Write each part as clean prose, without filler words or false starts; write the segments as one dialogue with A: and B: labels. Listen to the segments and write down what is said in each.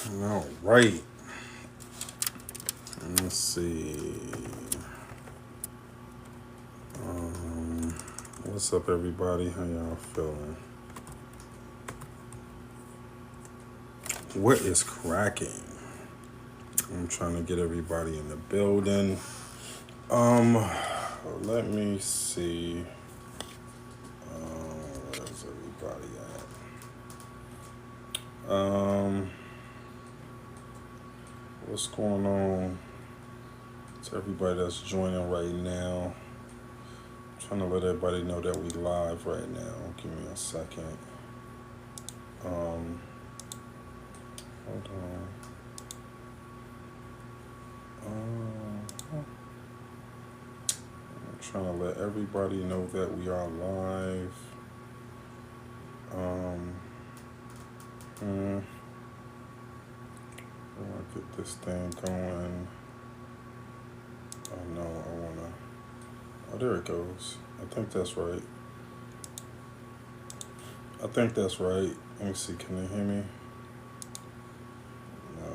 A: All right. Let's see. What's up, everybody? How y'all feeling? What is cracking? I'm trying to get everybody in the building. Let me see. Where's everybody at? What's going on? To everybody that's joining right now. I'm trying to let everybody know that we live right now. Give me a second. Hold on. I'm trying to let everybody know that we are live. I want to get this thing going. Oh no, I want to. Oh, there it goes. I think that's right. Let me see. Can they hear me? No.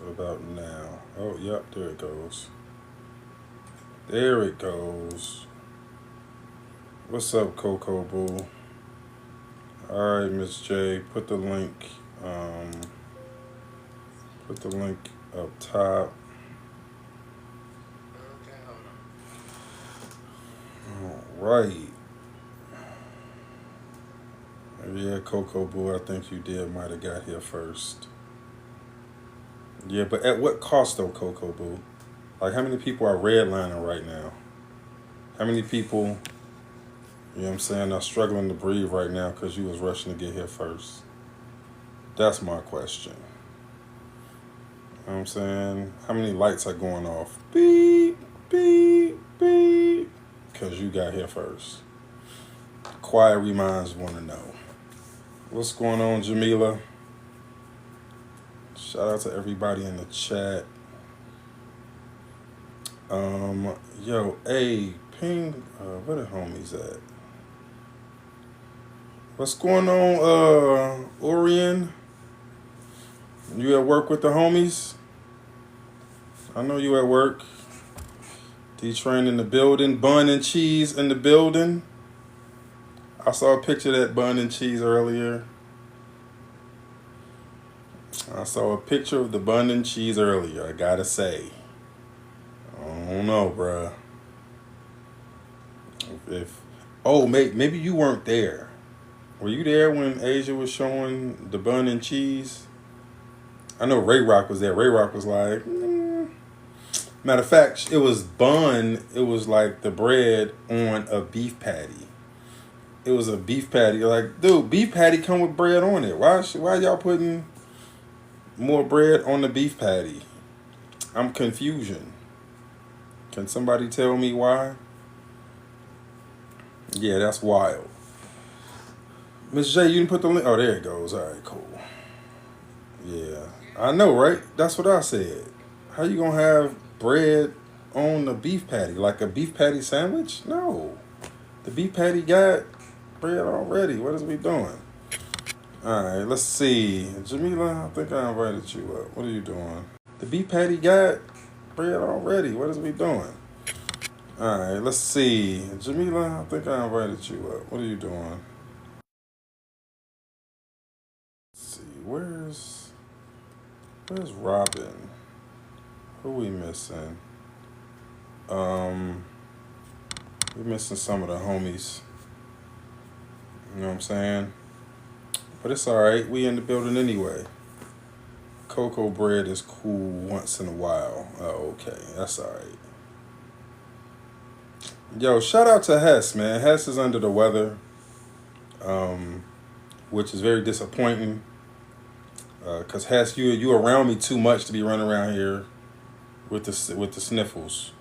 A: What about now? Oh, yep. There it goes. There it goes. What's up, Coco Boo? All right, Miss J. Put the link. Put the link up top. All right. Yeah, Coco Boo, I think you might have got here first. Yeah, but at what cost though, Coco Boo? Like, how many people are redlining right now? How many people, you know what I'm saying, are struggling to breathe right now because you was rushing to get here first? That's my question. You know what I'm saying? How many lights are going off? Beep, beep, beep. Because you got here first. Quiet minds want to know. What's going on, Jamila? Shout out to everybody in the chat. Yo, hey, ping, where the homies at? What's going on, Orion? You at work with the homies? I know you at work. D-Train in the building. Bun and Cheese in the building. I saw a picture of that Bun and Cheese earlier. I saw a picture of the Bun and Cheese earlier, I gotta say. I don't know, bruh. Maybe you weren't there. Were you there when Asia was showing the Bun and Cheese? I know Ray Rock was there. Ray Rock was like, Matter of fact, it was bun. It was like the bread on a beef patty. It was a beef patty. Like, dude, beef patty come with bread on it. Why y'all putting more bread on the beef patty? I'm confusion. Can somebody tell me why? Yeah, that's wild. Miss J, you didn't put the link. Oh, there it goes. All right, cool. Yeah, I know, right? That's what I said. How you gonna have bread on a beef patty, like a beef patty sandwich? No, the beef patty got bread already. What is we doing? All right, let's see. Jamila, I think I invited you up. What are you doing? The beef patty got bread already. What is we doing? All right, let's see. Jamila, I think I invited you up. What are you doing? Let's see. Where's Robin? Who we missing? We're missing some of the homies. You know what I'm saying? But it's alright. We in the building anyway. Cocoa bread is cool once in a while. Oh, okay. That's alright. Yo, shout out to Hess, man. Hess is under the weather, which is very disappointing. Cause Hess, you around me too much to be running around here with the sniffles.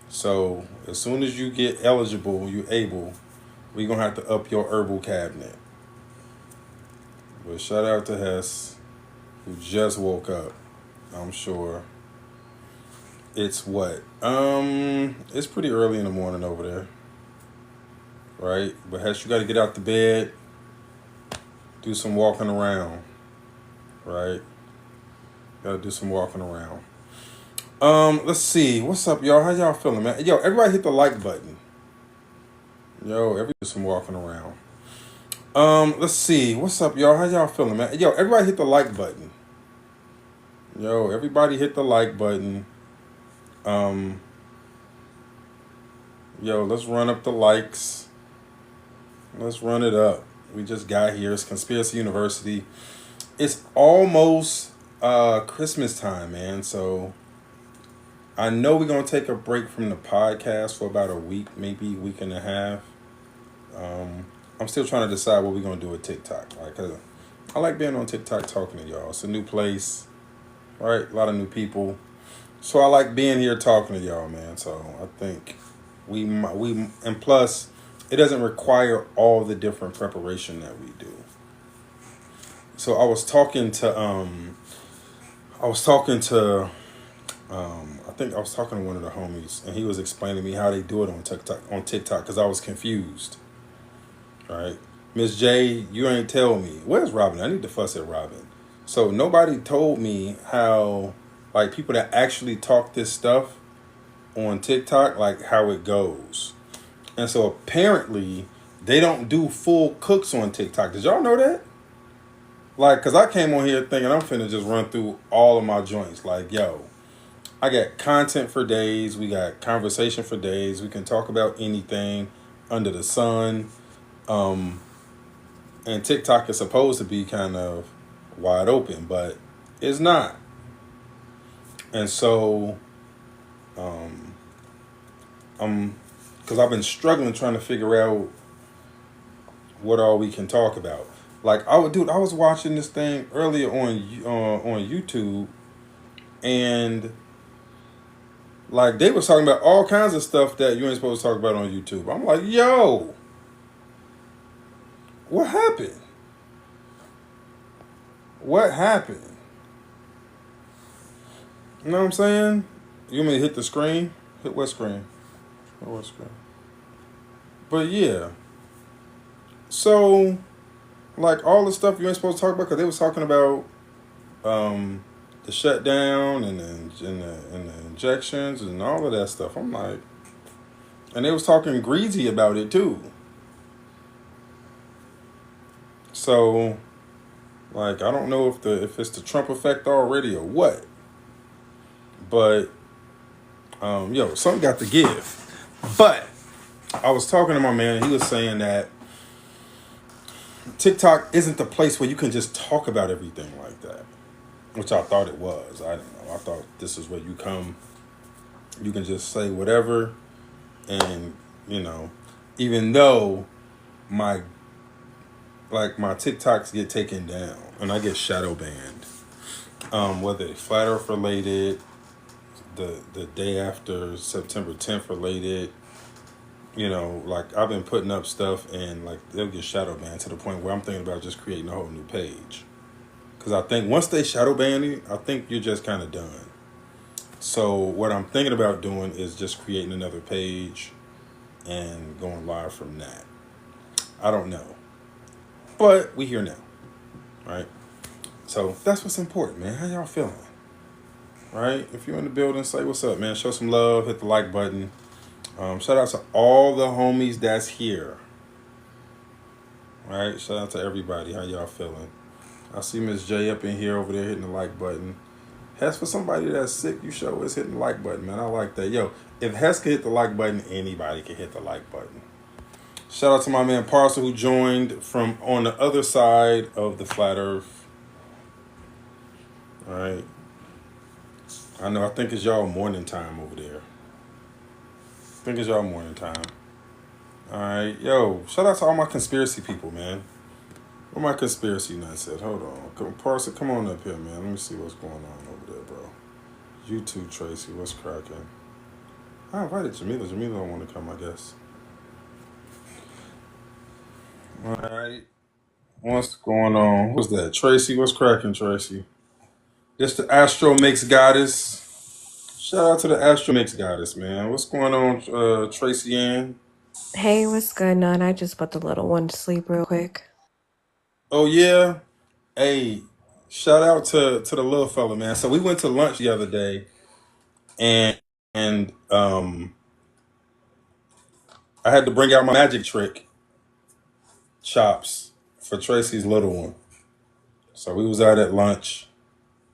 A: So as soon as you get eligible, you able, we gonna have to up your herbal cabinet. But shout out to Hess, who just woke up. I'm sure. It's what? It's pretty early in the morning over there, right? But Hess, you got to get out the bed, do some walking around, right? Gotta do some walking around. Let's see. What's up, y'all? How y'all feeling, man? Yo, everybody hit the like button. Yo, everybody do some walking around. Let's see. What's up, y'all? How y'all feeling, man? Yo, everybody hit the like button. Yo, everybody hit the like button. Um, yo, let's run up the likes. Let's run it up. We just got here. It's Conspiracy University. It's almost Christmas time, man. So I know we're gonna take a break from the podcast for about a week, maybe a week and a half. Um, I'm still trying to decide what we're gonna do with TikTok. Like, 'cause I like being on TikTok talking to y'all. It's a new place, right? A lot of new people. So I like being here talking to y'all, man. So I think we and plus, it doesn't require all the different preparation that we do. So I was talking to I think I was talking to one of the homies, and he was explaining to me how they do it on TikTok. Because I was confused. Right, Miss J, you ain't tell me. Where's Robin? I need to fuss at Robin. So nobody told me how, like, people that actually talk this stuff on TikTok, like how it goes. And so apparently they don't do full cooks on TikTok. Did y'all know that? Like, cause I came on here thinking I'm finna just run through all of my joints. Like, yo, I got content for days. We got conversation for days. We can talk about anything under the sun. Um, and TikTok is supposed to be kind of wide open, but it's not. And so, um, because I've been struggling trying to figure out what all we can talk about. Like, I was watching this thing earlier on YouTube, and like they was talking about all kinds of stuff that you ain't supposed to talk about on YouTube. I'm like, yo, what happened? What happened? You know what I'm saying? You want me to hit the screen? Hit what screen? Hit what screen? But yeah, so like all the stuff you ain't supposed to talk about, because they was talking about um, the shutdown and the injections and all of that stuff. I'm like, and they was talking greasy about it too. So like I don't know if it's the Trump effect already or what, but yo, something got to give. But I was talking to my man, and he was saying that TikTok isn't the place where you can just talk about everything like that, which I thought it was. I don't know. I thought this is where you come, you can just say whatever, and you know, even though my my TikToks get taken down and I get shadow banned, whether it's flat Earth related, the day after September 10th related, you know, like I've been putting up stuff and like they'll get shadow banned to the point where I'm thinking about just creating a whole new page. Because I think once they shadow ban you, I think you're just kind of done. So what I'm thinking about doing is just creating another page and going live from that. I don't know, but we here now, right? So that's what's important, man. How y'all feeling? Right? If you're in the building, say what's up, man. Show some love. Hit the like button. Shout out to all the homies that's here. Right? Shout out to everybody. How y'all feeling? I see Miss J up in here over there hitting the like button. Hess, for somebody that's sick, you show us hitting the like button, man. I like that. Yo, if Hess can hit the like button, anybody can hit the like button. Shout out to my man Parcel who joined from on the other side of the flat earth. All right. I know, I think it's y'all morning time over there. I think it's y'all morning time. All right. Yo, shout out to all my conspiracy people, man. Where my conspiracy nuts at? Hold on. Parcel, come on up here, man. Let me see what's going on over there, bro. You too, Tracy. What's cracking? I invited Jamila. Jamila don't want to come, I guess. All right. What's going on? Who's that? Tracy. What's cracking, Tracy? This the Astro Mix Goddess. Shout out to the Astro Mix Goddess, man. What's going on, Tracy Ann?
B: Hey, what's good, None? I just put the little one to sleep real quick.
A: Oh, yeah? Hey, Shout out to the little fella, man. So we went to lunch the other day, and and I had to bring out my magic trick chops for Tracy's little one. So we was out at lunch,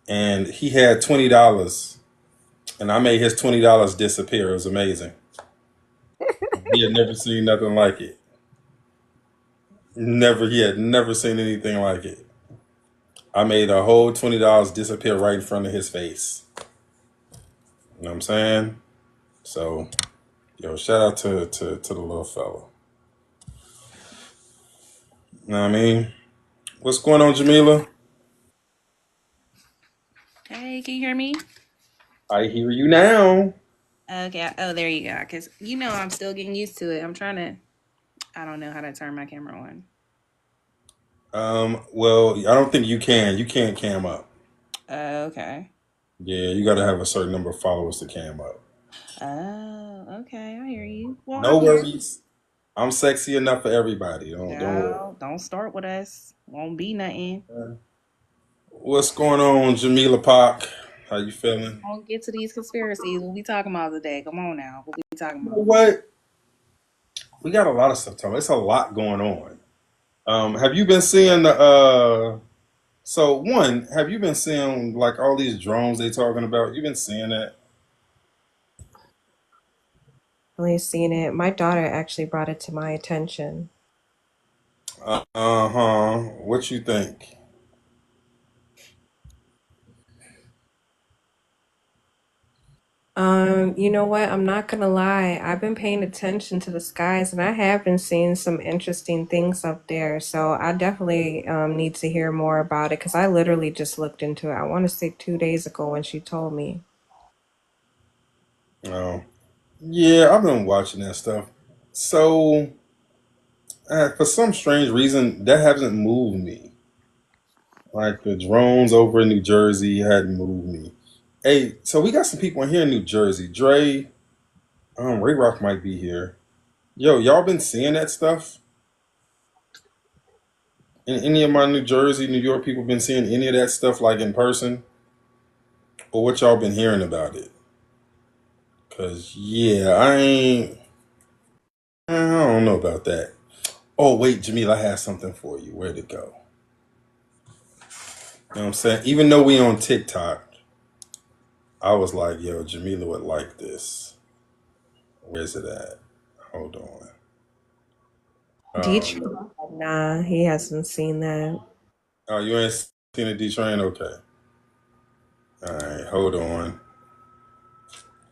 A: and he had $20, and I made his $20 disappear. It was amazing. He had never seen nothing like it. Never, he had never seen anything like it. I made a whole $20 disappear right in front of his face. You know what I'm saying? So, yo, shout out to the little fella. You know what I mean? What's going on, Jamila?
C: Hey, can you hear me?
A: I hear you now.
C: Okay. Oh, there you go. Because I'm still getting used to it. I don't know how to turn my camera on.
A: Well, I don't think you can. You can't cam up.
C: Okay.
A: Yeah, you got to have a certain number of followers to cam up.
C: Oh, okay. I hear you. Well,
A: No
C: I'm here.
A: worries. I'm sexy enough for everybody. Don't worry.
C: No, don't start with us. Won't be nothing.
A: What's going on, Jamila Park? How you feeling?
C: Don't get to these conspiracies. What we talking about today? Come on now. What we talking
A: You know
C: about?
A: what? We got a lot of stuff to talk about. It's a lot going on. Have you been seeing the so one, have you been seeing like all these drones they talking about? You been seeing that?
B: Really seen it. My daughter actually brought it to my attention.
A: Uh-huh. What you think?
B: You know what? I'm not gonna lie. I've been paying attention to the skies and I have been seeing some interesting things up there. So I definitely need to hear more about it because I literally just looked into it. I want to say 2 days ago when she told me.
A: Oh, yeah, I've been watching that stuff. So, for some strange reason, that hasn't moved me. Like the drones over in New Jersey hadn't moved me. Hey, so we got some people in here in New Jersey. Dre, Ray Rock might be here. Yo, y'all been seeing that stuff? Any of my New Jersey, New York people been seeing any of that stuff like in person? Or what y'all been hearing about it? Cause yeah, I don't know about that. Oh wait, Jamil, I have something for you. Where'd it go? You know what I'm saying? Even though we on TikTok, I was like, yo, Jamila would like this. Where's it at? Hold on.
B: Detroit?
A: Um,
B: Nah, he hasn't seen that.
A: oh, you ain't seen a D train? Okay. All right, hold on.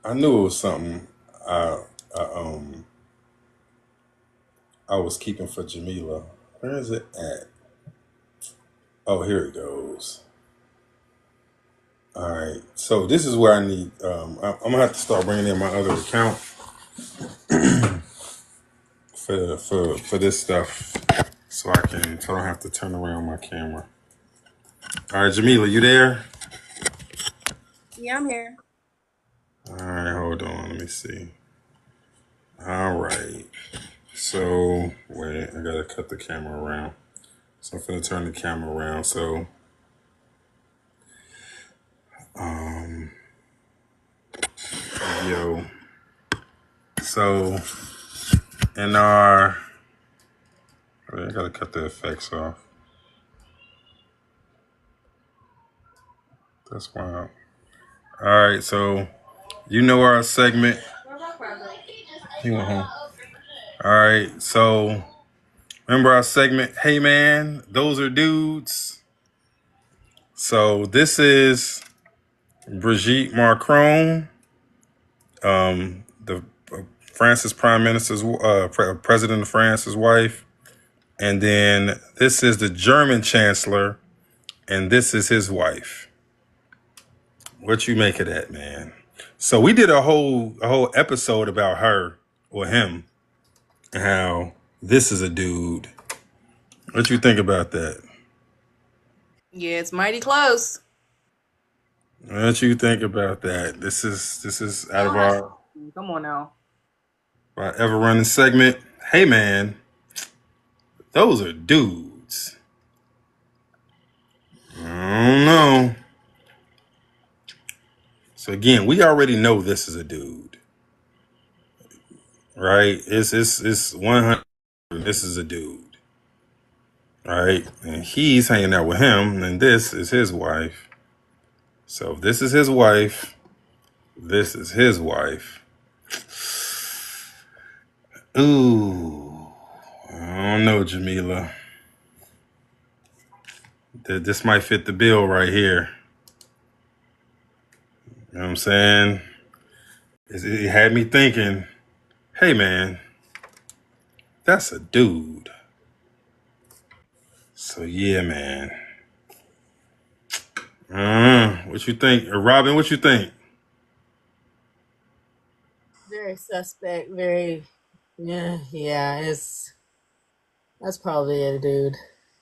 A: I knew it was something I, I um I was keeping for Jamila. Where is it at? Oh, here it goes. All right. So this is where I need. I'm gonna have to start bringing in my other account for this stuff, so I don't have to turn around my camera. All right, Jamila, you there?
C: Yeah, I'm here.
A: All right, hold on. Let me see. All right. So wait, I gotta cut the camera around. So I'm gonna turn the camera around. So um, yo, so in our, wait, I gotta cut the effects off. That's wild. All right, so you know our segment. He went home. All right, so remember our segment. Hey man, those are dudes. So this is Brigitte Macron, the France's prime minister's president of France's wife, and then this is the German chancellor, and this is his wife. What you make of that, man? So we did a whole episode about her or him, and how this is a dude. What you think about that?
C: Yeah, it's mighty close.
A: What you think about that? This is out of
C: Come on now.
A: our ever running segment. Hey man, those are dudes. All don't know. So again, we already know this is a dude, right? It's 100. This is a dude, right? And he's hanging out with him, and this is his wife. So if this is his wife, this is his wife. Ooh, I don't know, Jamila. This might fit the bill right here. You know what I'm saying? It had me thinking, hey man, that's a dude. So yeah, man. What you think? Robin, what you think?
D: Very suspect. Very, yeah. That's probably a dude.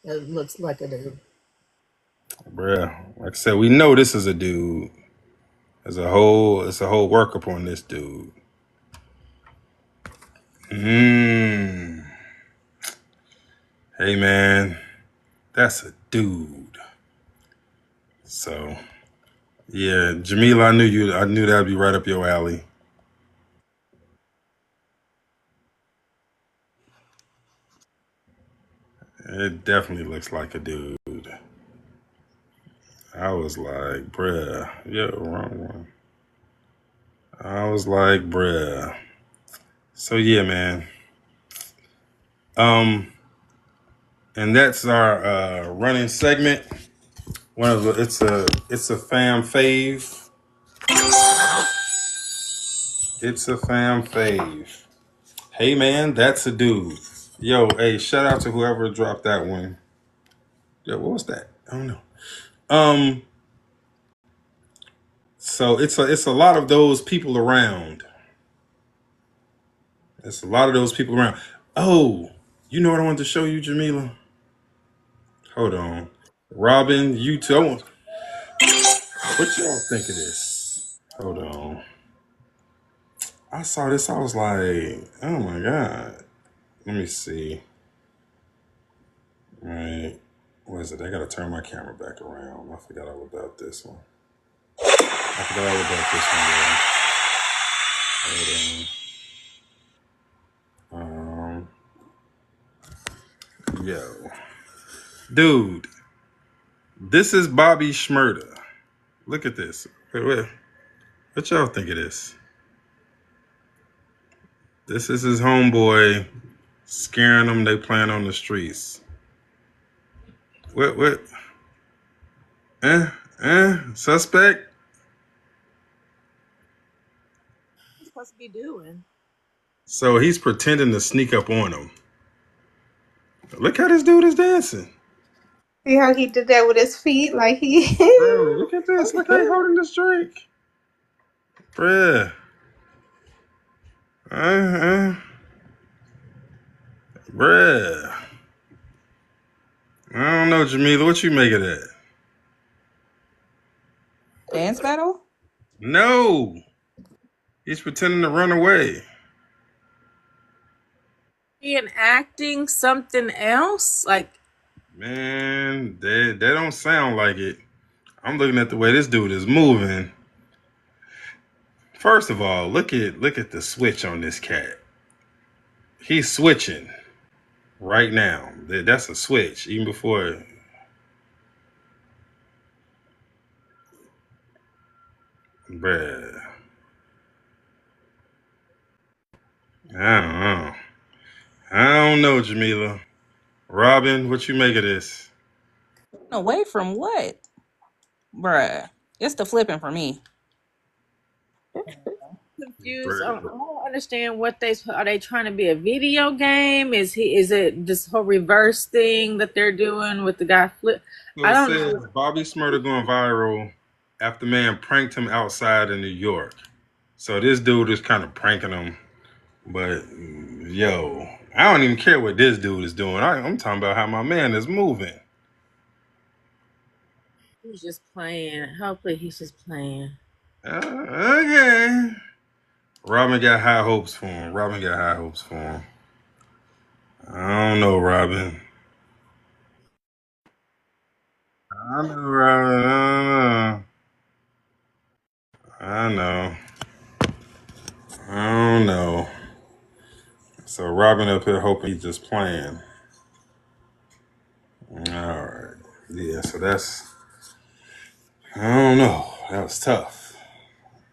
D: It looks like a dude.
A: Bruh, like I said, we know this is a dude. It's a whole workup on this dude. Hey man, that's a dude. So yeah, Jamila, I knew that'd be right up your alley. It definitely looks like a dude. I was like, bruh, yeah, wrong one. I was like, bruh. So yeah, man. And that's our running segment. It's a fam fave. It's a fam fave. Hey man, that's a dude. Yo, hey, shout out to whoever dropped that one. Yo, what was that? I don't know. Um, so it's a lot of those people around. It's a lot of those people around. Oh, you know what I wanted to show you, Jamila? Hold on. Robin, you too. What y'all think of this? Hold on. I saw this. I was like, oh my God. Let me see. All right. What is it? I gotta turn my camera back around. I forgot all about this one. I forgot all about this one, girl. Hold on. Yo. Dude, this is Bobby Shmurda. Look at this. Wait. What y'all think of this? This is his homeboy scaring them they playing on the streets. What? Suspect?
D: What's he supposed to be doing?
A: So he's pretending to sneak up on him. Look how this dude is dancing.
B: See how he did that with his feet? Like he.
A: Bro, look at this. Look how he's holding this drink. Bruh. Uh, Bruh. I don't know, Jamila. What you make of that?
C: Dance battle?
A: No. He's pretending to run away.
D: Being acting something else? Like,
A: Man, that don't sound like it. I'm looking at the way this dude is moving. First of all, look at the switch on this cat. He's switching right now. That's a switch. Even before, bruh. I don't know. I don't know, Jamila. Robin, what you make of this?
C: Away from what? Bruh. It's the flipping for me.
D: confused. I
A: Bruh.
D: don't understand what are they trying to be a video game? Is it this whole reverse thing that they're doing with the guy flip?
A: So
D: I
A: it
D: don't
A: says
D: know.
A: Bobby Smurder going viral after man pranked him outside in New York. So this dude is kind of pranking him. But yo, I don't even care what this dude is doing. I'm talking about how my man is moving.
D: He's just playing. Hopefully he's just playing.
A: Okay. Robin got high hopes for him. I don't know, Robin. I know, right? I know. I don't know. So Robin up here hoping he's just playing. All right. Yeah, so I don't know. That was tough.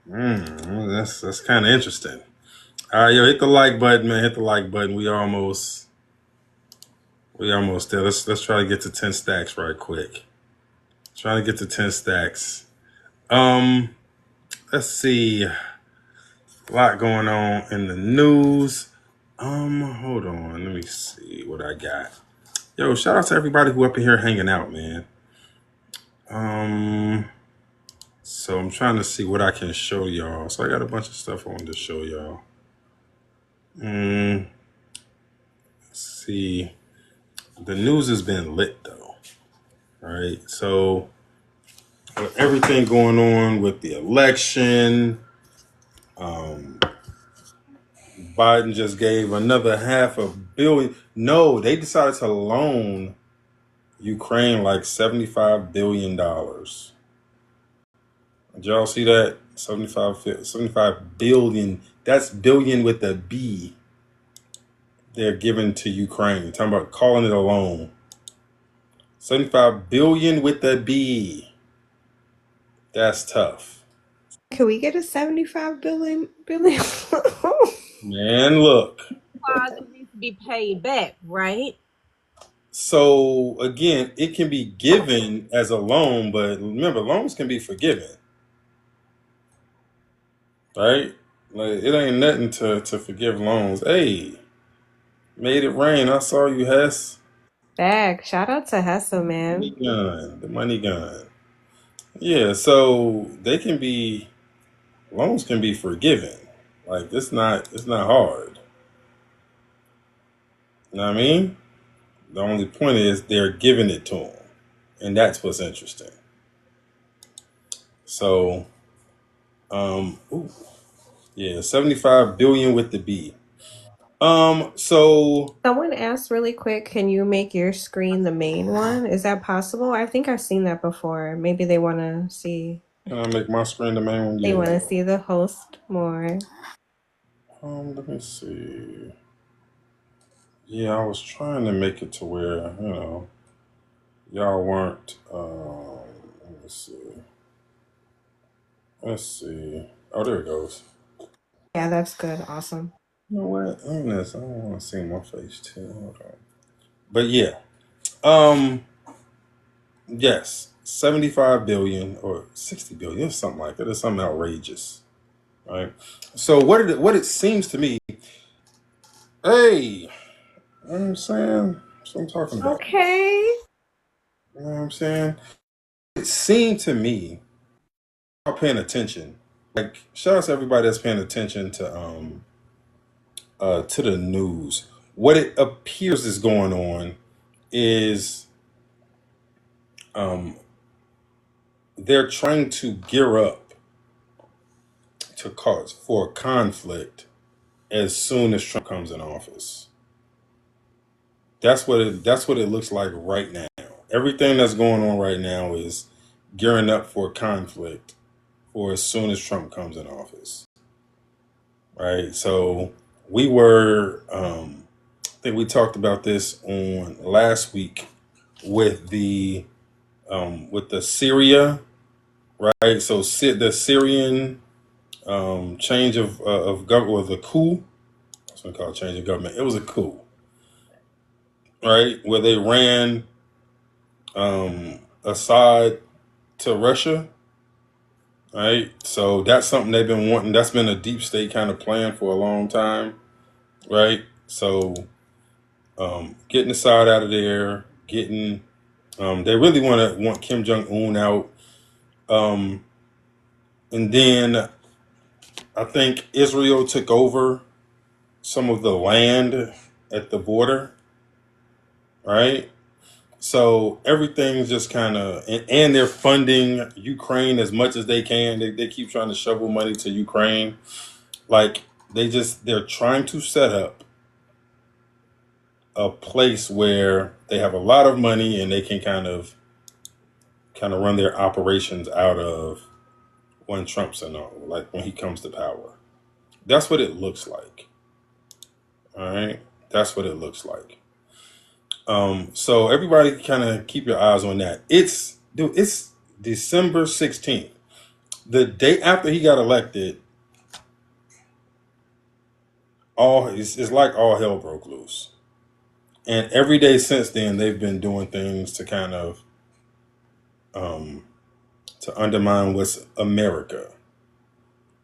A: That's kind of interesting. All right, yo, hit the like button, man. Hit the like button. We almost there. Let's try to get to 10 stacks right quick. Trying to get to 10 stacks. Um, let's see. A lot going on in the news. Hold on. Let me see what I got. Yo, shout out to everybody who up in here hanging out, man. So I'm trying to see what I can show y'all. So I got a bunch of stuff I wanted to show y'all. Let's see. The news has been lit though, right? So with everything going on with the election, Biden just gave another $500 million. No, they decided to loan Ukraine like $75 billion. Did y'all see that? 75 billion. That's billion with a B. They're giving to Ukraine. Talking about calling it a loan. 75 billion with a B. That's tough.
B: Can we get a 75 billion?
A: Man, look.
D: It needs to be paid back, right?
A: So again, it can be given as a loan, but remember, loans can be forgiven. Right? Like it ain't nothing to forgive loans. Hey, made it rain. I saw you, Hess.
B: Bag. Shout out to Hessa,
A: Money
B: man.
A: gun. The money gun. Yeah, so loans can be forgiven. Like it's not hard. You know what I mean? The only point is they're giving it to them. And that's what's interesting. So, ooh, yeah, 75 billion with the B. So
B: Someone asked really quick, can you make your screen the main one? Is that possible? I think I've seen that before. Maybe they want to see.
A: can I make my screen the main one?
B: They want
A: Yeah.
B: to see the host more.
A: Let me see. Yeah, I was trying to make it to where, y'all weren't let me see. Let's see. Oh, there it goes.
B: Yeah, that's good. Awesome.
A: You know what? I don't want to see my face too. Hold on. But yeah. Um, yes. 75 billion or 60 billion, it's something like that. It's something outrageous. Right? So what it seems to me, hey, you know what I'm saying? That's what I'm talking about.
B: Okay.
A: You know what I'm saying? It seemed to me, I'm paying attention. Like, shout out to everybody that's paying attention to the news. What it appears is going on is um, they're trying to gear up to cause for a conflict as soon as Trump comes in office. That's what it looks like right now. Everything that's going on right now is gearing up for conflict for as soon as Trump comes in office. Right? So we were I think we talked about this on last week with the Syria, right? So the Syrian change of government was a coup. That's what we call it, change of government. It was a coup, right? Where they ran Assad to Russia, right? So that's something they've been wanting. That's been a deep state kind of plan for a long time, right? So getting Assad out of there, getting they really want Kim Jong Un out, and then I think Israel took over some of the land at the border, right? So everything's just kind of, and they're funding Ukraine as much as they can. They keep trying to shovel money to Ukraine. Like they're trying to set up a place where they have a lot of money and they can kind of kind of run their operations out of when Trump's in, like when he comes to power. That's what it looks like. All right, that's what it looks like. So everybody kind of keep your eyes on that. It's December 16th, the day after he got elected. It's like all hell broke loose, and every day since then they've been doing things to kind of um, to undermine what's America.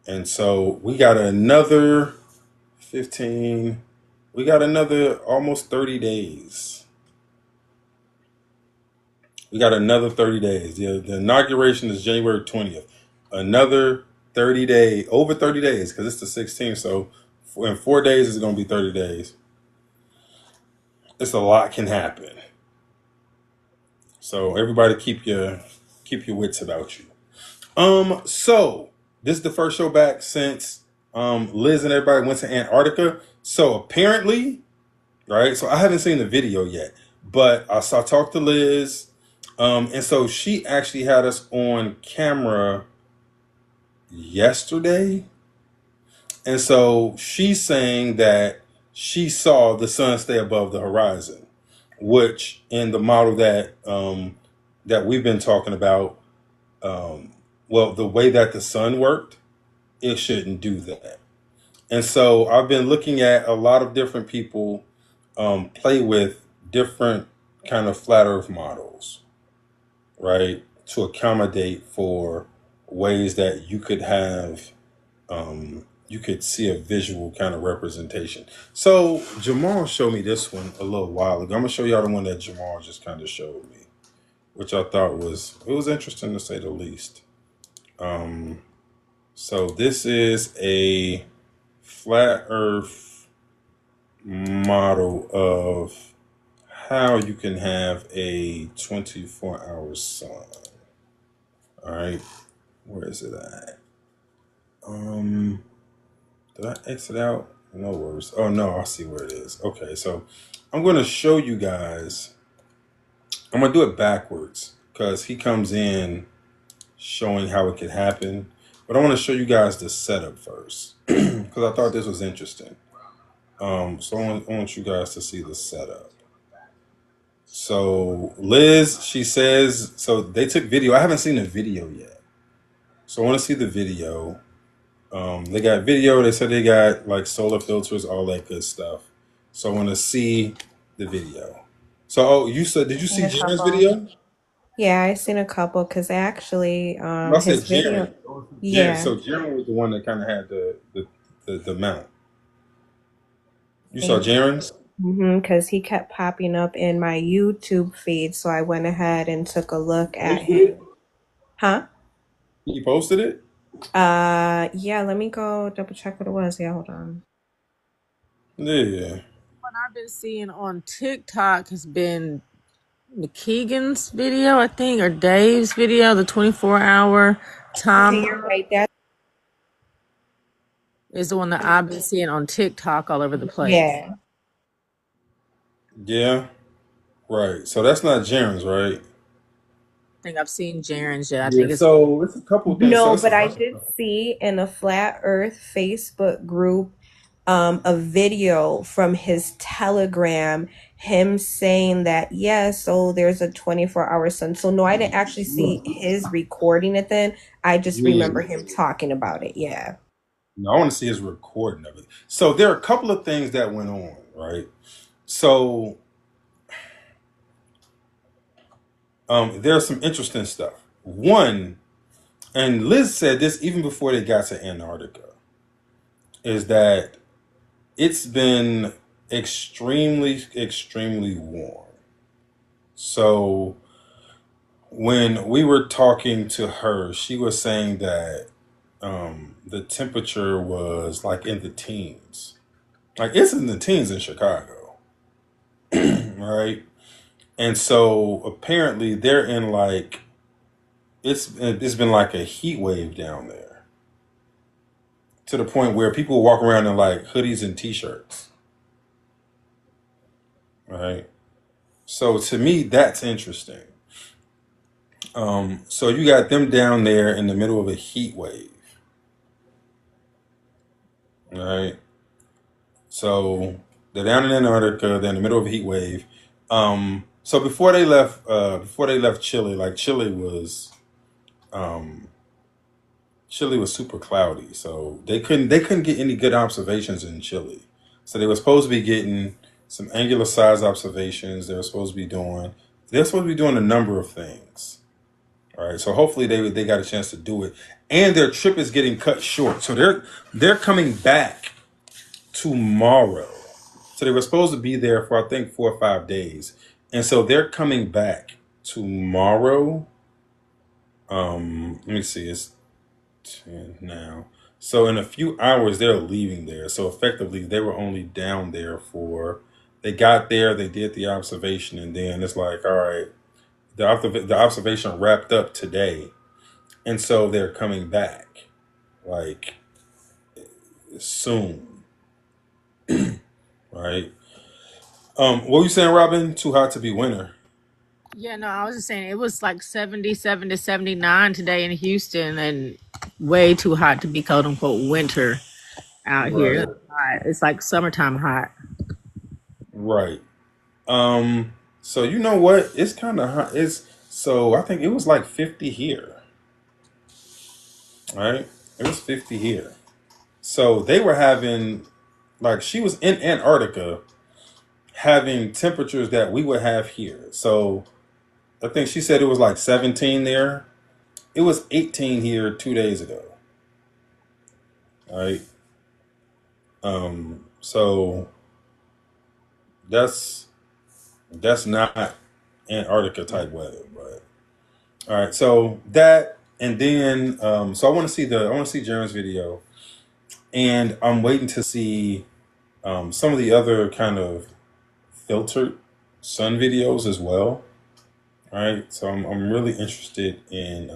A: And so we got another 15. We got another almost 30 days. We got another 30 days. The inauguration is January 20th. Another over 30 days, because it's the 16th. So in 4 days, it's going to be 30 days. It's a lot can happen. So everybody keep your wits about you. So this is the first show back since Liz and everybody went to Antarctica. So apparently, right? So I haven't seen the video yet, but I talked to Liz. And so she actually had us on camera yesterday. And so she's saying that she saw the sun stay above the horizon, which in the model that that we've been talking about, well, the way that the sun worked, it shouldn't do that. And so I've been looking at a lot of different people play with different kind of flat earth models, right? To accommodate for ways that you could have, you could see a visual kind of representation. So Jamal showed me this one a little while ago. I'm gonna show y'all the one that Jamal just kind of showed me, which I thought was interesting to say the least. So this is a flat earth model of how you can have a 24-hour sun. All right, where is it at? Did I exit out? No worries. Oh no, I see where it is. Okay, so I'm going to show you guys. I'm going to do it backwards because he comes in showing how it could happen. But I want to show you guys the setup first because I thought this was interesting. So I want you guys to see the setup. So Liz, she says, so they took video. I haven't seen the video yet. So I want to see the video. They got video. They said they got like solar filters, all that good stuff. So I want to see the video. So, you said, did you see
B: Seen a
A: Jaren's
B: couple.
A: video?
B: Yeah, I seen a couple because actually,
A: I said
B: his video.
A: Jaren.
B: Yeah.
A: So Jaren was the one that kind of had the mount. You saw
B: Thank you.
A: Jaren's?
B: Because he kept popping up in my YouTube feed, so I went ahead and took a look at
A: Posted it?
B: him. Huh?
A: He posted it?
B: Yeah, let me go double check what it was. Yeah, hold on.
A: Yeah.
D: What I've been seeing on TikTok has been McKeegan's video, I think, or Dave's video, the 24-hour time
B: You're right. That
D: is the one that I've been seeing on TikTok all over the place.
B: yeah.
A: Yeah. Right. So that's not Jaren's, right?
D: I think I've seen Jaren's yet. I
A: Yeah.
D: think it's
A: So it's a couple of things. So
B: No,
A: it's a
B: but I
A: bunch of
B: did
A: stuff.
B: see in a Flat Earth Facebook group a video from his Telegram, him saying that, yes, so there's a 24-hour sun. So no, I didn't actually see his recording it then. I just
A: Yeah.
B: remember him talking about it. Yeah.
A: No, I want to see his recording of it. So there are a couple of things that went on, right? So there's some interesting stuff. One, and Liz said this even before they got to Antarctica, is that it's been extremely, extremely warm. So when we were talking to her, she was saying that the temperature was like in the teens. Like it's in the teens in Chicago, right? And so apparently they're in like it's been like a heat wave down there to the point where people walk around in like hoodies and t-shirts, right? So to me, that's interesting. So you got them down there in the middle of a heat wave, right? So they're down in Antarctica. They're in the middle of a heat wave. So before they left Chile, like um, Chile was super cloudy, so they couldn't get any good observations in Chile. So they were supposed to be getting some angular size observations. They're supposed to be doing a number of things. All right, so hopefully they got a chance to do it, and their trip is getting cut short. So they're coming back tomorrow. So they were supposed to be there for I think 4 or 5 days, and so they're coming back tomorrow. Let me see, it's 10 now. So in a few hours they're leaving there. So effectively they were only down there for. They got there, they did the observation, and then it's like, all right, the observation wrapped up today, and so they're coming back like soon, right? What were you saying, Robin? Too hot to be winter.
D: Yeah, no, I was just saying it was like 77 to 79 today in Houston and way too hot to be quote unquote winter out here.
A: Right,
D: It's hot. It's like summertime hot.
A: right. So you know what? It's kind of hot. It's so I think it was like 50 here, right? It was 50 here. So they were having like she was in Antarctica having temperatures that we would have here. So I think she said it was like 17 there. It was 18 here 2 days ago. Right. So that's not Antarctica type weather, but all right. So that and then so I want to see Jaren's video, and I'm waiting to see some of the other kind of filtered sun videos as well. All right. So I'm really interested in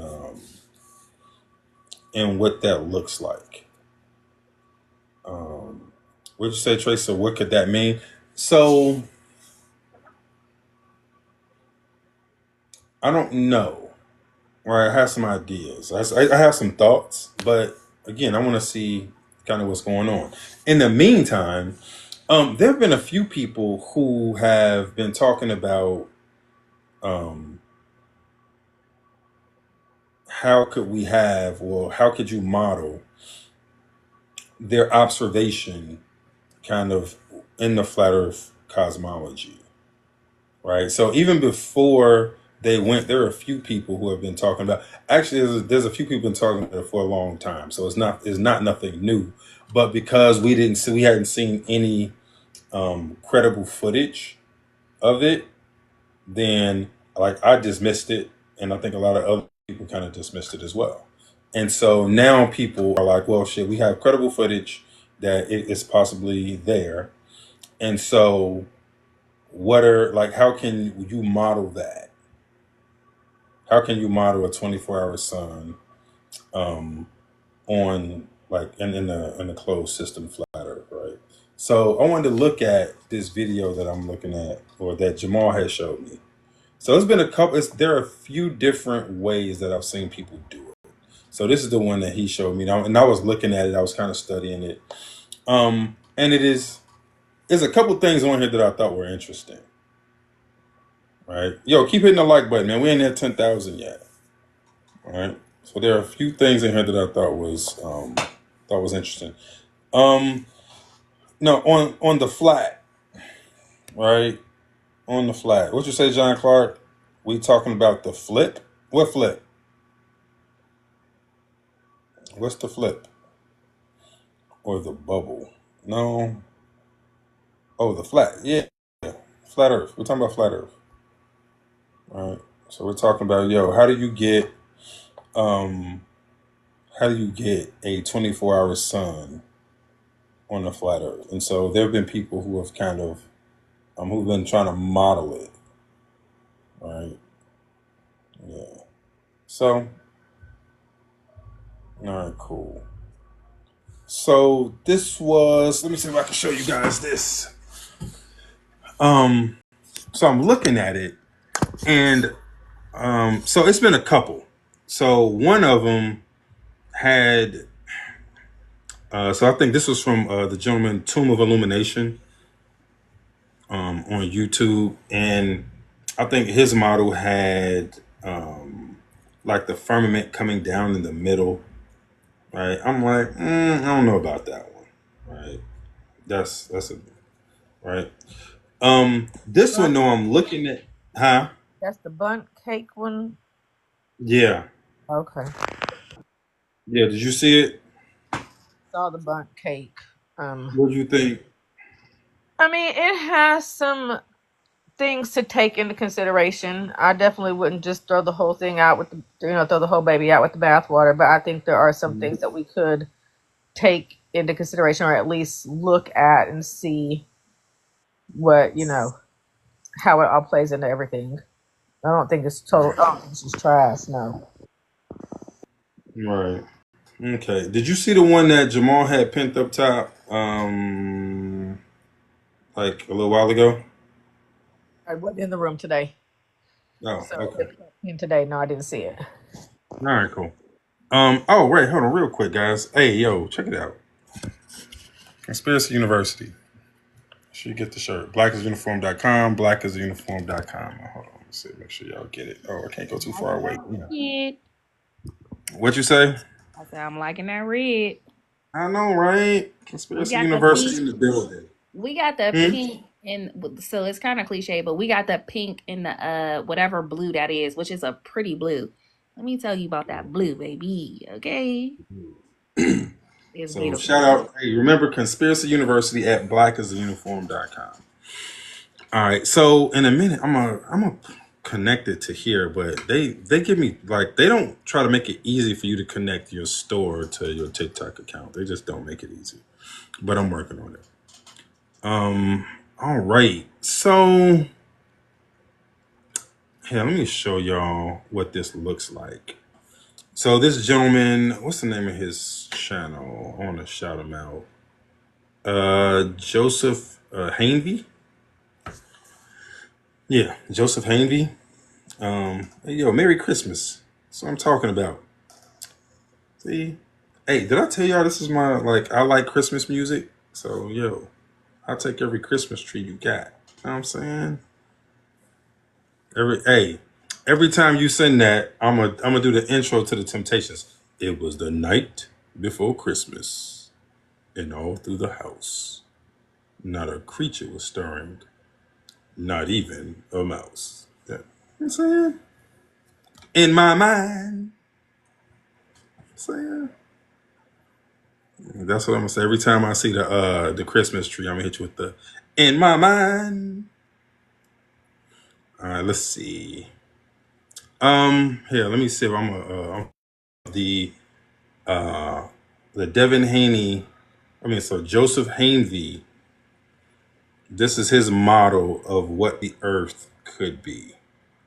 A: what that looks like. What'd you say, Trace? So what could that mean? So I don't know. Right, I have some ideas. I have some thoughts, but again, I want to see kind of what's going on. In the meantime, there have been a few people who have been talking about um, how could you model their observation kind of in the flat Earth cosmology, right? So even before they went, there are a few people who have been talking about. Actually, there's a few people been talking about it for a long time. So it's not nothing new. But because we hadn't seen any credible footage of it, then like I dismissed it, and I think a lot of other people kind of dismissed it as well. And so now people are like, well, shit, we have credible footage that it is possibly there, and so how can you model that? How can you model a 24-hour sun um, on like in a closed system flat Earth, right? So I wanted to look at this video that I'm looking at, or that Jamal has showed me. So it's been a couple. There are a few different ways that I've seen people do it. So this is the one that he showed me, and I was looking at it. I was kind of studying it, and there's a couple things on here that I thought were interesting. Right, yo, keep hitting the like button, man. We ain't at 10,000 yet. All right. So there are a few things in here that I thought was interesting. Um, no, on the flat, right? On the flat. What you say, John Clark? We talking about the flip? What flip? What's the flip? Or the bubble? No. Oh, the flat. Yeah. Flat Earth. We're talking about flat Earth. All right. So we're talking about, yo, um how do you get a 24-hour sun on the flat Earth? And so there have been people who have kind of who've been trying to model it, right? Yeah. So, all right, cool. So let me see if I can show you guys this. So I'm looking at it, and So it's been a couple. So one of them had. So I think this was from the gentleman Tomb of Illumination on YouTube, and I think his model had like the firmament coming down in the middle. Right. I'm like, I don't know about that one. Right. That's a right. This one
D: Bundt-
A: though, I'm looking at. Huh?
D: That's the bundt cake one.
A: Yeah.
D: Okay,
A: Yeah. Did you see it?
D: saw the bundt cake.
A: What do you think?
D: I mean, it has some things to take into consideration. I definitely wouldn't just throw the whole thing out with the, throw the whole baby out with the bathwater. But I think there are some things that we could take into consideration, or at least look at and see what how it all plays into everything. I don't think it's total. I don't think it's just trash. No.
A: Right. Okay. Did you see the one that Jamal had pinned up top? Like a little while ago.
D: I wasn't in the room today,
A: Oh.
D: so
A: Okay.
D: in today, no, I didn't see it.
A: All right. Cool. Oh, wait. Hold on, real quick, guys. Hey, yo, check it out. Conspiracy University. Should get the shirt. Blackisuniform.com. Blackisuniform.com. Hold on. Let's see. Make sure y'all get it. Oh, I can't go too far away. Yeah.
C: Red.
A: What you say?
C: I said I'm liking that red.
A: I know, right?
C: We
A: Conspiracy
C: got the
A: University in
C: pink.
A: the building.
C: We got the
A: Hmm?
C: pink so it's kind of cliche, but we got the pink and the whatever blue that is, which is a pretty blue. Let me tell you about that blue, baby. Okay, it's
A: So
C: beautiful.
A: shout out. Hey, remember Conspiracy University at blackisuniform.com. All right. So in a minute, I'm a connect it to here, but they give me like they don't try to make it easy for you to connect your store to your TikTok account. They just don't make it easy. But I'm working on it. All right. So here, let me show y'all what this looks like. So this gentleman, what's the name of his channel? I want to shout him out. Joseph Hainvey. Yeah, Joseph Hainvey. Hey, yo, Merry Christmas. That's what I'm talking about. See? Hey, did I tell y'all this is my, like, I like Christmas music? So, yo, I'll take every Christmas tree you got. You know what I'm saying? Every time you send that, I'm gonna do the intro to the Temptations. It was the night before Christmas, and all through the house, not a creature was stirring, not even a mouse. Yeah. You know what I'm saying? In my mind. Saying that's what I'm gonna say. Every time I see the Christmas tree, I'm gonna hit you with the in my mind. All right, let's see. Here, let me see if the uh the Devin Haney. So Joseph Hainvey. This is his model of what the Earth could be,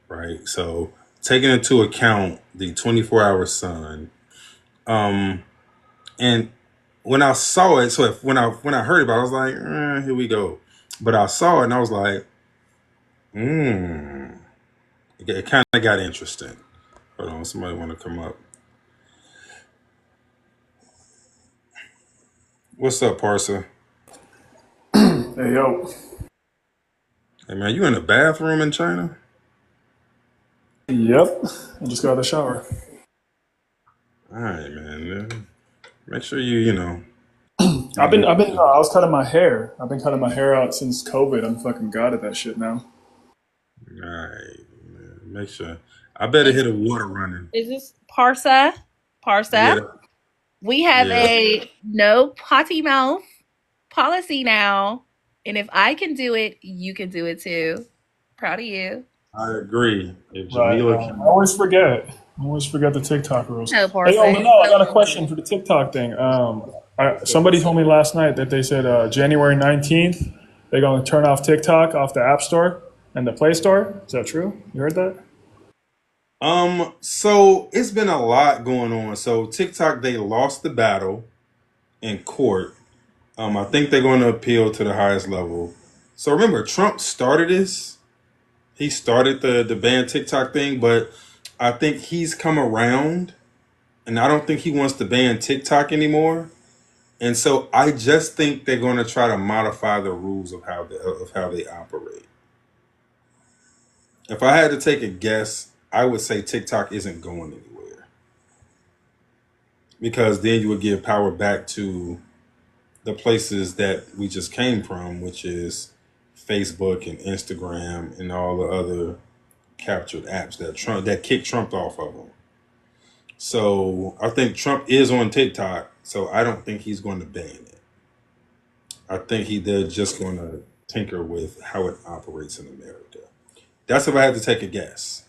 A: right? So taking into account the 24-hour sun, and when I saw it, so when I heard about it, I was like, here we go. But I saw it and I was like, it kind of got interesting. Hold on, somebody want to come up. What's up, Parsa?
E: Hey, yo.
A: Hey man, you in the bathroom in China?
E: Yep. I just got out of the shower.
A: All right, man. Make sure you
E: I was cutting my hair. I've been cutting my hair out since COVID. I'm fucking god at that shit now.
A: all right, man. Make sure. I better hit the water running.
C: Is this Parsa?
A: Yeah,
C: Parsa? We have
A: yeah.
C: a no potty mouth policy now, and if I can do it, you can do it too. Proud of you.
A: I agree. If
E: Right.
A: Jamila
E: I
A: can,
E: always forget. I always forget the TikTok rules.
C: No,
E: Hey,
C: Parsa.
E: oh, no, I got a question for the TikTok thing. Somebody told me last night that they said January 19th, they're going to turn off TikTok off the App Store and the Play Store. Is that true? You heard that?
A: So it's been a lot going on. So TikTok, they lost the battle in court. I think they're going to appeal to the highest level. So remember, Trump started this. He started the ban TikTok thing, but I think he's come around, and I don't think he wants to ban TikTok anymore. And so I just think they're going to try to modify the rules of how they operate. If I had to take a guess, I would say TikTok isn't going anywhere because then you would give power back to the places that we just came from, which is Facebook and Instagram and all the other captured apps that kicked Trump off of them. So I think Trump is on TikTok, so I don't think he's going to ban it. I think they're just going to tinker with how it operates in America. That's if I had to take a guess.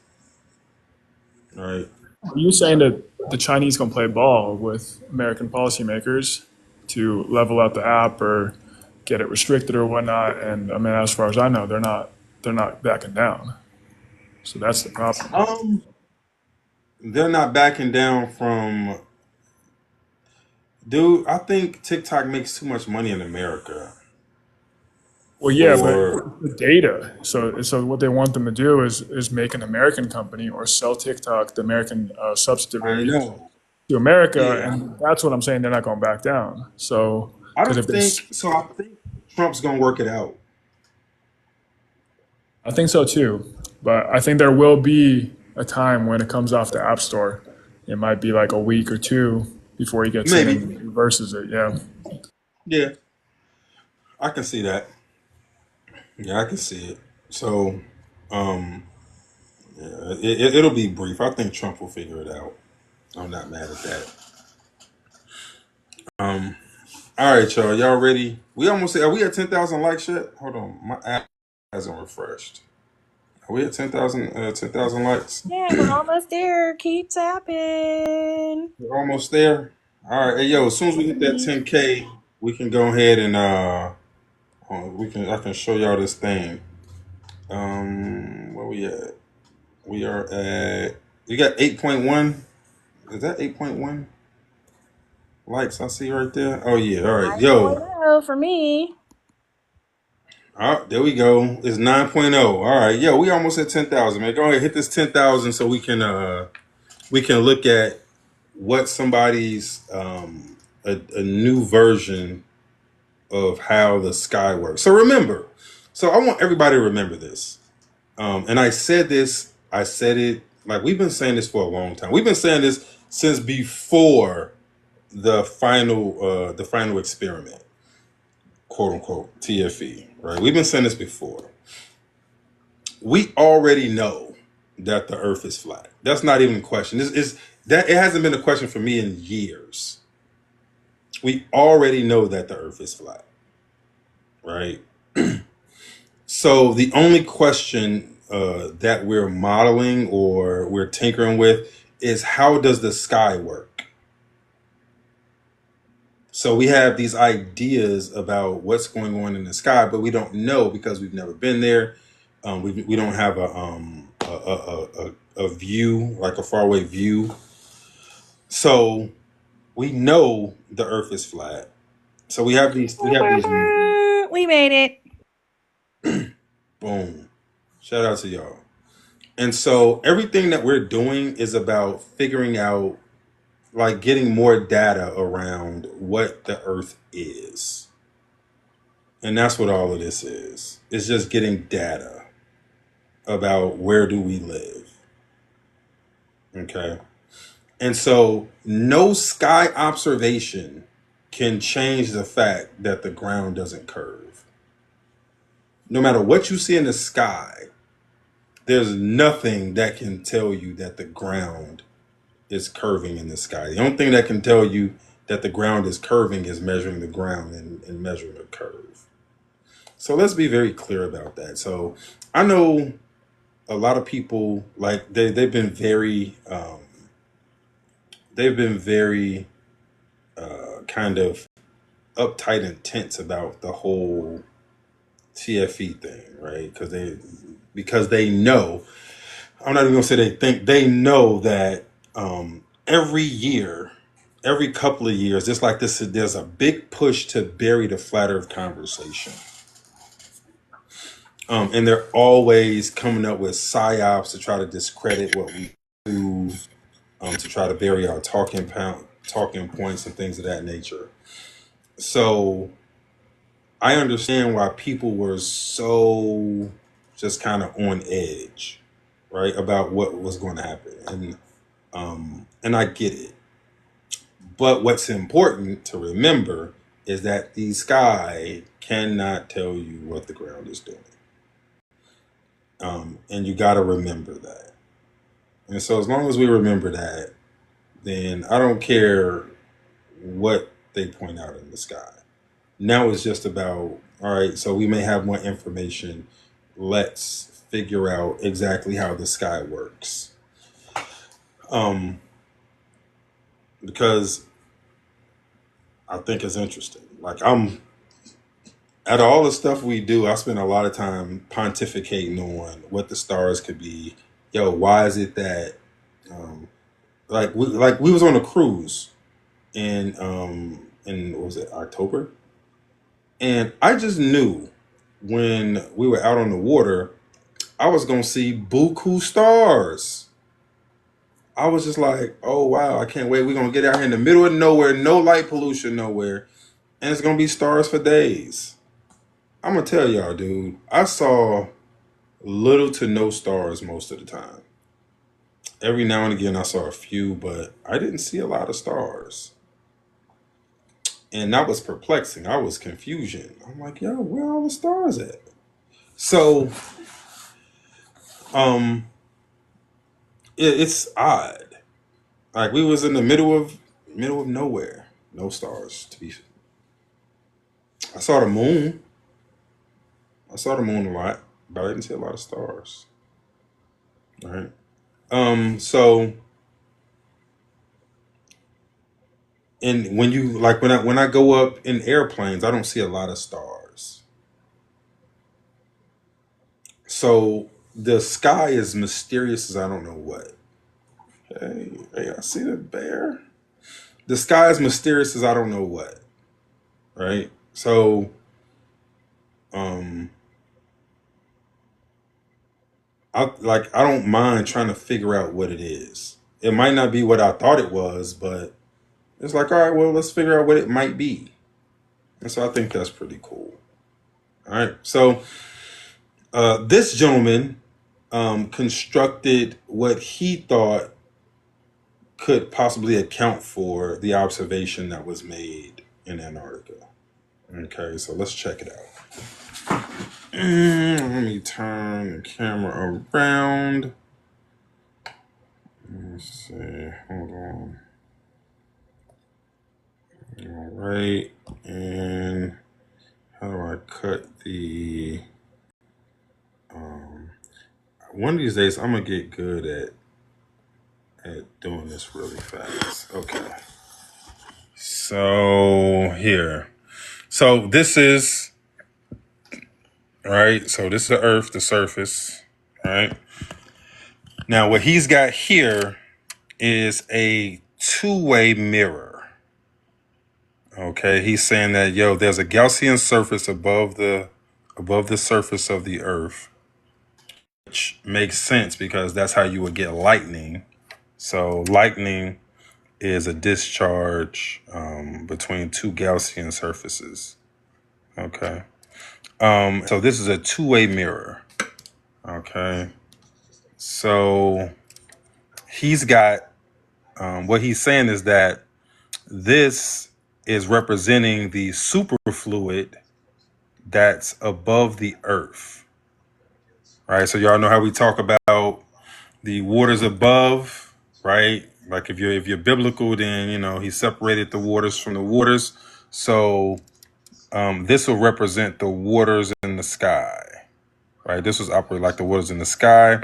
A: All right.
E: Are you saying that the Chinese gonna play ball with American policymakers to level out the app or get it restricted or whatnot? And I mean, as far as I know, they're not backing down. So that's the problem.
A: They're not backing down from. Dude, I think TikTok makes too much money in America.
E: Well, yeah,
A: For
E: but the data. So what they want them to do is make an American company or sell TikTok, the American
A: I
E: subsidiary,
A: know.
E: to America,
A: Yeah.
E: and that's what I'm saying. They're not going back down. So
A: I
E: because
A: don't think so. I think Trump's gonna work it out.
E: I think so too, but I think there will be a time when it comes off the App Store. It might be like a week or two before he gets in
A: Maybe.
E: and reverses it. Yeah.
A: Yeah, I can see that. Yeah, I can see it. So, um, yeah, it'll be brief. I think Trump will figure it out. I'm not mad at that. Um, all right, y'all. Y'all ready? We almost are we at 10,000 likes yet? Hold on, my app hasn't refreshed. Are we at 10,000 likes?
C: Yeah, we're almost there. Keep tapping.
A: We're almost there. All right, hey yo. As soon as we hit that 10K, we can go ahead and I can show y'all this thing. Where we at? We are at. We got 8.1. Is that 8.1 likes? I see right there. Oh yeah. All right, yo.
C: 9.0 for me.
A: Oh, there we go. It's 9.0. All right, yo. We almost at 10,000, man. Go ahead, hit this 10,000 so we can look at what somebody's a new version of how the sky works. So remember, so I want everybody to remember this. And I said it like we've been saying this for a long time. We've been saying this since before the final experiment, quote unquote, TFE, right? We've been saying this before. We already know that the earth is flat. That's not even a question. This is that it hasn't been a question for me in years. We already know that the earth is flat, right? So the only question that we're modeling or we're tinkering with is how does the sky work? So we have these ideas about what's going on in the sky, but we don't know because we've never been there. We don't have a view, like a faraway view. So we know the earth is flat. So we have these
C: We made it.
A: boom. Shout out to y'all. And so everything that we're doing is about figuring out, like getting more data around what the earth is. And that's what all of this is. It's just getting data about where do we live. Okay. And so no sky observation can change the fact that the ground doesn't curve. No matter what you see in the sky, there's nothing that can tell you that the ground is curving in the sky. The only thing that can tell you that the ground is curving is measuring the ground and measuring a curve. So let's be very clear about that. So I know a lot of people, like they've been very kind of uptight and tense about the whole TFE thing, right? Because they know, I'm not even gonna say they think, they know that every year, every couple of years, just like this, there's a big push to bury the flat earth conversation. And they're always coming up with psyops to try to discredit what we do, to try to bury our talking points and things of that nature. So I understand why people were so just kind of on edge, right, about what was going to happen, and I get it. But what's important to remember is that the sky cannot tell you what the ground is doing, and you got to remember that. And so, as long as we remember that, then I don't care what they point out in the sky. Now it's just about, all right, so we may have more information. Let's figure out exactly how the sky works. Because I think it's interesting. Like, out of all the stuff we do, I spend a lot of time pontificating on what the stars could be. Yo, why is it that, um, like we was on a cruise in what was it, October? And I just knew when we were out on the water, I was gonna see buku stars. I was just like, oh wow, I can't wait. We're gonna get out here in the middle of nowhere, no light pollution nowhere, and it's gonna be stars for days. I'm gonna tell y'all, dude, I saw little to no stars most of the time. Every now and again I saw a few, but I didn't see a lot of stars. And that was perplexing. I was confusion. I'm like, yo, where are all the stars at? So um it's odd. Like we was in the middle of nowhere. No stars to be. I saw the moon. I saw the moon a lot, but I didn't see a lot of stars. All right. So and when you like when I go up in airplanes, I don't see a lot of stars. So the sky is mysterious as I don't know what. Hey, I see the bear. The sky is mysterious as I don't know what. Right. So um I don't mind trying to figure out what it is. It might not be what I thought it was, but it's like, all right, well, let's figure out what it might be. And so I think that's pretty cool. All right. So this gentleman constructed what he thought could possibly account for the observation that was made in Antarctica. Okay, so let's check it out. Let me turn the camera around. Let's see. Hold on. All right. And how do I cut the? One of these days, I'm gonna get good at doing this really fast. Okay. So here. So this is right. So this is the Earth, the surface. Right. Now what he's got here is a two-way mirror. Okay, he's saying that there's a Gaussian surface above the surface of the Earth, which makes sense because that's how you would get lightning. So lightning is a discharge between two Gaussian surfaces. Okay, so this is a two-way mirror. Okay, so he's got what he's saying is that this is representing the superfluid that's above the Earth. Right. So y'all know how we talk about the waters above, right? Like if you're biblical, then he separated the waters from the waters. So this will represent the waters in the sky, right? This was operated like the waters in the sky,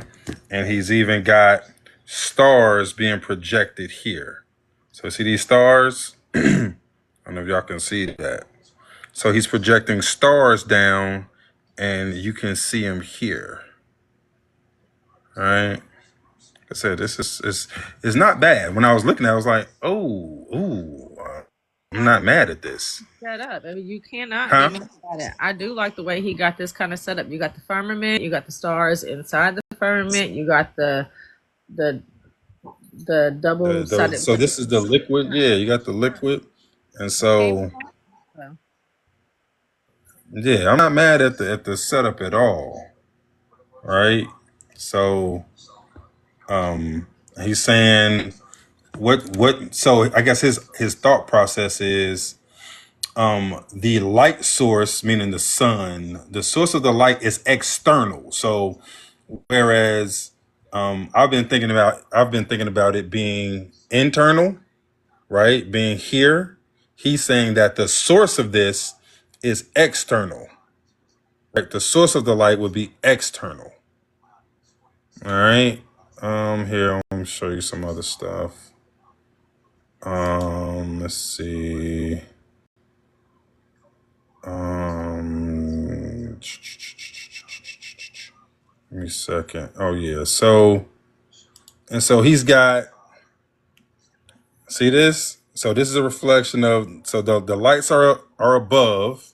A: and he's even got stars being projected here. So see these stars? I don't know if y'all can see that. So he's projecting stars down, and you can see them here. All right. Like I said, this is not bad. When I was looking at it, I was like, oh, ooh. I'm not mad at this.
D: Set up. I mean, you cannot be
A: Huh?
D: mad at it. I do like the way he got this kind of set up. You got the firmament, you got the stars inside the firmament, you got the double sided.
A: So this is the liquid. Yeah, you got the liquid. And so yeah, I'm not mad at the setup at all. Right? So he's saying what so I guess his thought process is the light source, meaning the sun, the source of the light is external. So whereas I've been thinking about it being internal, right? Being here. He's saying that the source of this is external. Right? The source of the light would be external. All right. Here, let me show you some other stuff. Let's see. Give me a second. Oh yeah. So he's got, see this? So this is a reflection of, so the lights are above,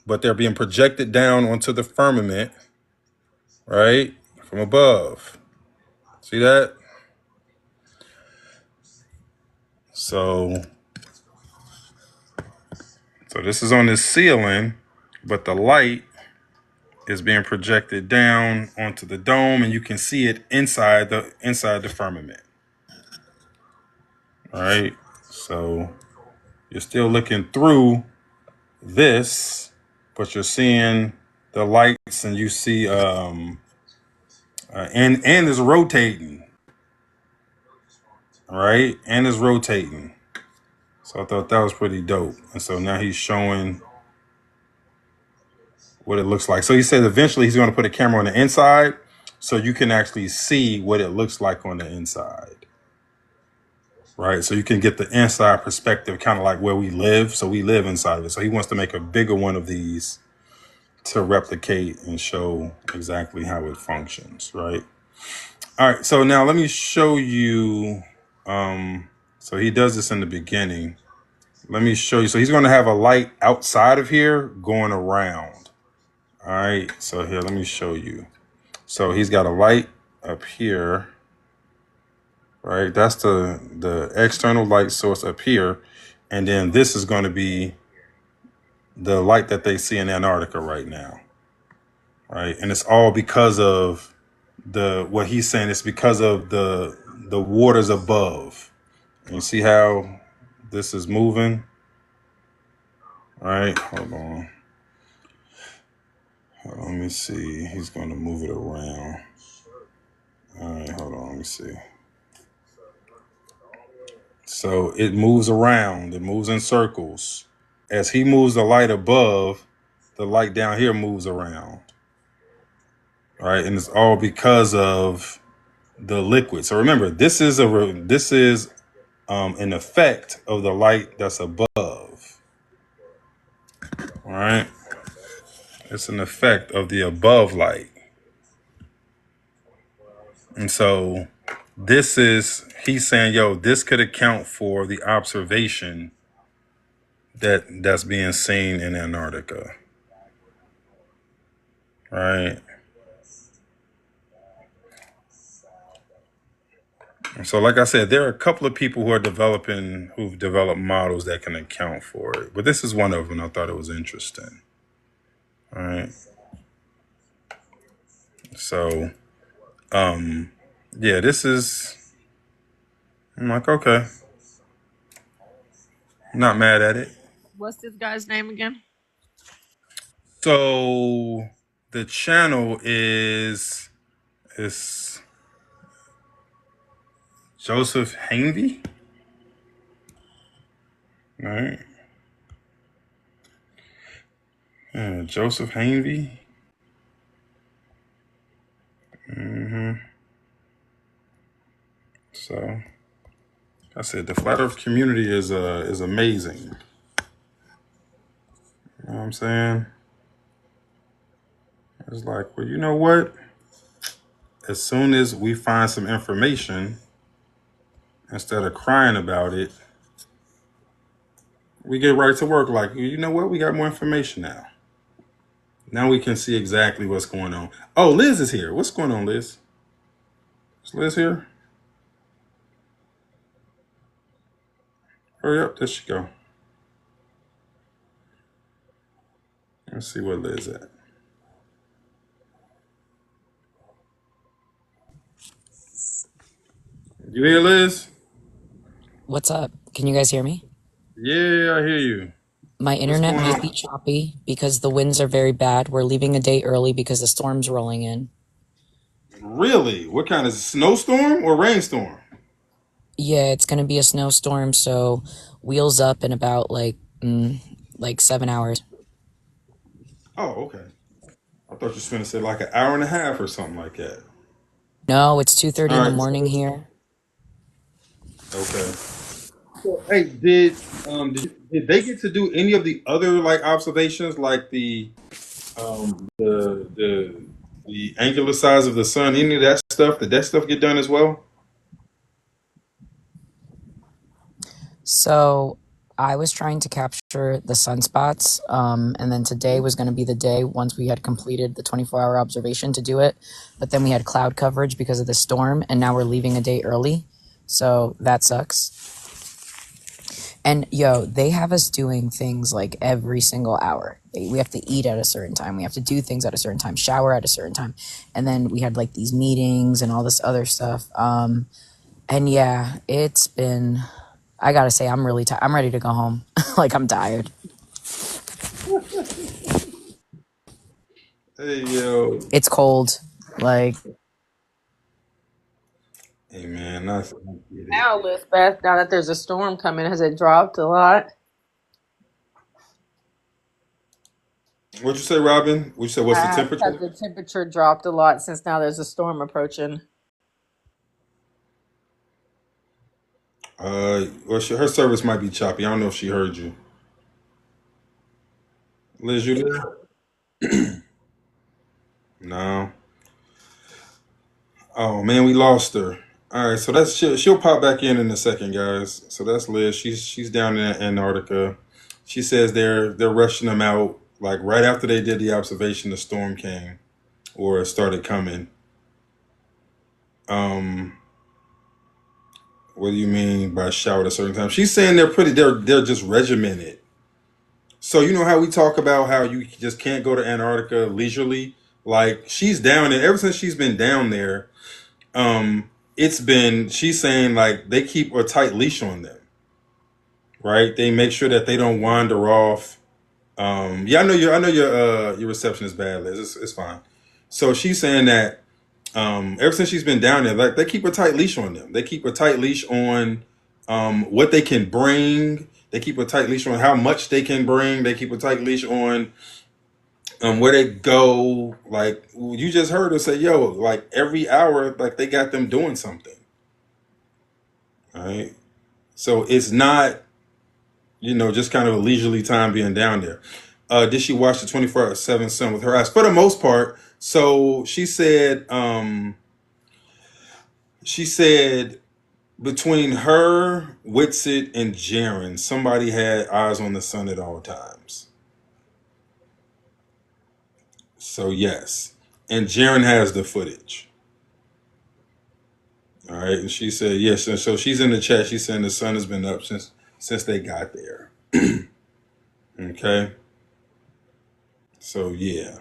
A: but they're being projected down onto the firmament, right? From above. See that? So this is on the ceiling, but the light is being projected down onto the dome, and you can see it inside the firmament. All right. So you're still looking through this, but you're seeing the lights, and you see and it's rotating. All right, and it's rotating. So I thought that was pretty dope. And so now he's showing what it looks like. So he said eventually he's going to put a camera on the inside so you can actually see what it looks like on the inside. Right. So you can get the inside perspective, kind of like where we live. So we live inside of it. So he wants to make a bigger one of these to replicate and show exactly how it functions. Right. All right. So now let me show you. So he does this in the beginning. Let me show you. So he's going to have a light outside of here going around. All right. So here, let me show you. So he's got a light up here. Right. That's the external light source up here. And then this is going to be the light that they see in Antarctica right now. Right. And it's all because of what he's saying. It's because of the waters above. And you see how this is moving? All right. Hold on. Let me see. He's going to move it around. All right, hold on. Let me see. So it moves around. It moves in circles. As he moves the light above, the light down here moves around. All right, and it's all because of the liquid. So remember, this is an effect of the light that's above. All right, it's an effect of the above light. And so he's saying, yo, this could account for the observation that's being seen in Antarctica. Right. And so, like I said, there are a couple of people who've developed models that can account for it. But this is one of them. I thought it was interesting. All right. So, yeah, I'm like, okay. I'm not mad at it.
D: What's this guy's name again?
A: So the channel is Joseph Hanvey. All right. Yeah, Joseph Hanvey. So I said the flat Earth community is amazing. You know what I'm saying? It's like, well, you know what? As soon as we find some information, instead of crying about it, We get right to work. Like, you know what? We got more information now. Now we can see exactly what's going on. Oh, Liz is here. What's going on, Liz? Is Liz here? Hurry up. There she go. Let's see where Liz at. You hear Liz?
F: What's up? Can you guys hear me?
A: Yeah, I hear you.
F: My
A: What's
F: internet
A: going
F: might be
A: on?
F: choppy because the winds are very bad. We're leaving a day early because the storm's rolling in.
A: Really? What kind of snowstorm or rainstorm?
F: Yeah, it's gonna be a snowstorm, so wheels up in about like 7 hours.
A: Oh, okay. I thought you were going to say like an hour and a half or something like that.
F: No, it's 2:30
A: All
F: in the
A: right.
F: morning here.
A: Okay. So, hey, did they get to do any of the other like observations, like um the the the angular size of the sun? Any of that stuff? Did that stuff get done as well?
F: So I was trying to capture the sunspots, and then today was going to be the day once we had completed the 24-hour observation to do it. But then we had cloud coverage because of the storm, and now we're leaving a day early. So that sucks. And yo, they have us doing things like every single hour. We have to eat at a certain time. We have to do things at a certain time, shower at a certain time. And then we had like these meetings and all this other stuff. And yeah, it's been, I gotta say, I'm really tired. I'm ready to go home. Like, I'm tired.
A: Hey yo,
F: It's cold. Like,
A: hey man, I get it.
D: Now, Elizabeth, now that there's a storm coming, has it dropped a lot?
A: What'd you say, Robin? What you say? What's the
D: Has
A: temperature?
D: the temperature dropped a lot since now there's a storm approaching?
A: Well, her service might be choppy. I don't know if she heard you. Liz, you there? No. Oh man, we lost her. All right, so she'll pop back in a second, guys. So that's Liz. She's down in Antarctica. She says they're rushing them out like right after they did the observation. The storm came or it started coming. Um, what do you mean by shower at a certain time? She's saying they're just regimented. So you know how we talk about how you just can't go to Antarctica leisurely. Like she's down there ever since she's been down there. It's been she's saying like they keep a tight leash on them, right? They make sure that they don't wander off. Yeah, I know your reception is bad, Liz. It's fine. So she's saying that ever since she's been down there, like they keep a tight leash on them. They keep a tight leash on what they can bring. They keep a tight leash on how much they can bring. They keep a tight leash on where they go. Like you just heard her say, "Yo," like every hour, like they got them doing something. All right. So it's not, just kind of a leisurely time being down there. Did she watch the 24/7 sun with her eyes? For the most part. So she said between her, Witsit, and Jaren, somebody had eyes on the sun at all times. So yes. And Jaren has the footage. All right. And she said yes. And so she's in the chat. She's saying the sun has been up since they got there. Okay. So yeah.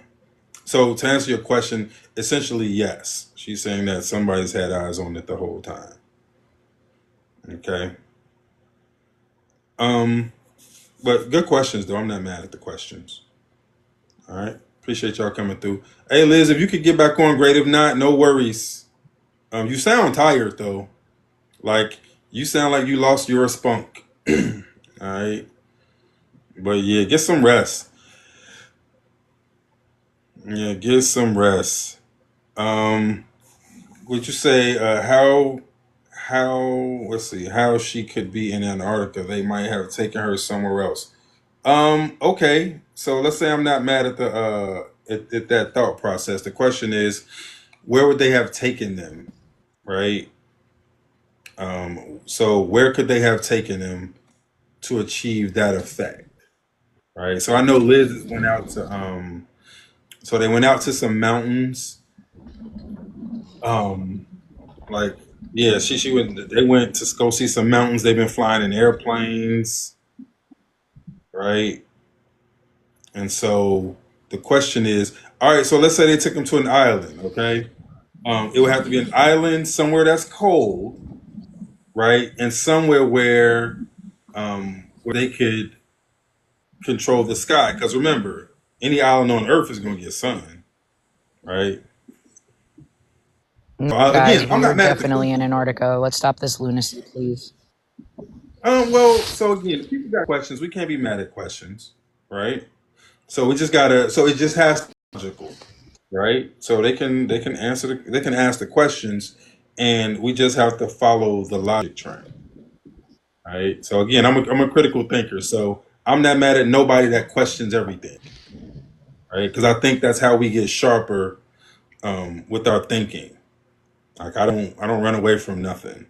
A: So to answer your question, essentially yes. She's saying that somebody's had eyes on it the whole time. Okay. Um, but good questions though. I'm not mad at the questions. All right. Appreciate y'all coming through. Hey Liz, if you could get back on, great. If not, no worries. You sound tired though. Like you sound like you lost your spunk. All right. But yeah, get some rest. Yeah, get some rest. Um, would you say how let's see how she could be in Antarctica? They might have taken her somewhere else. Okay. So let's say I'm not mad at the at that thought process. The question is, where would they have taken them? Right? So where could they have taken them to achieve that effect, right? So I know Liz went out to so they went out to some mountains, um like yeah, she went, they went to go see some mountains. They've been flying in airplanes, right? And so the question is, all right, so let's say they took them to an island, okay? It would have to be an island somewhere that's cold, right? And somewhere where they could control the sky. Because remember, any island on Earth is going to get sun, right? So
F: Guys,
A: again, I'm
F: we are
A: not mad at the
F: definitely in
A: question.
F: Antarctica. Let's stop this lunacy, please.
A: Well, so again, if people got questions, we can't be mad at questions, right? So we just gotta. So it just has to be logical, right? So they can answer they can ask the questions, and we just have to follow the logic train, right? So again, I'm a critical thinker, so I'm not mad at nobody that questions everything, right? Because I think that's how we get sharper with our thinking. Like I don't run away from nothing,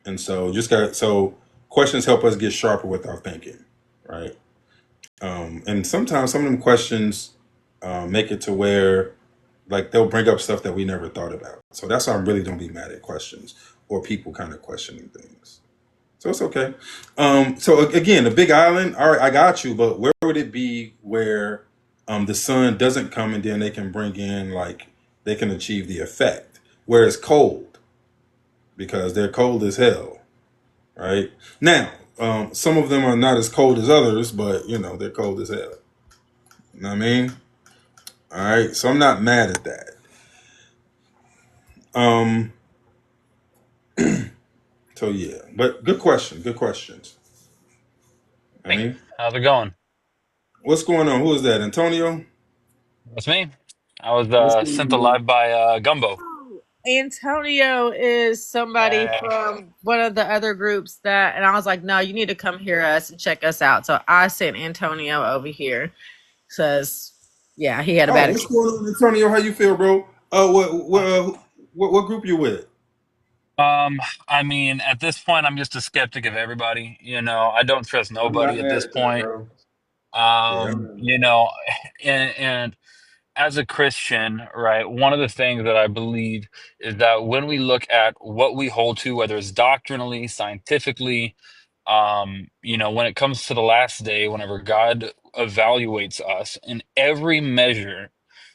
A: and so just got so questions help us get sharper with our thinking, right? And sometimes some of them questions make it to where like they'll bring up stuff that we never thought about. So that's why I really don't be mad at questions or people kind of questioning things. So it's okay. So again, the Big Island. All right, I got you. But where would it be where the sun doesn't come and then they can bring in like they can achieve the effect where it's cold because they're cold as hell, right? Now, some of them are not as cold as others, but you know they're cold as hell. You know what I mean? All right, so I'm not mad at that. Um, so yeah, but good question, good questions. I
G: Hey,
A: mean,
G: how's it going?
A: what's going on? Who is that? Antonio?
G: That's me. I was
A: What's going
G: sent
A: on, man?
G: alive by Gumbo.
D: Oh, Antonio is somebody
G: Uh,
D: from one of the other groups that, and I was like, no, you need to come hear us and check us out. So I sent Antonio over here. Says, yeah, he had a
A: Oh,
D: bad
A: what's
D: experience.
A: going on, Antonio? How you feel, bro? What group you with?
G: um, I mean, at this point, I'm just a skeptic of everybody. I don't trust
A: I'm not
G: nobody at
A: mad
G: this
A: at that,
G: point.
A: bro. Yeah, I'm
G: Um,
A: not
G: you
A: mad at
G: know, and as a Christian, right, one of the things that I believe is that when we look at what we hold to, whether it's doctrinally, scientifically, when it comes to the last day, whenever God evaluates us in every measure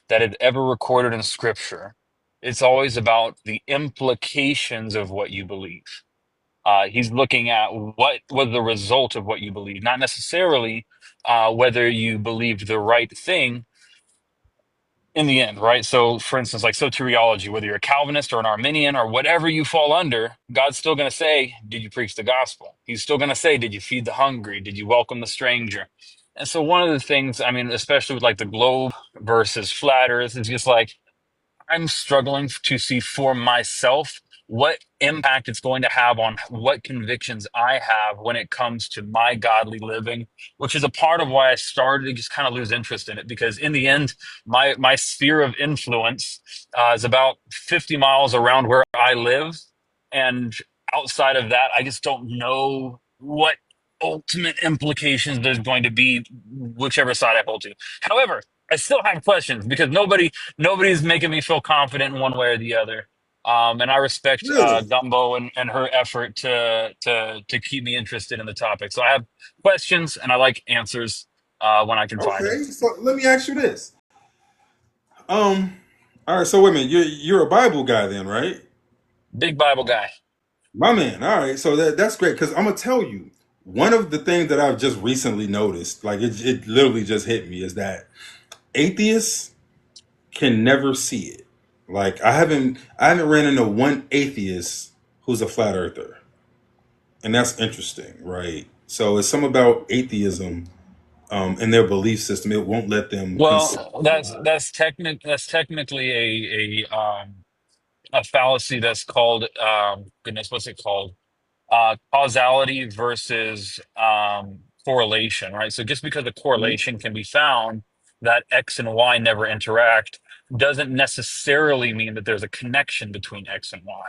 G: that is ever recorded in Scripture, it's always about the implications of what you believe. He's looking at what was the result of what you believe, not necessarily whether you believed the right thing in the end, right? So, for instance, like soteriology, whether you're a Calvinist or an Arminian or whatever you fall under, God's still going to say, did you preach the gospel? He's still going to say, did you feed the hungry? Did you welcome the stranger? And so, one of the things, I mean, especially with like the globe versus flat earth, is just like, I'm struggling to see for myself what impact it's going to have on what convictions I have when it comes to my godly living, which is a part of why I started to just kind of lose interest in it. Because in the end, my sphere of influence is about 50 miles around where I live, and outside of that, I just don't know what ultimate implications there's going to be, whichever side I hold to. However, I still have questions because nobody's making me feel confident in one way or the other. And I respect
A: Really?
G: Gumbo and her effort to keep me interested in the topic. So I have questions and I like answers when I can find them.
A: Okay, so let me ask you this. Um, all right, so wait a minute, you're a Bible guy then, right?
G: Big Bible guy.
A: My man. All right, so that's great because I'm gonna tell you one of the things that I've just recently noticed, like it literally just hit me, is that atheists can never see it. Like I haven't ran into one atheist who's a flat earther, and that's interesting, right? So it's something about atheism and their belief system. It won't let them consider
G: Well, that's technically a fallacy that's called goodness, what's it called? Causality versus correlation, right? So just because a
A: God.
G: correlation can be found that X and Y never interact doesn't necessarily mean that there's a connection between X and Y.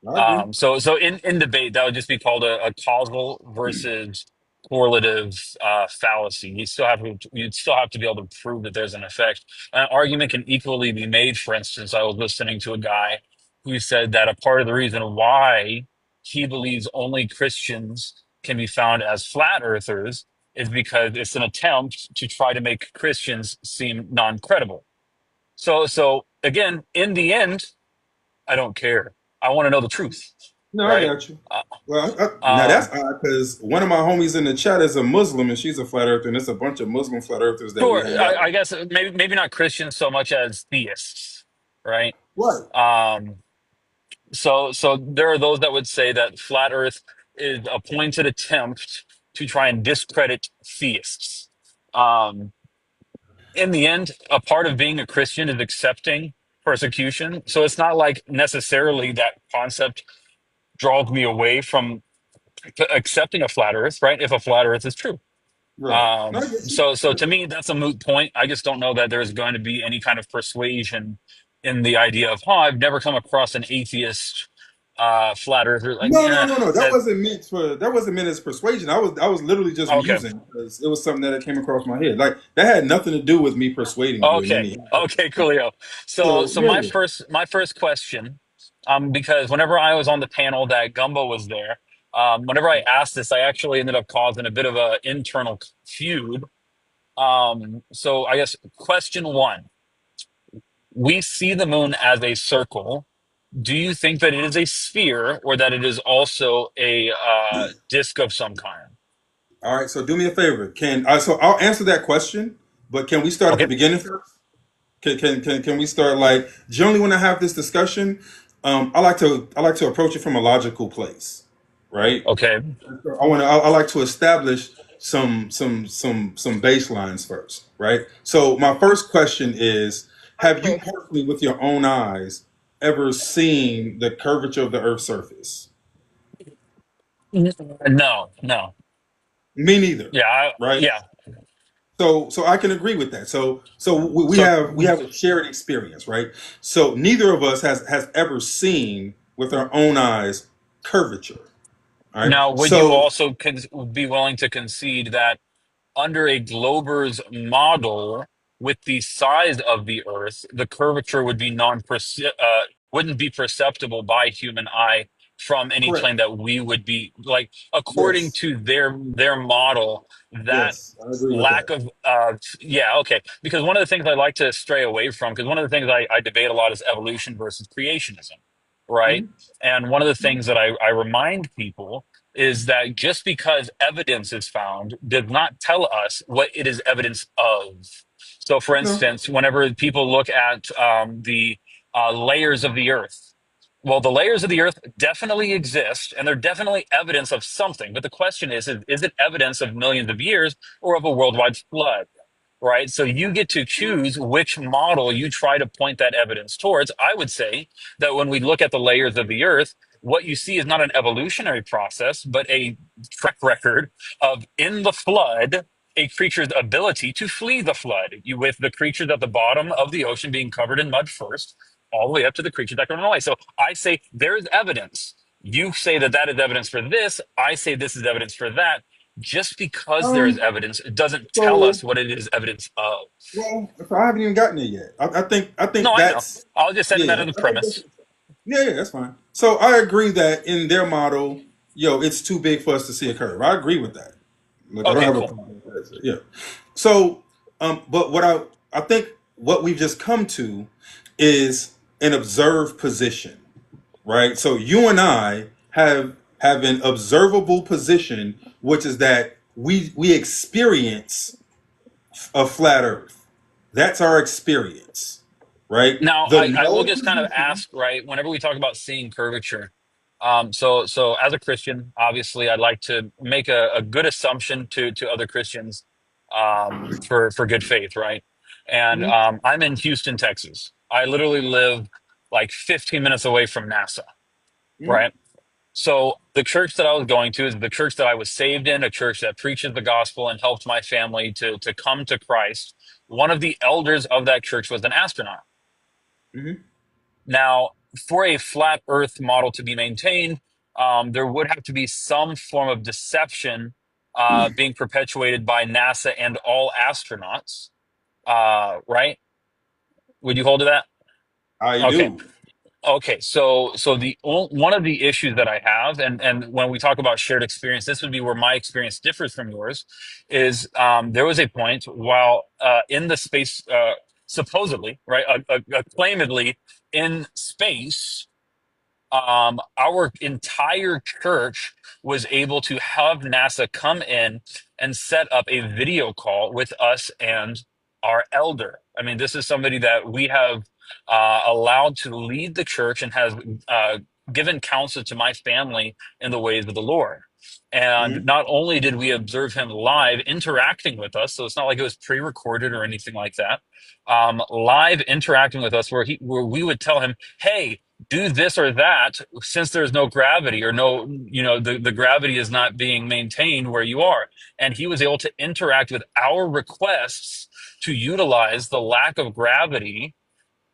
A: I agree.
G: So in debate, that would just be called a causal versus correlative fallacy. You'd still have to be able to prove that there's an effect. An argument can equally be made. For instance, I was listening to a guy who said that a part of the reason why he believes only Christians can be found as flat earthers is because it's an attempt to try to make Christians seem non-credible. So again, in the end, I don't care. I want to know the truth,
A: No, I
G: right?
A: got you.
G: Uh,
A: Well, now that's
G: um,
A: odd because one of my homies in the chat is a Muslim and she's a flat earther, and it's a bunch of Muslim flat earthers that we
G: sure.
A: hang out
G: I
A: with.
G: guess maybe not Christians so much as theists, right?
A: Right.
G: Um, so there are those that would say that flat Earth is a pointed attempt to try and discredit theists. Um, in the end, a part of being a Christian is accepting persecution. So it's not like necessarily that concept draws me away from accepting a flat Earth, right? If a flat Earth is true.
A: Right. No, I get you.
G: So to me, that's a moot point. I just don't know that there's going to be any kind of persuasion in the idea of, oh, I've never come across an atheist flat earther. Like,
A: No, no,
G: yeah,
A: no, no.
G: that
A: That wasn't meant as persuasion. I was literally just
G: okay,
A: musing because it was something that came across my head. Like that had nothing to do with me persuading you in any.
G: okay, coolio. So
A: So
G: so
A: yeah,
G: my first question, because whenever I was on the panel that Gumbo was there, whenever I asked this, I actually ended up causing a bit of a internal feud. So I guess question one: we see the moon as a circle. Do you think that it is a sphere or that it is also a disk of some kind?
A: all right. So do me a favor. So I'll answer that question, but can we start at the
G: Okay.
A: beginning first? Can we start like generally when I have this discussion, I like to approach it from a logical place, right?
G: Okay.
A: I like to establish some baselines first, right? So my first question is: have you
D: Okay.
A: personally, with your own eyes, ever seen the curvature of the Earth's surface?
G: No, no.
A: Me neither,
G: Yeah,
A: right?
G: yeah.
A: So I can agree with that. So we
G: So
A: have a shared experience, right? So neither of us has ever seen with our own eyes curvature, all right?
G: now, would you
A: So
G: also be willing to concede that under a Glober's model with the size of the Earth, the curvature would be wouldn't be perceptible by human eye from any
A: correct.
G: plane that we would be like according
A: Yes.
G: to their model. That
A: Yes, I agree with
G: lack
A: that.
G: of yeah, okay, because one of the things I like to stray away from, because one of the things I debate a lot is evolution versus creationism, right?
A: Mhm.
G: And one of the things that I remind people is that just because evidence is found does not tell us what it is evidence of. So, for
A: No.
G: instance, whenever people look at the layers of the earth, well, the layers of the earth definitely exist and they're definitely evidence of something. But the question is it evidence of millions of years or of a worldwide flood? Right. So you get to choose which model you try to point that evidence towards. I would say that when we look at the layers of the earth, what you see is not an evolutionary process, but a track record of in the flood, a creature's ability to flee the flood. You with the creatures at the bottom of the ocean being covered in mud first, all the way up to the creatures that can run away. So I say there is evidence. You say that that is evidence for this. I say this is evidence for that. Just because there is
A: Um.
G: evidence, it doesn't tell us
A: So,
G: what it is evidence of.
A: well, if I haven't even gotten there yet. I think
G: No, I know.
A: that's
G: I was just setting
A: yeah.
G: that as a
A: I think
G: premise.
A: that's, yeah, yeah, that's fine. So I agree that in their model, it's too big for us to see a curve. I agree with that. Look, I don't
G: Okay,
A: have a
G: cool.
A: problem with that. Yeah. So, but what I think what we've just come to is an observed position, right? So you and I have an observable position, which is that we experience a flat Earth. That's our experience, right?
G: Now,
A: The
G: I will
A: known
G: just kind of
A: position.
G: ask, right, whenever we talk about seeing curvature, so as a Christian, obviously, I'd like to make a good assumption to other Christians for good faith, right? And
A: Mhm,
G: I'm in Houston, Texas. I literally live like 15 minutes away from NASA,
A: mhm,
G: right? So the church that I was going to is the church that I was saved in, a church that preaches the gospel and helped my family to come to Christ. One of the elders of that church was an astronaut.
A: mhm.
G: Now, for a flat Earth model to be maintained, there would have to be some form of deception being perpetuated by NASA and all astronauts, right? Would you hold to that?
A: I
G: Okay.
A: do.
G: Okay, so one of the issues that I have, and when we talk about shared experience, this would be where my experience differs from yours, is there was a point while in the space, supposedly, right, acclaimedly in space, our entire church was able to have NASA come in and set up a video call with us and our elder. I mean, this is somebody that we have allowed to lead the church and has uh, given counsel to my family in the ways of the Lord. And
A: Mhm.
G: not only did we observe him live interacting with us, so it's not like it was pre-recorded or anything like that. Live interacting with us, where we would tell him, "Hey, do this or that, since there's no gravity or no, the gravity is not being maintained where you are." And he was able to interact with our requests to utilize the lack of gravity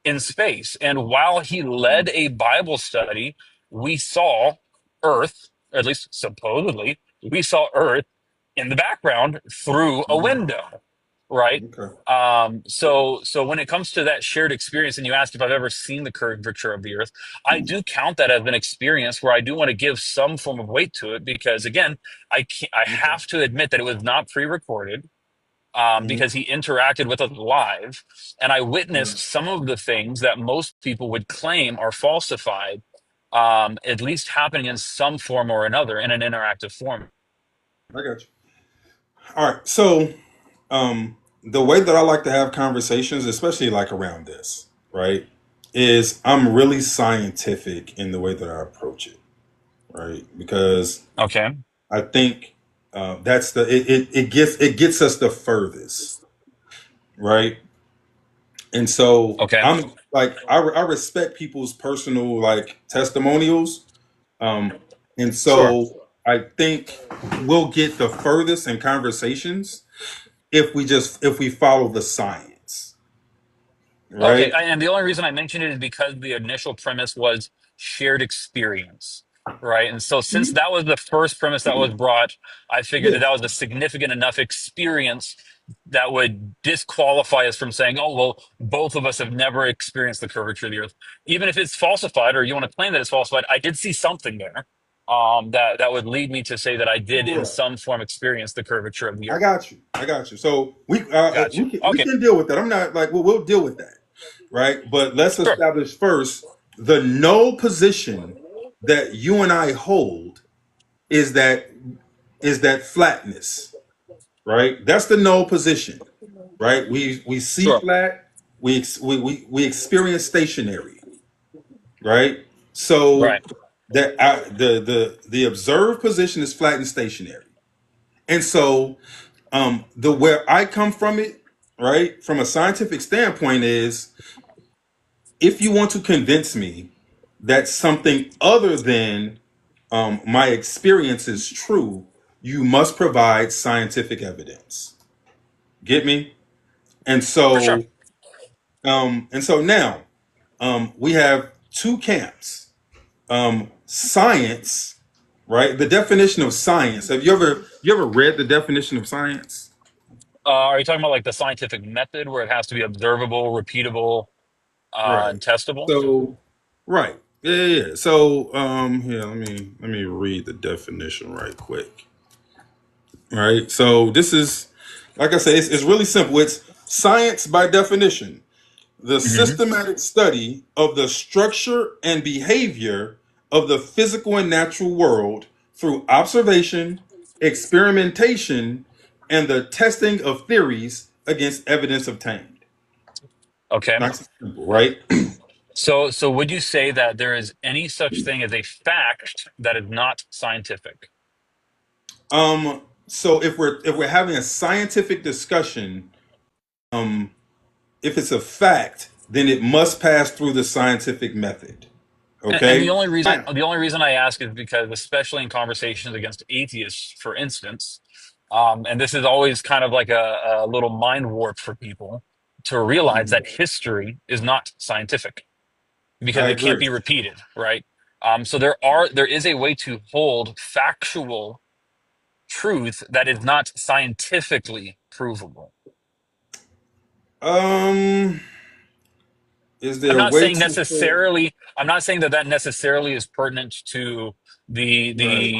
G: in space. And while he led a Bible study, we saw Earth, or at least supposedly, we saw Earth in the background through a
A: Mhm.
G: window, right?
A: Okay.
G: So when it comes to that shared experience, and you asked if I've ever seen the curvature of the Earth, I do count that as an experience where I do want to give some form of weight to it, because again, I
A: Okay.
G: have to admit that it was not pre-recorded,
A: Mhm.
G: because he interacted with us live, and I witnessed
A: Right.
G: some of the things that most people would claim are falsified, at least happening in some form or another in an interactive form.
A: I got you. All right. So, the way that I like to have conversations, especially like around this, right, is I'm really scientific in the way that I approach it, right? Because
G: Okay.
A: I think that's it gets us the furthest, right? And so
G: Okay.
A: I'm like I respect people's personal like testimonials, um, and
G: Sure.
A: so I think we'll get the furthest in conversations if we follow the science,
G: Okay,
A: right?
G: and the only reason I mentioned it is because the initial premise was shared experience, right? And so, since
A: Mhm.
G: that was the first premise that was brought, I figured
A: Yeah,
G: that that was a significant enough experience that would disqualify us from saying, "Oh, well, both of us have never experienced the curvature of the Earth." Even if it's falsified, or you want to claim that it's falsified, I did see something there, that would lead me to say that I did, in
A: correct.
G: some form, experience the curvature of the
A: I
G: Earth.
A: got you. I got you. So
G: Got you.
A: we
G: Okay,
A: can deal with that. I'm not like we'll deal with that, right? But let's
G: sure.
A: establish first the no position that you and I hold is that flatness, right? That's the no position, right? We see
G: Sure.
A: flat, we experience stationary, right? So
G: Right.
A: that the observed position is flat and stationary, and so the where I come from it, right, from a scientific standpoint, is if you want to convince me that something other than my experience is true, you must provide scientific evidence. Get me? And
G: For sure.
A: so now we have two camps. Science, right? The definition of science. Have you ever read the definition of science?
G: Are you talking about like the scientific method where it has to be observable, repeatable,
A: Right.
G: and testable?
A: So, right. Yeah, yeah, yeah. So, here, let me read the definition right quick. Right. So this is, like I say, it's really simple. It's science by definition, the
G: Hmm.
A: systematic study of the structure and behavior of the physical and natural world through observation, experimentation, and the testing of theories against evidence obtained.
G: Okay.
A: Nice and simple, right?
G: So would you say that there is any such thing as a fact that is not scientific?
A: So if we're having a scientific discussion, um, if it's a fact, then it must pass through the scientific method.
G: And
A: Okay. Now,
G: the only reason I ask is because, especially in conversations against atheists, for instance, and this is always kind of like a little mind warp for people to realize that history is not scientific, because
A: I
G: it can't
A: agree.
G: be repeated, right? So there is a way to hold factual truth that is not scientifically provable?
A: Um, is
G: I'm
A: there a
G: not
A: way
G: saying
A: to say
G: necessarily. I'm not saying that that necessarily is pertinent to the
A: right?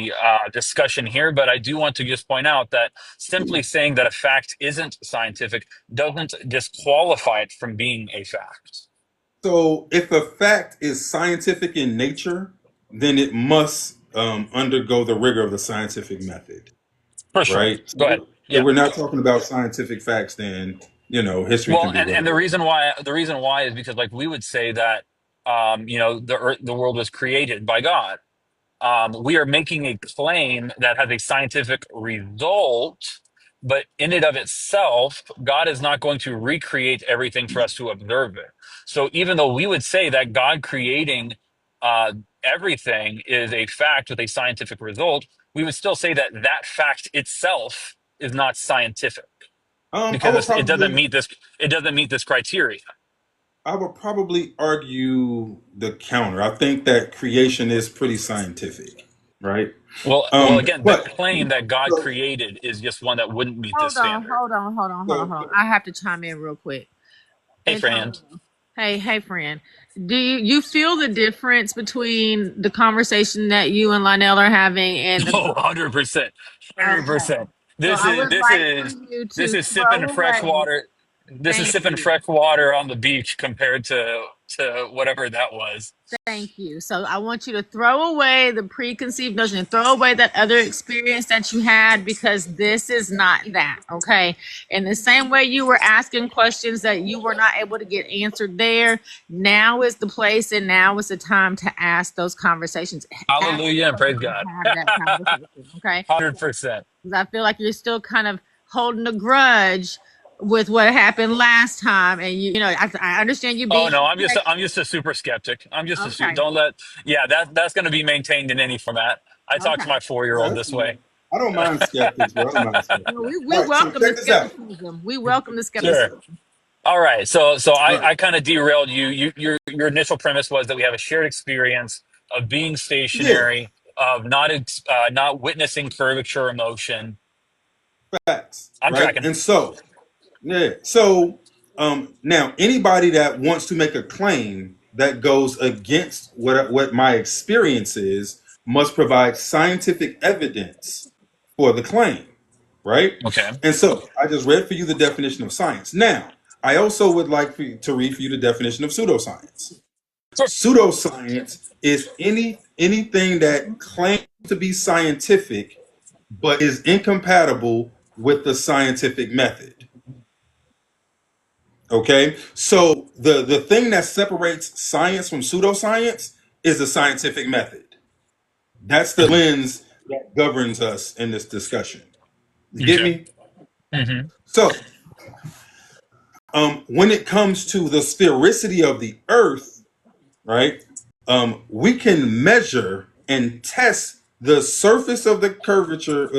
G: discussion here, but I do want to just point out that simply saying that a fact isn't scientific doesn't disqualify it from being a fact.
A: So, if a fact is scientific in nature, then it must undergo the rigor of the scientific method,
G: For sure.
A: right?
G: Go ahead.
A: If
G: Yeah.
A: we're not talking about scientific facts, then history can
G: Well,
A: be
G: and
A: written.
G: the reason why is because like we would say that the earth, the world was created by God. We are making a claim that has a scientific result, but in and of itself, God is not going to recreate everything for us to observe it. So even though we would say that God creating uh, everything is a fact with a scientific result, we would still say that that fact itself is not scientific
A: I
G: because
A: would
G: it doesn't
A: probably
G: meet this criteria.
A: I would probably argue the counter. I think that creation is pretty scientific, right?
G: Well, again, the
A: But
G: claim that God
A: so,
G: created is just one that wouldn't meet this
D: Hold on,
G: standard.
D: hold on, hold on, hold on,
A: so
D: hold on. I have to chime in real quick.
G: Hey, friend.
D: Antonio. Hey, friend. Do you feel the difference between the conversation that you and Lionel are having and the
G: Oh, 100%.
D: okay.
G: 100%.
D: So
G: This
D: I
G: is
D: would
G: this
D: like for
G: is
D: you
G: this
D: to
G: is sipping
D: throw
G: fresh
D: away.
G: water. This is
D: Thank
G: sipping
D: you.
G: fresh water on the beach compared to whatever that was.
D: Thank you. So I want you to throw away the preconceived notion and throw away that other experience that you had because this is not that. Okay. In the same way you were asking questions that you were not able to get answered there, now is the place and now is the time to ask those conversations. Ask
G: Hallelujah and praise
D: questions and
G: God.
D: have that conversation. Okay.
G: 100%.
D: Because I feel like you're still kind of holding a grudge with what happened last time. And I understand you
G: Oh
D: being
G: no, I'm
D: impatient.
G: just a super skeptic.
D: Okay.
G: Don't let yeah, that's going to be maintained in any format. I talk to
D: Okay.
G: my
A: yeah,
G: 4-year-old
A: that's
G: this
A: fine.
G: way.
A: I don't mind skeptics, bro. I don't mind
D: No,
A: skeptics.
D: we
A: All right, so
D: welcome the
A: check this out.
D: skepticism. We welcome the
G: Sure.
D: skepticism.
G: All right. So
A: All right.
G: I kind of derailed you. Your initial premise was that we have a shared experience of being
A: Yeah,
G: stationary, of not witnessing curvature or motion.
A: facts,
G: I'm
A: right?
G: tracking.
A: And so, yeah. So, now anybody that wants to make a claim that goes against what my experience is must provide scientific evidence for the claim, right?
G: Okay.
A: And so, I just read for you the definition of science. Now, I also would like to read for you the definition of pseudoscience.
G: Sure.
A: Pseudoscience is anything that claims to be scientific but is incompatible with the scientific method. Okay, so the thing that separates science from pseudoscience is the scientific method. That's the lens that governs us in this discussion. You get
G: Okay.
A: me?
G: Hmm.
A: So, when it comes to the sphericity of the Earth, right? We can measure and test the surface of the curvature.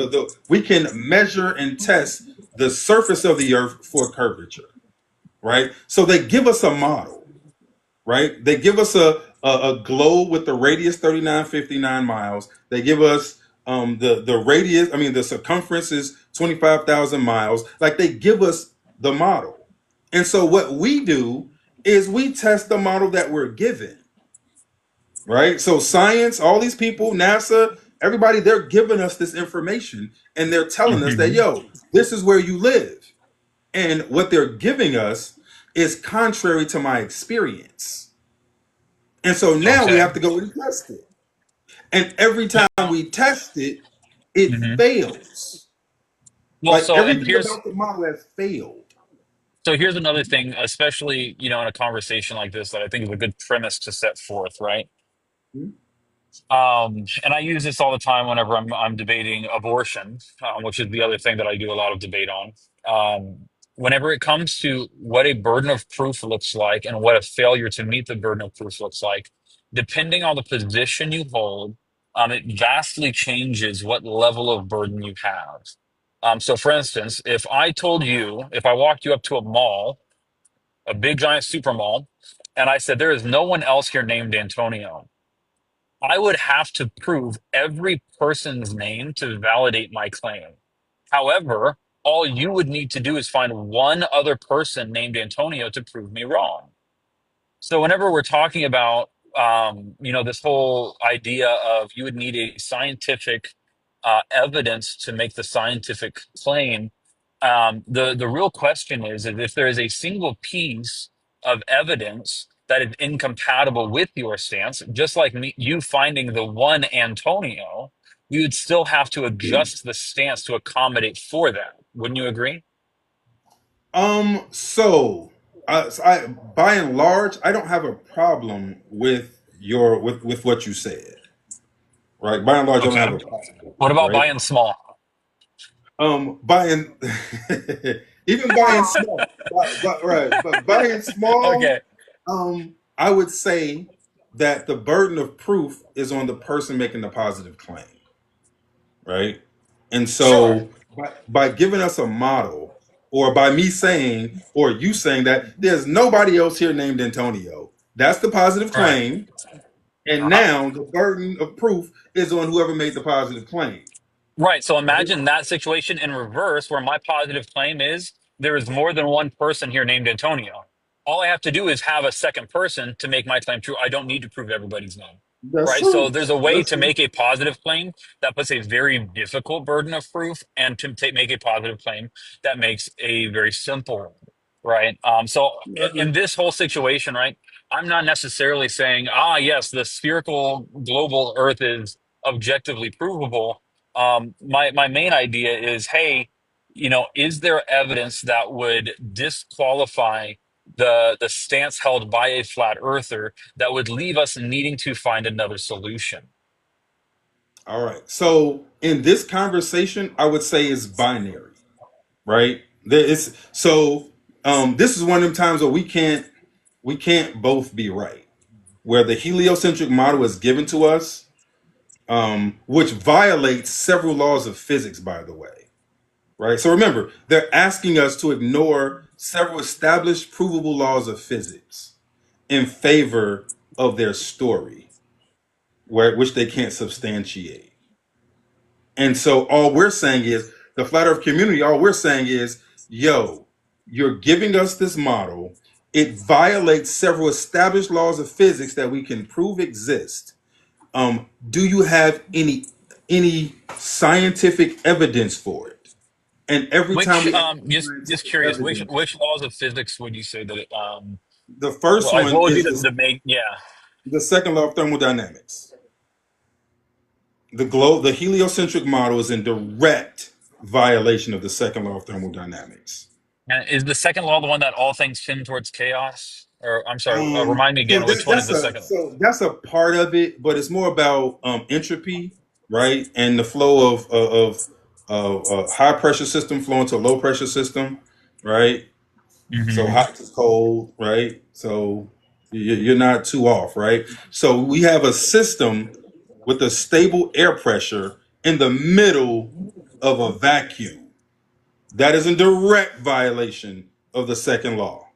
A: We can measure and test the surface of the Earth for curvature, right? So they give us a model, right? They give us a globe with the radius 3959 miles. They give us the radius. I mean, the circumference is 25,000 miles. Like they give us the model, and so what we do is we test the model that we're given, right? So science, all these people, NASA, everybody, they're giving us this information and they're telling us that,
G: Hmm.
A: yo, this is where you live. And what they're giving us is contrary to my experience. And so now we
G: Okay.
A: have to go and test it. And every time
G: Now,
A: we test it, it
G: hmm
A: fails.
G: well,
A: Like
G: so and
A: everything
G: here's
A: about the model has failed.
G: so here's another thing, especially in a conversation like this, that I think is a good premise to set forth, right?
A: Hmm?
G: And I use this all the time whenever I'm debating abortion, which is the other thing that I do a lot of debate on. Whenever it comes to what a burden of proof looks like and what a failure to meet the burden of proof looks like, depending on the position you hold, it vastly changes what level of burden you have. So, for instance, if I walked you up to a mall, a big giant super mall, and I said, there is no one else here named Antonio, I would have to prove every person's name to validate my claim. However, all you would need to do is find one other person named Antonio to prove me wrong. So whenever we're talking about this whole idea of you would need a scientific evidence to make the scientific claim, the real question is if there is a single piece of evidence that is incompatible with your stance, just like you finding the one Antonio, you would still have to adjust the stance to accommodate for that. Wouldn't you agree?
A: So, by and large, I don't have a problem with with what you said, right? By and large, I don't have
G: Okay.
A: a problem,
G: What about
A: right?
G: buying small?
A: Buying, even buying small, but buying small,
G: Okay.
A: I would say that the burden of proof is on the person making the positive claim, right? And
G: Sure.
A: so by giving us a model, or by me saying, or you saying that there's nobody else here named Antonio, that's the positive
G: Right.
A: claim. And
G: Uh-huh.
A: now the burden of proof is on whoever made the positive claim,
G: Right. So
A: right?
G: imagine that situation in reverse where my positive claim is there is more than one person here named Antonio. All I have to do is have a second person to make my claim true. I don't need to prove everybody's name.
A: That's
G: Right. So
A: true.
G: there's a way
A: That's
G: to
A: true.
G: make a positive claim that puts a very difficult burden of proof and to make a positive claim that makes a very simple one. Right. So
A: I agree.
G: in this whole situation, right, I'm not necessarily saying, yes, the spherical global earth is objectively provable. My main idea is, hey, is there evidence that would disqualify the stance held by a flat earther that would leave us needing to find another solution?
A: All right. So in this conversation, I would say it's binary, right? There is so this is one of them times where we can't both be right. Where the heliocentric model is given to us, which violates several laws of physics, by the way, right? So remember, they're asking us to ignore several established provable laws of physics in favor of their story, which they can't substantiate. And so all we're saying is the flat earth community, all we're saying is, yo, you're giving us this model. It violates several established laws of physics that we can prove exist. Do you have any scientific evidence for it? And every time
G: Which
A: we ask for
G: just
A: scientific
G: curious,
A: evidence,
G: which laws of physics would you say that
A: the first
G: like
A: one
G: what would be
A: is
G: the make, yeah.
A: the second law of thermodynamics. The heliocentric model is in direct violation of the second law of thermodynamics.
G: And is the second law the one that all things tend towards chaos? Or I'm sorry, remind me
A: So
G: again, which one is the second?
A: that's a part of it, but it's more about entropy, right, and the flow of a high pressure system flowing to a low pressure system, right. So
G: Hmm.
A: hot to cold, right. So you're not too off, right. So we have a system with a stable air pressure in the middle of a vacuum. That is in direct violation of the second law.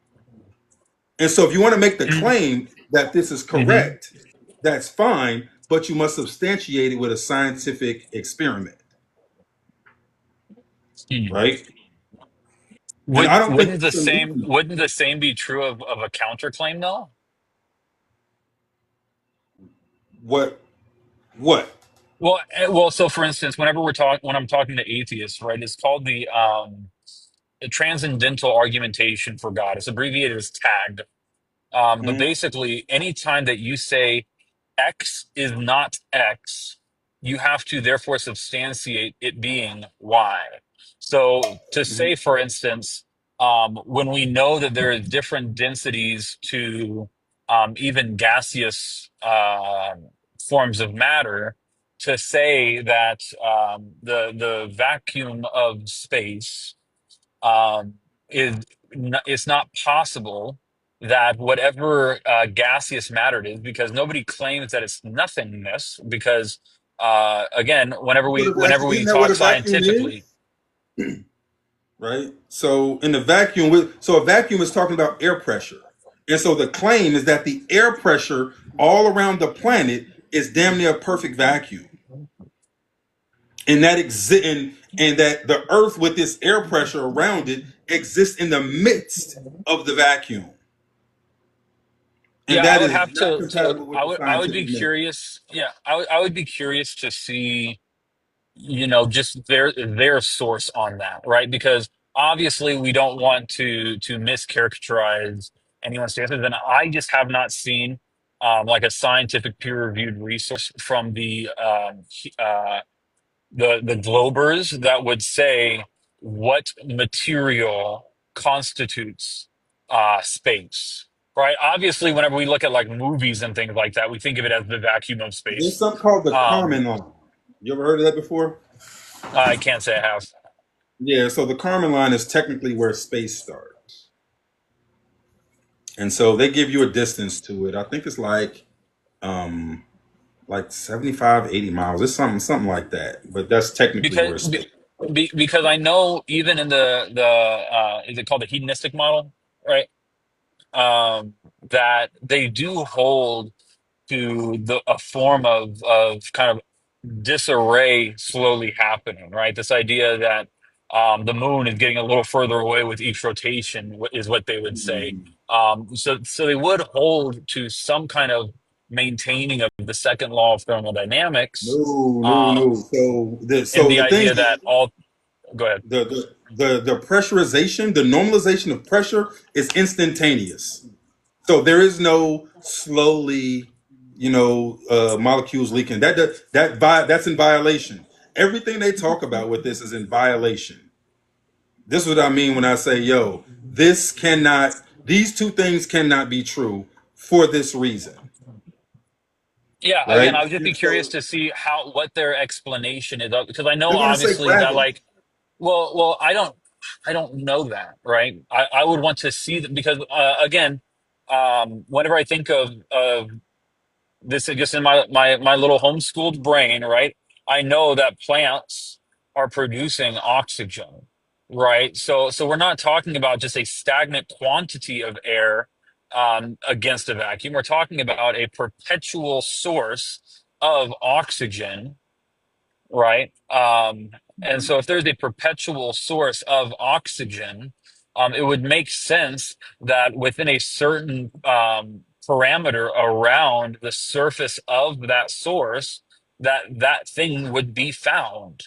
A: And so if you want to make the claim that this is
G: Hmm.
A: correct, that's fine, but you must substantiate it with a scientific experiment, right? And I don't think that's illegal.
G: Wouldn't the same be true of a counterclaim though?
A: What what?
G: Well, so for instance, when I'm talking to atheists, right, it's called the transcendental argumentation for God. It's abbreviated as TAG. But
A: Mhm,
G: basically, anytime that you say X is not X, you have to therefore substantiate it being Y. So to
A: mhm,
G: say, for instance, when we know that there is different densities to even gaseous forms of matter, to say that the vacuum of space um, is it's not possible that whatever gaseous matter it is, because nobody claims that it's nothingness. Because again, whenever we
A: Isn't that what
G: talk
A: a vacuum
G: scientifically,
A: is? Right? So in the vacuum, so a vacuum is talking about air pressure. And so the claim is that the air pressure all around the planet is damn near a perfect vacuum, and that and that the Earth with this air pressure around it exists in the midst of the vacuum, and
G: Yeah, I
A: that
G: would
A: is
G: have
A: not
G: to
A: compatible with the
G: I would be
A: scientific method.
G: curious. Yeah, I would be curious to see, just their source on that, right? Because obviously we don't want to mischaracterize anyone's stances, and I just have not seen like a scientific peer-reviewed resource from the Globers that would say what material constitutes space. Right. Obviously, whenever we look at like movies and things like that, we think of it as the vacuum of
A: There's
G: space.
A: something called the
G: Um,
A: Kármán line. You ever heard of that before?
G: I can't say I have.
A: Yeah, so the Kármán line is technically where space starts. And so they give you a distance to it. I think it's like 75, 80 miles. It's something like that. But that's technically
G: because
A: where space.
G: because I know even in the is it called the hedonistic model, right? That they do hold to a form of kind of disarray slowly happening, right? This idea that the moon is getting a little further away with each rotation is what they would say.
A: Mhm.
G: So they would hold to some kind of maintaining of the second law of thermodynamics,
A: No, no,
G: um,
A: no. So the
G: and
A: so
G: the
A: the thing
G: idea
A: is
G: that all go ahead.
A: the pressurization, the normalization of pressure is instantaneous. So there is no slowly, molecules leaking. That's in violation. Everything they talk about with this is in violation. This is what I mean when I say, yo, these two things cannot be true for this reason,
G: Yeah, again,
A: right?
G: I would just be
A: And
G: curious
A: so
G: to see what their explanation is of, because I know
A: they're going to say
G: obviously that
A: gravity.
G: like well I don't know that, right? I would want to see that because again, whenever I think of this, just in my little homeschooled brain, right? I know that plants are producing oxygen, right? So we're not talking about just a stagnant quantity of air against a vacuum. We're talking about a perpetual source of oxygen, right? And so if there's a perpetual source of oxygen, it would make sense that within a certain parameter around the surface of that source, that thing would be found.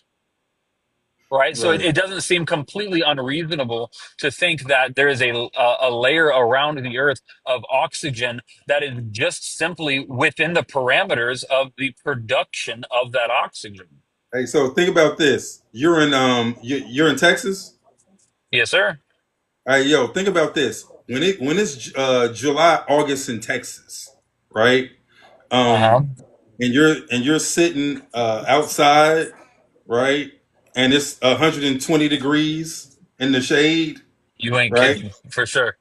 G: Right, so
A: Right.
G: it doesn't seem completely unreasonable to think that there is a layer around the Earth of oxygen that is just simply within the parameters of the production of that oxygen.
A: Hey, so think about this. You're in Texas.
G: Yes, sir.
A: All right, yo, think about this. When it's July, August in Texas, right?
G: Uh-huh.
A: Um, and you're sitting outside, right? And it's 120 degrees in the shade,
G: You ain't
A: right?
G: kidding, for sure.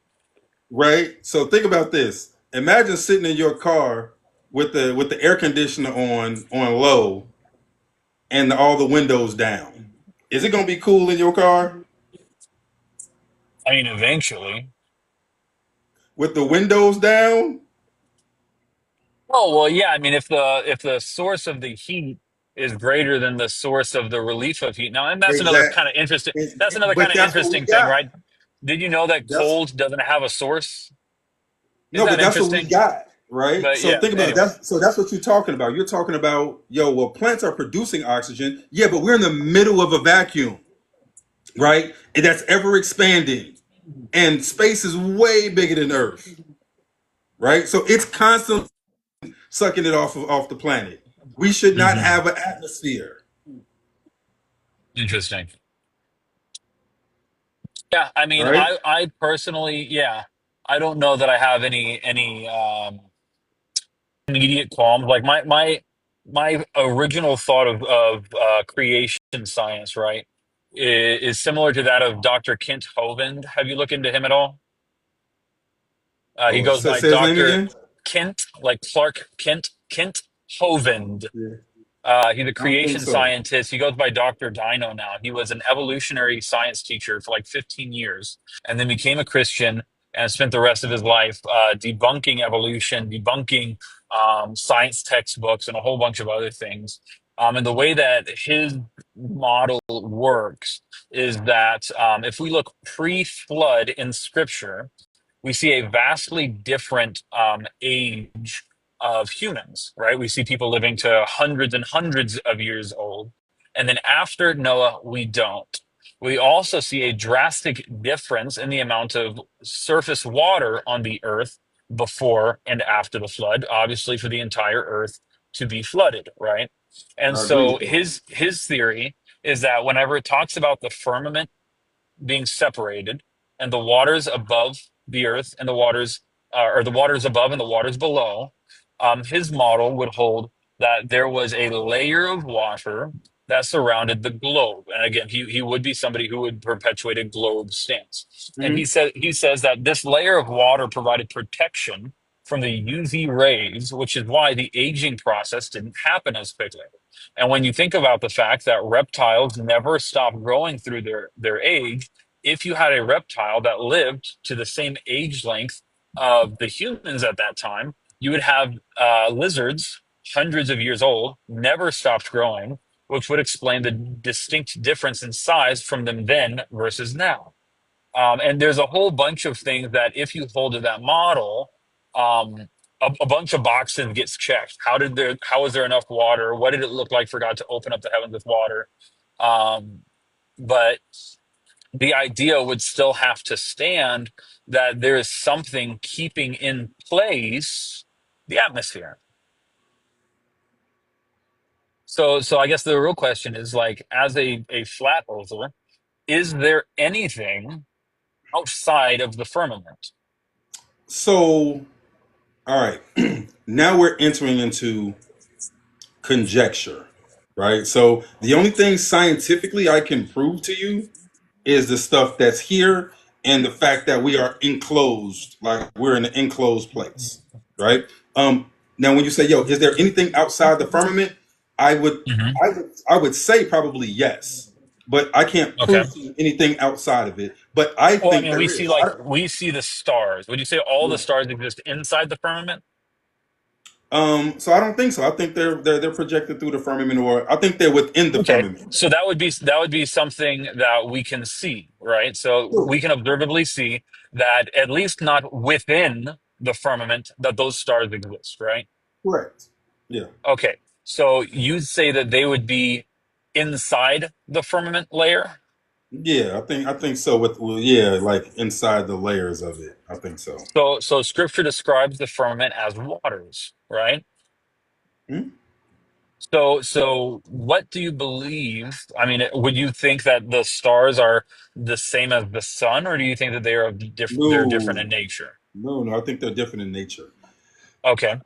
A: Right. So think about this. Imagine sitting in your car with the air conditioner on low and all the windows down. Is it gonna be cool in your car
G: I mean, eventually.
A: with the windows down?
G: Oh, well, yeah. I mean, if the source of the heat is greater than the source of the relief of heat. Now, and that's another
A: Exactly.
G: kind of interesting. That's another kind
A: But
G: of
A: that's what we
G: interesting thing,
A: got.
G: right? Did you know that
A: That's
G: cold doesn't have a source? Isn't
A: No,
G: that
A: but that's what we
G: interesting?
A: got, right?
G: But
A: So
G: yeah.
A: think about
G: Anyway.
A: that. So that's what you're talking about. You're talking about, yo, well, plants are producing oxygen. Yeah, but we're in the middle of a vacuum, right? And that's ever expanding. And space is way bigger than Earth, right? So it's constantly sucking it off the planet. We should not
G: Hmm.
A: have an atmosphere,
G: Interesting. Yeah. I mean,
A: right?
G: I personally, yeah, I don't know that I have any immediate qualms. Like my original thought of creation science, right, is similar to that of Dr. Kent Hovind. Have you looked into him at all? He
A: Oh,
G: goes by
A: say his name
G: Dr.
A: again.
G: Kent, like Clark Kent Hovind.
A: Yeah,
G: He's a
A: I don't think
G: creation
A: so.
G: scientist. He goes by Dr. Dino now. He was an evolutionary science teacher for like 15 years and then became a Christian and spent the rest of his life debunking evolution, debunking science textbooks, and a whole bunch of other things. And the way that his model works is that if we look pre-flood in Scripture, we see a vastly different age of humans, right? We see people living to hundreds and hundreds of years old. And then after Noah, we don't. We also see a drastic difference in the amount of surface water on the earth before and after the flood, obviously for the entire earth to be flooded, right? And
A: I agree
G: so
A: with that.
G: his theory is that whenever it talks about the firmament being separated, and the waters above the earth and the waters, or the waters above and the waters below, his model would hold that there was a layer of water that surrounded the globe. And again, he would be somebody who would perpetuate a globe stance. And
A: Hmm.
G: he says that this layer of water provided protection from the UV rays, which is why the aging process didn't happen as quickly. And when you think about the fact that reptiles never stop growing through their age, if you had a reptile that lived to the same age length of the humans at that time, you would have lizards hundreds of years old, never stopped growing, which would explain the distinct difference in size from them then versus now. And there's a whole bunch of things that if you hold to that model, um, a bunch of boxes gets checked. How was there enough water? What did it look like for God to open up the heavens with water? Um, but the idea would still have to stand that there is something keeping in place the atmosphere. So I guess the real question is like, as a flat earther, is there anything outside of the firmament?
A: So, all right, now we're entering into conjecture, right? So the only thing scientifically I can prove to you is the stuff that's here and the fact that we are enclosed, like we're in an enclosed place, right? Now when you say, "Yo, is there anything outside the firmament?" I would,
G: Hmm.
A: I would say probably yes, but I can't
G: Okay.
A: prove to you anything outside of it. But I
G: Well, I
A: think
G: mean,
A: there is.
G: we see the stars. Would you say all the stars exist inside the firmament?
A: So I don't think so. I think they're projected through the firmament, or I think they're within the
G: Okay,
A: firmament.
G: so that would be something that we can see, right? So
A: Sure.
G: we can observably see that at least not within the firmament that those stars exist, right?
A: Correct. Yeah.
G: Okay, so you'd say that they would be inside the firmament layer.
A: Yeah, I think so. With well, yeah, like inside the layers of it, I think so.
G: So Scripture describes the firmament as waters, right?
A: Hmm?
G: So what do you believe? I mean, would you think that the stars are the same as the sun, or do you think that they're different
A: No,
G: in nature?
A: no. I think they're different in nature.
G: Okay.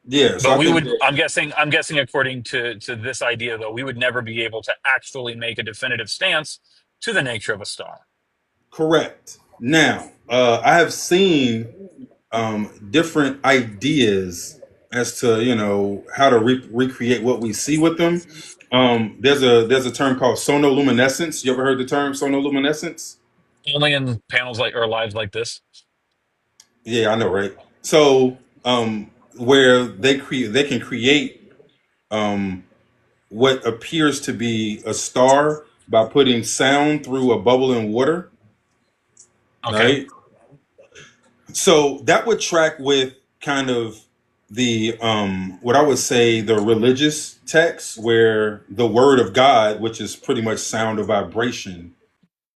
A: Yeah, so
G: But
A: I
G: we
A: think
G: would,
A: that
G: I'm guessing according to this idea, though, we would never be able to actually make a definitive stance to the nature of a star.
A: correct. Now, I have seen different ideas as to how to recreate what we see with them. There's a term called sonoluminescence. You ever heard the term sonoluminescence?
G: Only in panels like or lives like this.
A: Yeah, I know, right? So, where they can create um, what appears to be a star by putting sound through a bubble in water,
G: Okay.
A: right? So that would track with kind of the what I would say the religious text where the word of God, which is pretty much sound or vibration,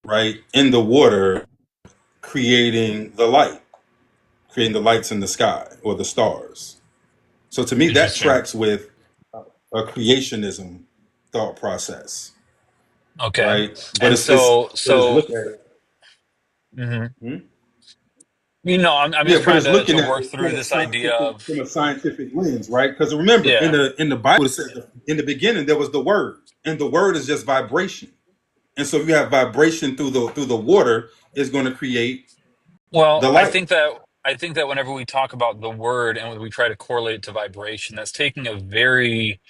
A: right, in the water, creating the light, creating the lights in the sky or the stars. So to me, that
G: Interesting.
A: tracks with a creationism thought process,
G: Okay.
A: right? But
G: And
A: it's
G: so,
A: look at
G: mhm.
A: hmm?
G: I'm
A: Yeah,
G: just
A: but
G: trying
A: it's
G: to
A: looking at
G: work
A: it
G: through this idea of,
A: from a scientific lens, right? Because remember,
G: yeah.
A: in the Bible, it says in the beginning there was the word, and the word is just vibration. And so if you have vibration through the water, it's going to create
G: Well,
A: the
G: I
A: light.
G: think that I think that whenever we talk about the word and we try to correlate it to vibration, that's taking a very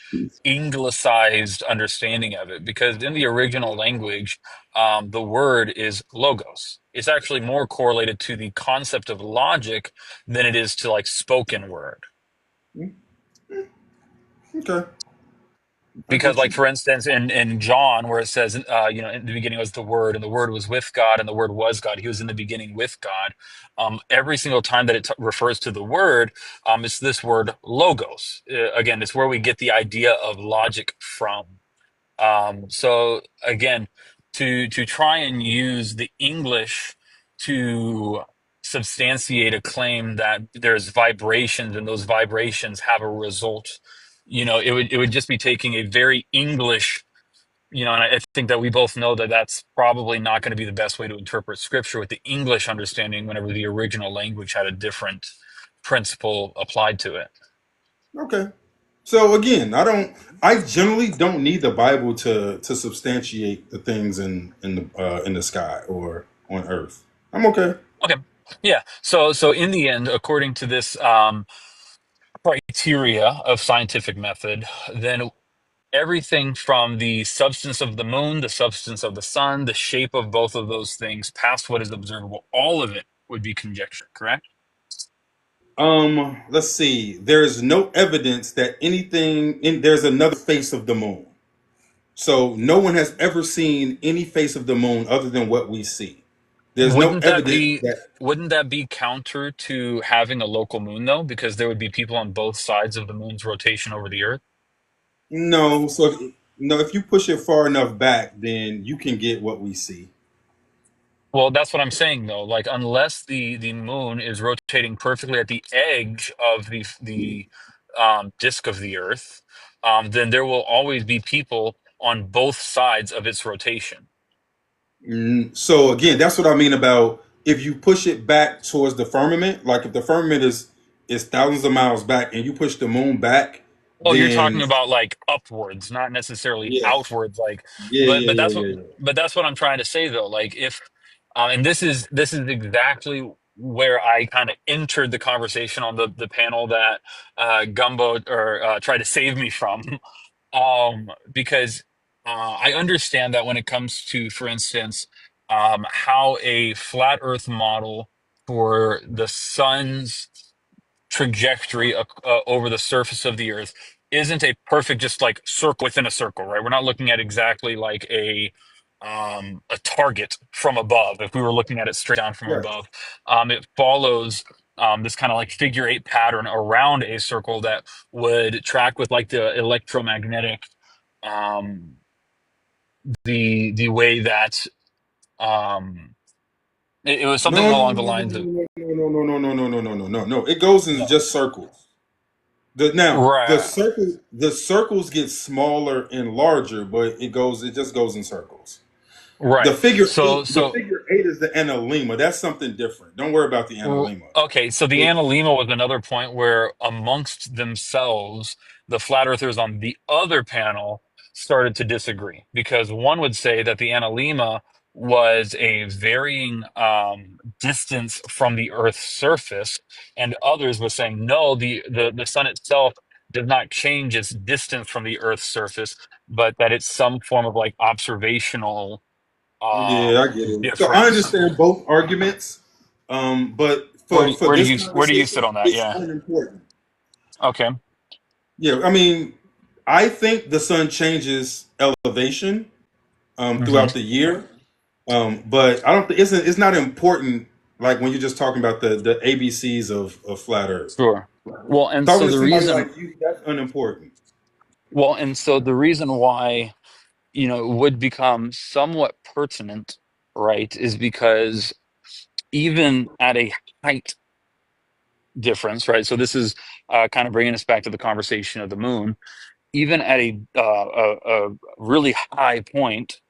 G: anglicized understanding of it. Because in the original language, the word is logos. It's actually more correlated to the concept of logic than it is to like spoken word.
A: Okay, I
G: Because,
A: get
G: like,
A: you.
G: for instance, in John, where it says, in the beginning was the Word, and the Word was with God, and the Word was God. He was in the beginning with God. Every single time that it refers to the Word, it's this word logos. Again, it's where we get the idea of logic from. So again, to try and use the English to substantiate a claim that there's vibrations and those vibrations have a result, it would just be taking a very English, and I think that we both know that that's probably not going to be the best way to interpret scripture with the English understanding whenever the original language had a different principle applied to it.
A: Okay. So again, I generally don't need the Bible to substantiate the things in the sky or on Earth. I'm okay.
G: Okay. Yeah. So in the end, according to this criteria of scientific method, then everything from the substance of the moon, the substance of the sun, the shape of both of those things, past what is observable, all of it would be conjecture, correct?
A: Let's see. There's no evidence that there's another face of the moon. So no one has ever seen any face of the moon other than what we see. There's no
G: Wouldn't that
A: evidence
G: be
A: that
G: wouldn't that be counter to having a local moon though? Because there would be people on both sides of the moon's rotation over the Earth.
A: no. So if you push it far enough back, then you can get what we see.
G: Well, that's what I'm saying though. Like, unless the moon is rotating perfectly at the edge of the disk of the Earth, then there will always be people on both sides of its rotation.
A: So again, that's what I mean about if you push it back towards the firmament. Like if the firmament is thousands of miles back, and you push the moon back,
G: Oh, you're talking
A: then
G: about like upwards, not necessarily
A: yeah,
G: outwards. Like,
A: yeah,
G: but
A: yeah,
G: but
A: yeah,
G: that's what
A: yeah, yeah.
G: but that's what I'm trying to say though. Like, if and this is exactly where I kind of entered the conversation on the panel that Gumbo or tried to save me from. Because I understand that when it comes to, for instance, how a flat Earth model for the sun's trajectory over the surface of the Earth isn't a perfect just like circle within a circle, right? We're not looking at exactly like a target from above. If we were looking at it straight down from
A: Right.
G: above, it follows this kind of like figure eight pattern around a circle that would track with like the electromagnetic um, the way that it was something
A: No, no,
G: along
A: no,
G: the
A: no,
G: lines of
A: no, no, no, no, no, no, no, no, no, no, no. It goes in just circles.
G: right,
A: The circles get smaller and larger, but it just goes in circles.
G: right. So
A: The
G: so
A: figure eight is the analemma. That's something different. Don't worry about the analemma.
G: Okay, so the
A: It,
G: analemma was another point where, amongst themselves, the flat earthers on the other panel started to disagree because one would say that the analemma was a varying distance from the Earth's surface, and others were saying no, the sun itself does not change its distance from the Earth's surface, but that it's some form of like observational
A: yeah, I
G: um,
A: get it. So I
G: difference.
A: understand both arguments, but
G: Where
A: for
G: where do
A: this
G: you where do you sit
A: conversation,
G: on that?
A: it's
G: Yeah.
A: unimportant.
G: Okay.
A: Yeah, I mean, I think the sun changes elevation
G: Hmm.
A: throughout the year, but I don't think it's not important. Like when you're just talking about the ABCs of flat Earth.
G: Sure. Well, and
A: Talking
G: so
A: to
G: the
A: somebody
G: reason,
A: like you, that's unimportant.
G: why, it would become somewhat pertinent, right, is because even at a height difference, right? So this is kind of bringing us back to the conversation of the moon. Even at a really high point,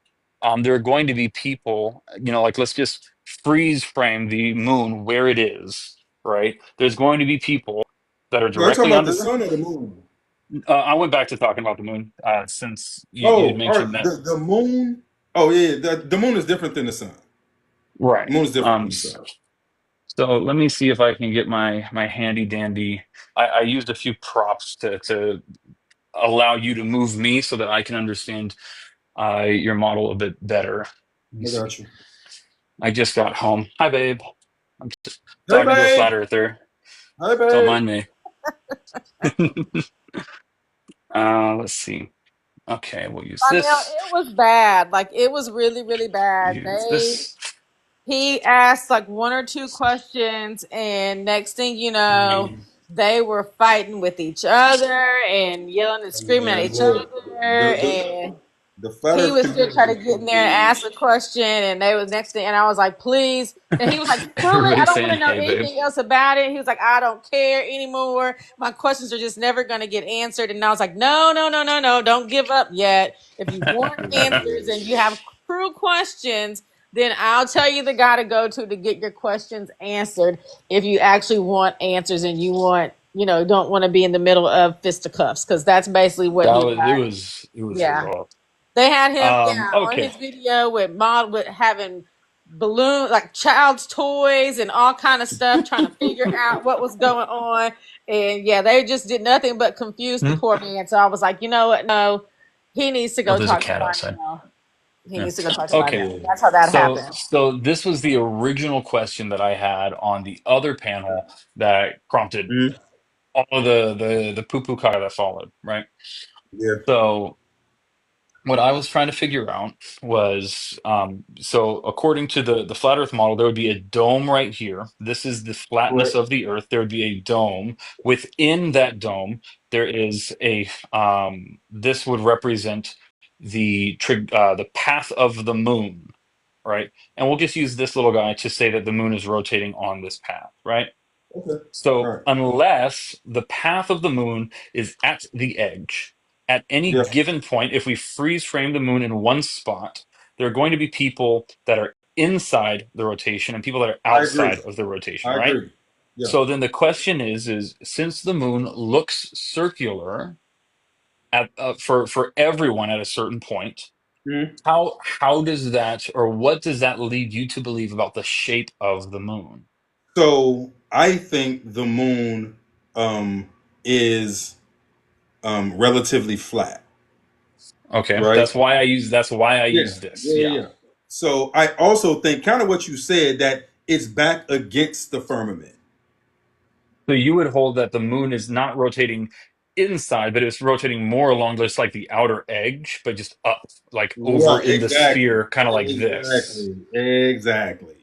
G: there are going to be people, like let's just freeze frame the moon where it is, right? There's going to be people that are
A: No, I'm talking
G: directly
A: about the
G: under.
A: sun or the moon.
G: I went back to talking about the moon since you
A: Oh, all
G: mentioned
A: right.
G: that.
A: The moon. Oh yeah, the moon is different than the sun. The
G: Right.
A: moon is different than the sun.
G: So let me see if I can get my handy dandy. I used a few props to allow you to move me so that I can understand your model a bit better. Let me
A: I
G: see.
A: got you.
G: I just got home. Hi, babe. I'm just
A: Hey
G: talking to a
A: babe.
G: flat earther.
A: Hey
G: Don't
A: babe.
G: mind me. Let's see. Okay, we'll use
D: Donnell,
G: this.
D: it was bad. Like it was really, really bad.
G: Use this.
D: He asked like one or two questions, and next thing you know, they were fighting with each other and yelling and screaming at
A: Man,
D: each
A: look,
D: other.
A: the
D: And
A: the flat
D: he
A: Earth
D: was still trying
A: community
D: to get
A: can
D: in there and
A: be.
D: ask a question, and they was next thing, and I was like, please. And he was like, truly, I
G: Everybody's
D: don't want
G: saying,
D: to know
G: "Hey, babe."
D: anything else about it. He was like, I don't care anymore. My questions are just never going to get answered. And I was like, no, no, no, no, no, don't give up yet. If you want answers and you have true questions, then I'll tell you the guy to go to get your questions answered. If you actually want answers and you want, don't want to be in the middle of fisticuffs, because that's basically what
G: That
D: he
G: was it.
D: got.
G: Was
D: Yeah.
G: rough.
D: They had him, yeah, on
G: Okay.
D: his video with having balloon like child's toys and all kind of stuff, trying to figure out what was going on. And yeah, they just did nothing but confuse the
G: Hmm?
D: poor man. So I was like, you know what? No, he needs to
G: Oh,
D: go
G: there's a
D: talk to
G: cat outside.
D: Lionel. He
G: Yeah.
D: needs to go talk to
G: Okay.
D: Lionel. That's how that
G: So,
D: happened.
G: this was the original question that I had on the other panel that prompted
A: Mhm.
G: all of the poo poo caca that followed, right?
A: Yeah.
G: So, what I was trying to figure out was, so according to the flat Earth model, there would be a dome right here. This is the flatness
A: Correct.
G: of the Earth. There would be a dome. Within that dome, there is a this would represent the path of the moon, right? And we'll just use this little guy to say that the moon is rotating on this path, right?
A: Okay. All
G: So
A: right.
G: unless the path of the moon is at the edge, at any
A: Yeah.
G: given point, if we freeze frame the moon in one spot, there are going to be people that are inside the rotation and people that are
A: I agree.
G: outside of the rotation,
A: I
G: right?
A: agree. Yeah.
G: So then the question is since the moon looks circular at for everyone at a certain point,
A: Mhm.
G: how does that, or what does that lead you to believe about the shape of the moon?
A: So I think the moon um, is relatively flat,
G: Okay,
A: right?
G: that's why I
A: Yeah.
G: use this.
A: Yeah.
G: Yeah.
A: Yeah. So I also think kind of what you said that it's back against the firmament.
G: So you would hold that the moon is not rotating inside, but it's rotating more along just like the outer edge, but just up, like over
A: Right.
G: in the
A: Exactly.
G: sphere, kind of like this.
A: Exactly. Exactly.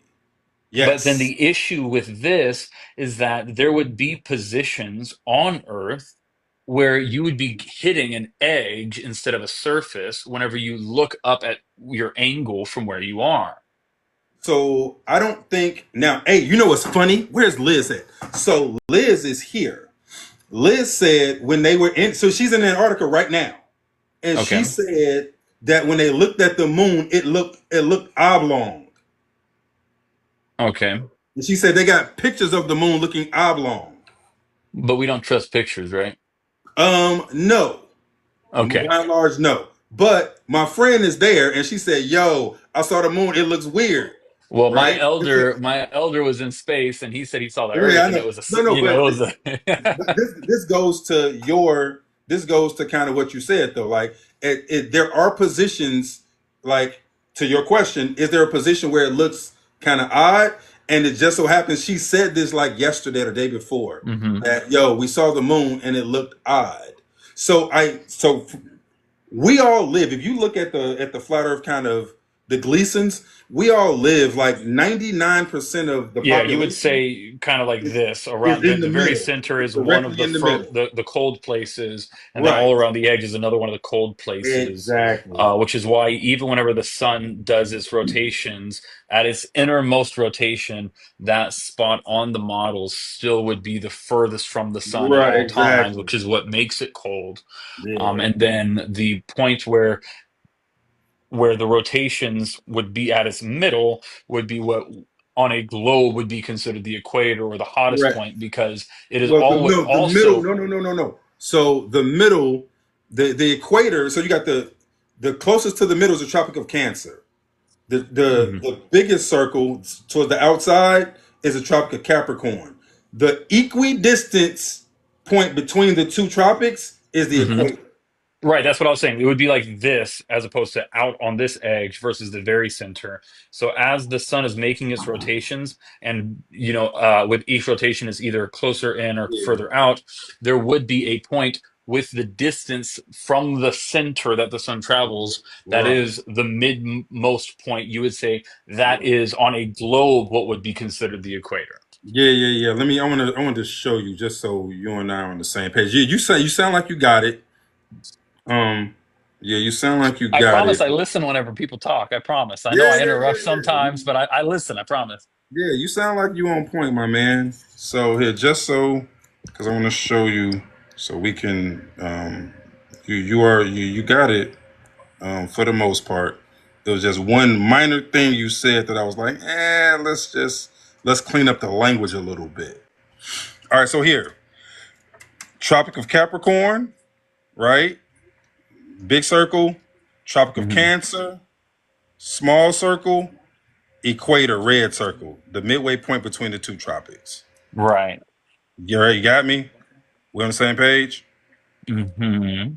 G: But then
A: Yes.
G: the issue with this is that there would be positions on Earth where you would be hitting an edge instead of a surface whenever you look up at your angle from where you are.
A: So I don't think now. Hey, you know what's funny? Where's Liz at? So Liz is here. Liz said when they were in, so she's in Antarctica right now, and she
G: Okay.
A: said that when they looked at the moon, it looked oblong.
G: Okay.
A: And she said they got pictures of the moon looking oblong.
G: But we don't trust pictures, right?
A: No,
G: Okay.
A: by and large, no. But my friend is there, and she said, "Yo, I saw the moon. It looks weird,
G: Well,
A: right?"
G: my elder was in space, and he said he saw the
A: Yeah,
G: Earth,
A: I
G: and it
A: know.
G: was
A: No, no,
G: it
A: but
G: was a.
A: this goes to kind of what you said though. Like there are positions like to your question. Is there a position where it looks kind of odd? And it just so happens she said this like yesterday or the day before
G: Hmm.
A: that we saw the moon and it looked odd. So we all live. If you look at the flat Earth kind of the Gleasons, we all live like 99% of the
G: Yeah, you would
A: population
G: say kind of like this.
A: is
G: Around
A: in the
G: the very
A: middle.
G: center
A: It's
G: is one of
A: directly
G: the
A: in the middle.
G: the cold places, and then
A: Right.
G: all around the edge is another one of the cold places.
A: Exactly.
G: Which is why even whenever the sun does its rotations, at its innermost rotation, that spot on the models still would be the furthest from the sun at
A: Right.
G: all times,
A: Exactly.
G: which is what makes it cold.
A: Yeah.
G: And then the point where the rotations would be at its middle would be what on a globe would be considered the equator or the hottest
A: Right.
G: point, because it is
A: Well,
G: all
A: the middle.
G: also.
A: No, no, no, no, no. So the middle, the equator. So you got the closest to the middle is the Tropic of Cancer.
G: Mhm,
A: The biggest circle towards the outside is the Tropic of Capricorn. The equidistance point between the two tropics is the
G: mhm.
A: equator.
G: Right, that's what I was saying. It would be like this as opposed to out on this edge versus the very center. So as the sun is making its rotations, and with each rotation is either closer in or
A: Yeah.
G: further out, there would be a point with the distance from the center that the sun travels. That
A: Right.
G: is the midmost point. You would say that is on a globe what would be considered the equator.
A: Yeah. I want to show you just so you and I are on the same page. Yeah, you sound like you got it. Um, yeah, you sound like you
G: I
A: got
G: promise
A: it.
G: I listen whenever people talk. I promise. I know
A: Yeah,
G: I
A: yeah,
G: interrupt
A: yeah, yeah.
G: sometimes, but I listen. I promise.
A: Yeah, you sound like you on point, my man. So here, just so, because I want to show you, so we can, you got it, for the most part. There was just one minor thing you said that I was like, let's clean up the language a little bit. All right, so here, Tropic of Capricorn, right? Big circle, Tropic of
G: Hmm.
A: Cancer, small circle, equator, red circle, the midway point between the two tropics.
G: Right.
A: You all right? You got me? We on the same page?
G: Hmm.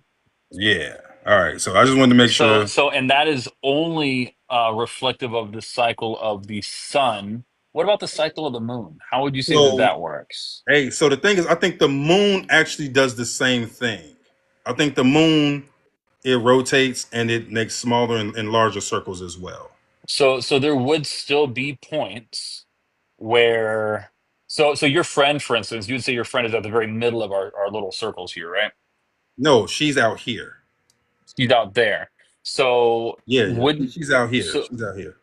A: Yeah. All right. So I just wanted to make sure.
G: And that is only reflective of the cycle of the sun. What about the cycle of the moon? How would you say that
A: So,
G: that works?
A: hey, so the thing is, I think the moon actually does the same thing. I think the moon, it rotates and it makes smaller and larger circles as well.
G: So there would still be points where so your friend, for instance, you would say your friend is at the very middle of our little circles here, right?
A: No, she's out here.
G: He's out there. So
A: Yeah.
G: would
A: She's out here.
G: so
A: She's out here.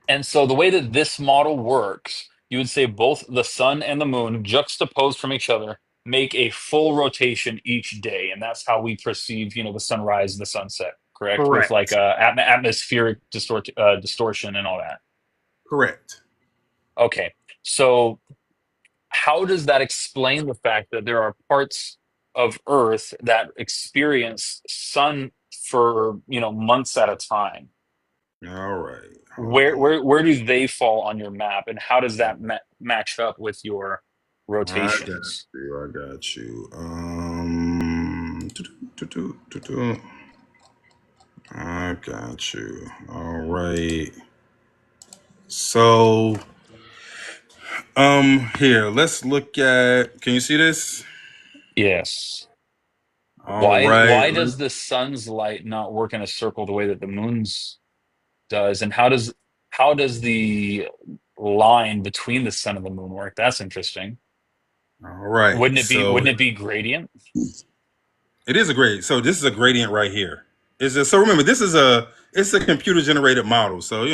G: And so the way that this model works, you would say both the sun and the moon juxtaposed from each other make a full rotation each day, and that's how we perceive, the sunrise and the sunset. Correct, with like
A: Correct.
G: atmospheric distortion and all that.
A: Correct.
G: Okay, so how does that explain the fact that there are parts of Earth that experience sun for months at a time?
A: All right. Hold
G: Where
A: on.
G: where do they fall on your map, and how does that match up with your
A: I got
G: rotations?
A: you. I got you. I got you. All right. So, here, let's look at. Can you see this?
G: Yes.
A: All right.
G: Why does the sun's light not work in a circle the way that the moon's does, and how does the line between the sun and the moon work? That's interesting.
A: All right.
G: Wouldn't it be gradient?
A: It is a gradient. So this is a gradient right here. So remember, it's a computer generated model. So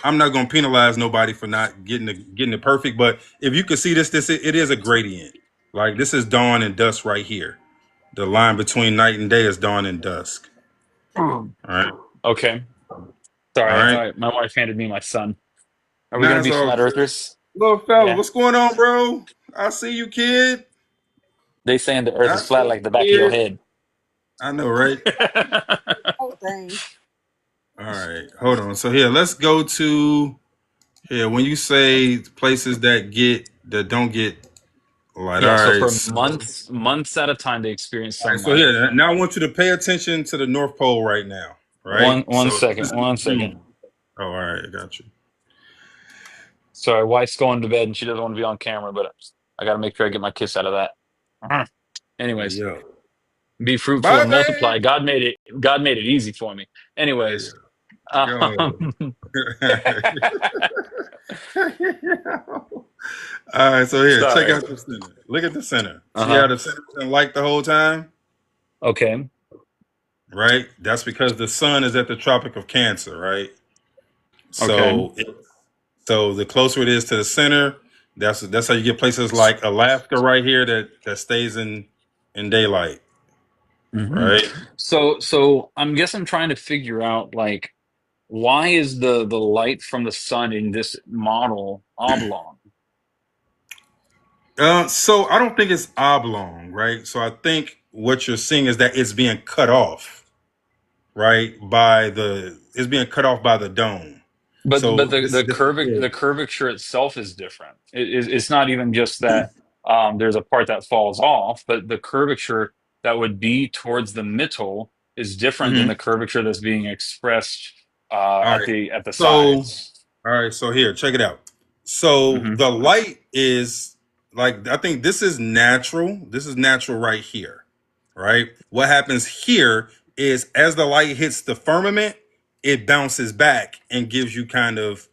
A: I'm not going to penalize nobody for not getting it perfect. But if you can see this it is a gradient. Like this is dawn and dusk right here. The line between night and day is dawn and dusk. All right.
G: Okay.
A: All
G: Sorry,
A: right.
G: my wife handed me my son. Are we
A: Now
G: gonna
A: it's
G: be
A: all
G: flat
A: good.
G: earthers?
A: Little fella,
G: Yeah.
A: what's going on, bro? I see you, kid.
G: They saying the earth
A: I
G: is flat
A: see
G: like the
A: you,
G: back of your
A: kid.
G: head.
A: I know, right?
D: Whole thing.
A: All right. Hold on. So here, let's go to here. When you say places that don't get light.
G: Yeah,
A: All
G: so
A: right.
G: for
A: So,
G: months at a time they experience
A: all right. So
G: sunlight.
A: here, now I want you to pay attention to the North Pole right now. Right.
G: One
A: So
G: second,
A: this is
G: one second.
A: June. Oh, all right. I got you.
G: Sorry, wife's going to bed and she doesn't want to be on camera, but I got to make sure I get my kiss out of that.
A: Hey,
G: Anyways,
A: yo.
G: be fruitful
A: Bye,
G: and
A: babe.
G: multiply. God made it. God made it easy for me.
A: Hey,
G: Anyways,
A: yo.
G: um,
A: All right. So here, check
G: sorry.
A: out the center. Look at the center.
G: Uh
A: See how
G: huh.
A: the center's been light the whole time?
G: Okay.
A: Right. That's because the sun is at the Tropic of Cancer. Right.
G: Okay.
A: So the closer it is to the center, that's how you get places like Alaska right here that stays in daylight,
G: Hmm.
A: right?
G: So I guess I'm trying to figure out like why is the light from the sun in this model oblong?
A: So I don't think it's oblong, right? So I think what you're seeing is that it's being cut off, right? It's being cut off by the dome.
G: But
A: So
G: the
A: this
G: the
A: this
G: curvature the curvature itself is different. It's not even just that there's a part that falls off, but the curvature that would be towards the middle is different than
A: Mm-hmm.
G: the curvature that's being expressed
A: All
G: at
A: right.
G: the
A: So,
G: sides.
A: all right. So here, check it out. So
G: Hmm.
A: the light is like, I think this is natural. This is natural right here, right? What happens here is as the light hits the firmament, it bounces back and gives you kind of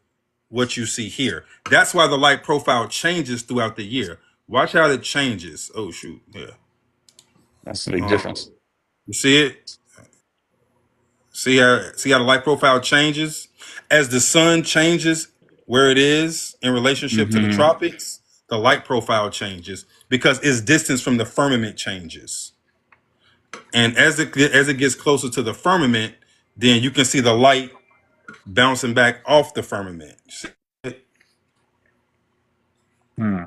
A: what you see here. That's why the light profile changes throughout the year. Watch how it changes. Oh shoot, yeah.
G: That's the big difference.
A: You see it? See how the light profile changes as the sun changes where it is in relationship to the
G: Hmm.
A: tropics. The light profile changes because its distance from the firmament changes, and as it gets closer to the firmament, then you can see the light bouncing back off the firmament.
G: Hmm.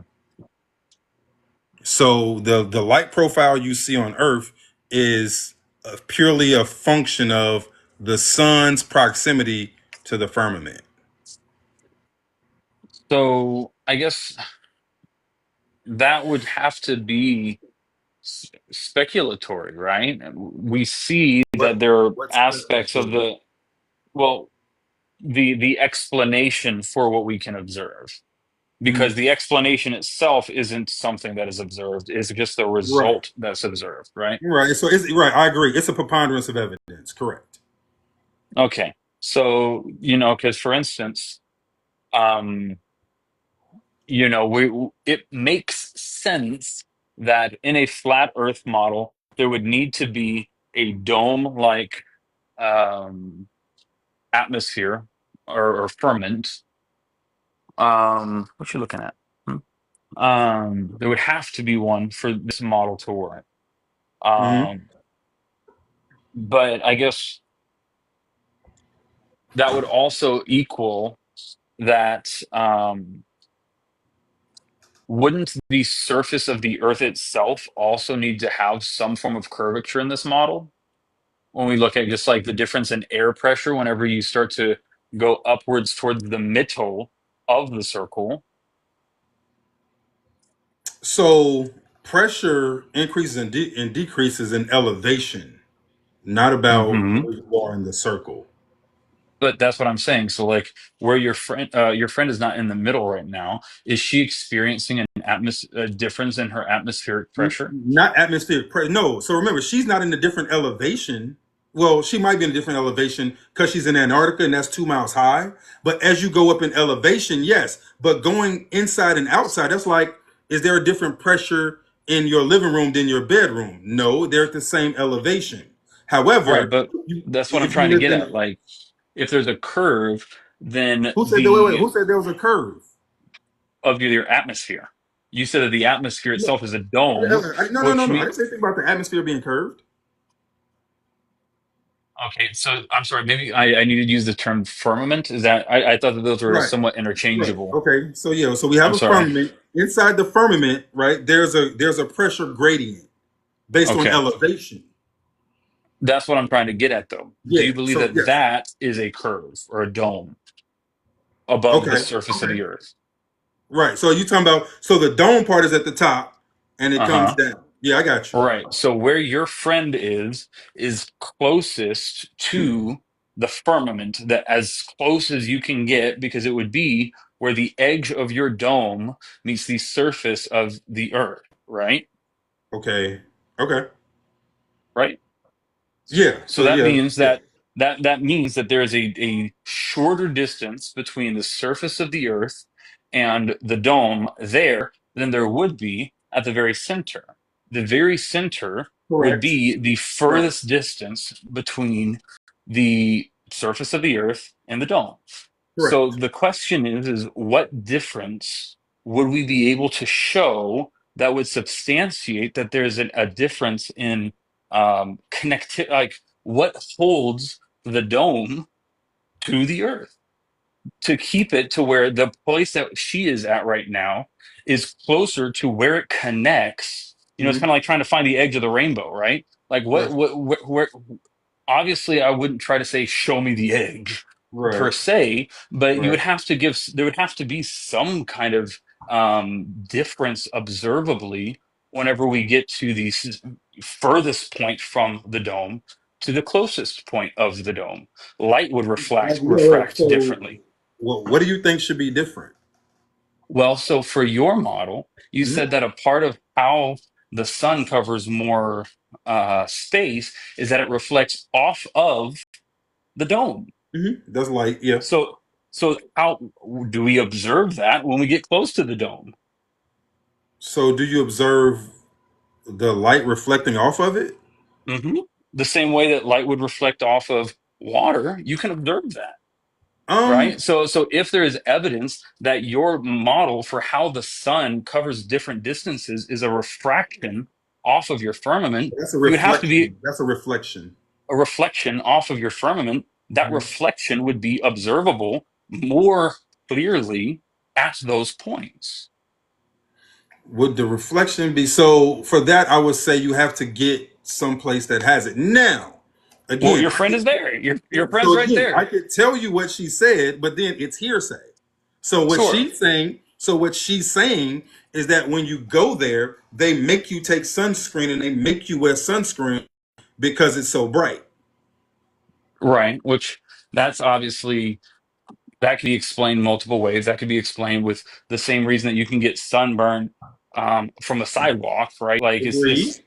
A: So the light profile you see on Earth is purely a function of the sun's proximity to the firmament.
G: So I guess that would have to be speculatory, right? We see
A: What
G: that there are
A: what's
G: aspects of
A: speculative?
G: the, well, the explanation for what we can observe,
A: Mhm.
G: because the explanation itself isn't something that is observed, it's just the
A: Right,
G: result that's observed, right?
A: right. So it's right. I agree. It's a preponderance of evidence. Correct.
G: Okay. So, because for instance, um, it makes sense that in a flat Earth model, there would need to be a dome-like um, atmosphere or firmament. What you looking at? Hmm? There would have to be one for this model to work.
A: Hmm.
G: Um, but I guess that would also equal that wouldn't the surface of the Earth itself also need to have some form of curvature in this model? When we look at just like the difference in air pressure whenever you start to go upwards towards the middle of the circle.
A: So pressure increases and decreases in elevation, not about
G: Hmm.
A: where you are in the circle.
G: But that's what I'm saying. So, like, where your friend is not in the middle right now, is she experiencing a difference in her atmospheric pressure?
A: Not atmospheric pressure. No. So remember, she's not in a different elevation. Well, she might be in a different elevation because she's in Antarctica and that's 2 miles high. But as you go up in elevation, yes. But going inside and outside, that's like, is there a different pressure in your living room than your bedroom? No, they're at the same elevation.
G: Right,
A: However,
G: but that's what I'm
A: if you
G: trying to
A: lived
G: get
A: in,
G: at. Like, if there's a curve, then
A: who said that? Wait, wait, who said there was a curve?
G: of your atmosphere. You said that the atmosphere
A: No,
G: itself is a dome,
A: no, no, no,
G: which
A: no. I
G: means,
A: didn't say anything about the atmosphere being curved.
G: okay, so I'm sorry, maybe I needed to use the term firmament. Is that, I thought that those were
A: Right.
G: somewhat
A: Right.
G: interchangeable.
A: Okay. So yeah. So we have
G: I'm
A: a
G: sorry.
A: firmament. Inside the firmament, right? There's a pressure gradient based on
G: Okay.
A: elevation.
G: That's what I'm trying to get at, though. Do
A: Yeah.
G: you believe
A: So
G: that
A: yes.
G: that is a curve or a dome above the
A: Okay.
G: surface of
A: Okay.
G: the Earth?
A: Right. So you talking about so the dome part is at the top and it comes
G: Uh-huh.
A: down. Yeah, I got you.
G: Right. So where your friend is closest to the firmament, that as close as you can get, because it would be where the edge of your dome meets the surface of the Earth, right?
A: Okay. Okay.
G: Right.
A: Yeah.
G: So
A: So
G: that
A: yeah.
G: means
A: Yeah.
G: that means that there is a shorter distance between the surface of the Earth and the dome there than there would be at the very center. The very center would
A: Correct.
G: be the
A: Right.
G: furthest distance between the surface of the Earth and the dome. So
A: Correct.
G: the question is what difference would we be able to show that would substantiate that there's a difference in connect, like what holds the dome to the Earth to keep it to where the place that she is at right now is closer to where it connects. It's
A: Hmm.
G: kind of like trying to find the edge of the rainbow, right? Like
A: Right.
G: where obviously I wouldn't try to say show me the egg per
A: Right.
G: se, but you would
A: Right.
G: have to give, there would have to be some kind of difference observably whenever we get to the furthest point from the dome to the closest point of the dome. Light would
A: Right.
G: refract
A: So,
G: differently.
A: what do you think should be different?
G: Well, so for your model, you
A: Hmm.
G: said that a part of how the sun covers more space is that it reflects off of the dome.
A: That's light. Yeah.
G: So, so how do we observe that when we get close to the dome?
A: So, do you observe the light reflecting off of it?
G: hmm The same way that light would reflect off of water, you can observe that, right?
A: Um,
G: So if there is evidence that your model for how the sun covers different distances is a refraction off of your firmament,
A: that's a
G: you would have to be
A: reflection. That's a reflection.
G: a reflection off of your firmament. That
A: Mhm.
G: reflection would be observable more clearly at those points.
A: Would the reflection be so? For that, I would say you have to get someplace that has it. Now,
G: Well,
A: again,
G: your friend is there. Your friend's
A: so
G: right
A: again, I
G: there.
A: could tell you what she said, but then it's hearsay.
G: Sure.
A: So what she's saying is that when you go there, they make you take sunscreen and they make you wear sunscreen because it's so bright.
G: Right. Which that's obviously that could be explained multiple ways. That could be explained with the same reason that you can get sunburn from a sidewalk, right? Like
A: Agreed.
G: it's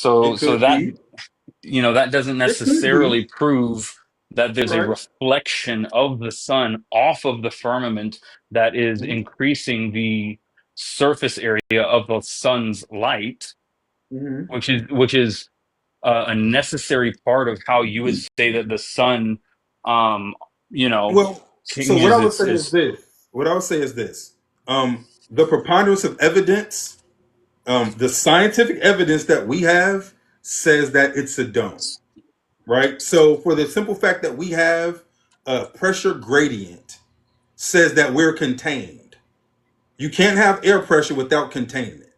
G: so
A: It
G: so
A: could
G: that
A: be.
G: that doesn't
A: It could be.
G: necessarily prove that there's a
A: Right.
G: reflection of the sun off of the firmament that is increasing the surface area of the sun's light,
A: Mm-hmm.
G: which is a necessary part of how you would say that the sun, um, you know,
A: Well, so what I
G: changes
A: would
G: its
A: say is
G: its.
A: this. What I would say is this. The preponderance of evidence, the scientific evidence that we have says that it's a dome, right? So for the simple fact that we have a pressure gradient says that we're contained. You can't have air pressure without containment.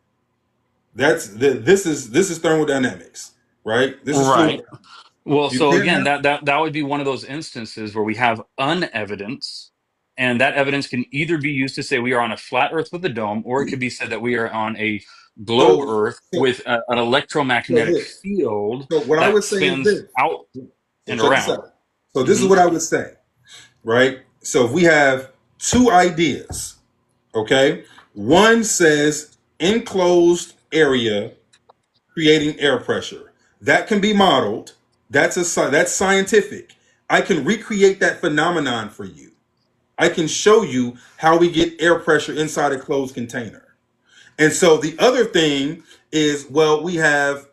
A: This is thermodynamics, right? This is fluid.
G: Right. Well,
A: You
G: so
A: can't
G: again,
A: have
G: that would be one of those instances where we have unevidence, and that evidence can either be used to say we are on a flat Earth with a dome, or it could be said that we are on a globe
A: so
G: Earth
A: so
G: with an
A: so
G: electromagnetic
A: this.
G: field
A: So what I
G: that
A: would say is
G: spins
A: this.
G: out
A: So
G: and
A: check this
G: around.
A: out. So this is
G: hmm
A: what I would say, right? So if we have two ideas, okay? One says enclosed area creating air pressure. That can be modeled. That's scientific. I can recreate that phenomenon for you. I can show you how we get air pressure inside a closed container. And so the other thing is, well, we have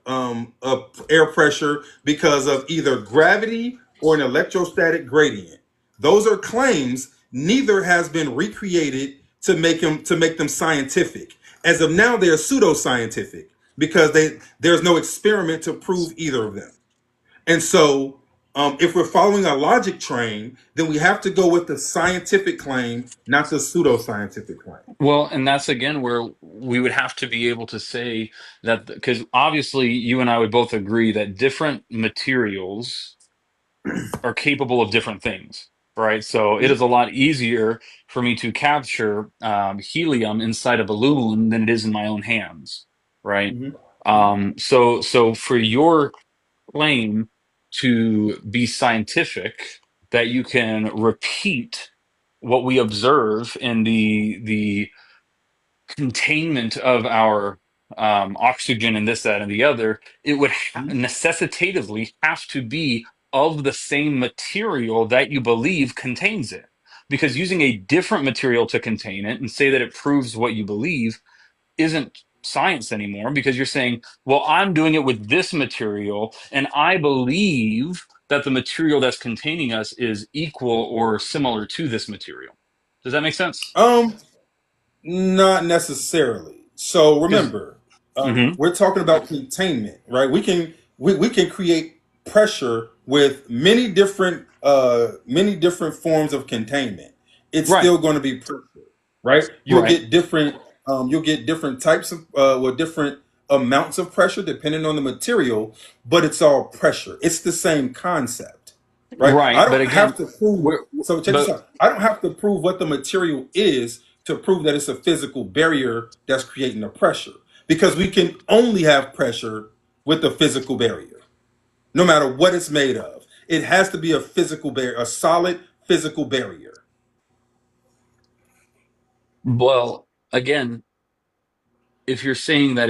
A: air pressure because of either gravity or an electrostatic gradient. Those are claims. Neither has been recreated to make them scientific. As of now, they are pseudoscientific because there's no experiment to prove either of them. And so, if we're following a logic train, then we have to go with the scientific claim, not the pseudoscientific claim.
G: Well, and that's again where we would have to be able to say that because obviously you and I would both agree that different materials are capable of different things, right? So it is a lot easier for me to capture helium inside a balloon than it is in my own hands, right?
A: Mhm.
G: So for your claim to be scientific, that you can repeat what we observe in the containment of our oxygen and this, that, and the other, it would necessitatively have to be of the same material that you believe contains it. Because using a different material to contain it and say that it proves what you believe isn't science anymore because you're saying, well, I'm doing it with this material and I believe that the material that's containing us is equal or similar to this material. Does that make sense?
A: Um, Not necessarily. So
G: Because,
A: remember,
G: hmm
A: we're talking about containment, right? We can create pressure with many different forms of containment. It's
G: right,
A: still going to be pressure, right?
G: right.
A: You'll get different types of different amounts of pressure depending on the material, but it's all pressure. It's the same concept, right? I
G: Right, but
A: don't have
G: again,
A: to prove.
G: we're
A: So check this
G: but
A: out. I don't have to prove what the material is to prove that it's a physical barrier that's creating the pressure. because we can only have pressure with a physical barrier, no matter what it's made of. It has to be a physical barrier, a solid physical barrier.
G: Well, again, if you're saying that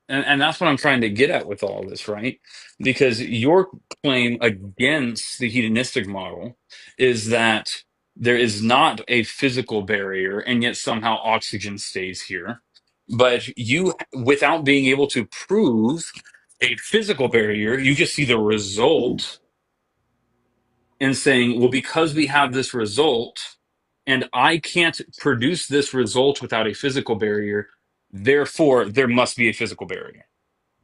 G: and that's what I'm trying to get at with all this, right? Because your claim against the hedonistic model is that there is not a physical barrier, and yet somehow oxygen stays here. But you, without being able to prove a physical barrier, you just see the result and saying, well, because we have this result, and I can't produce this result without a physical barrier, therefore there must be a physical barrier.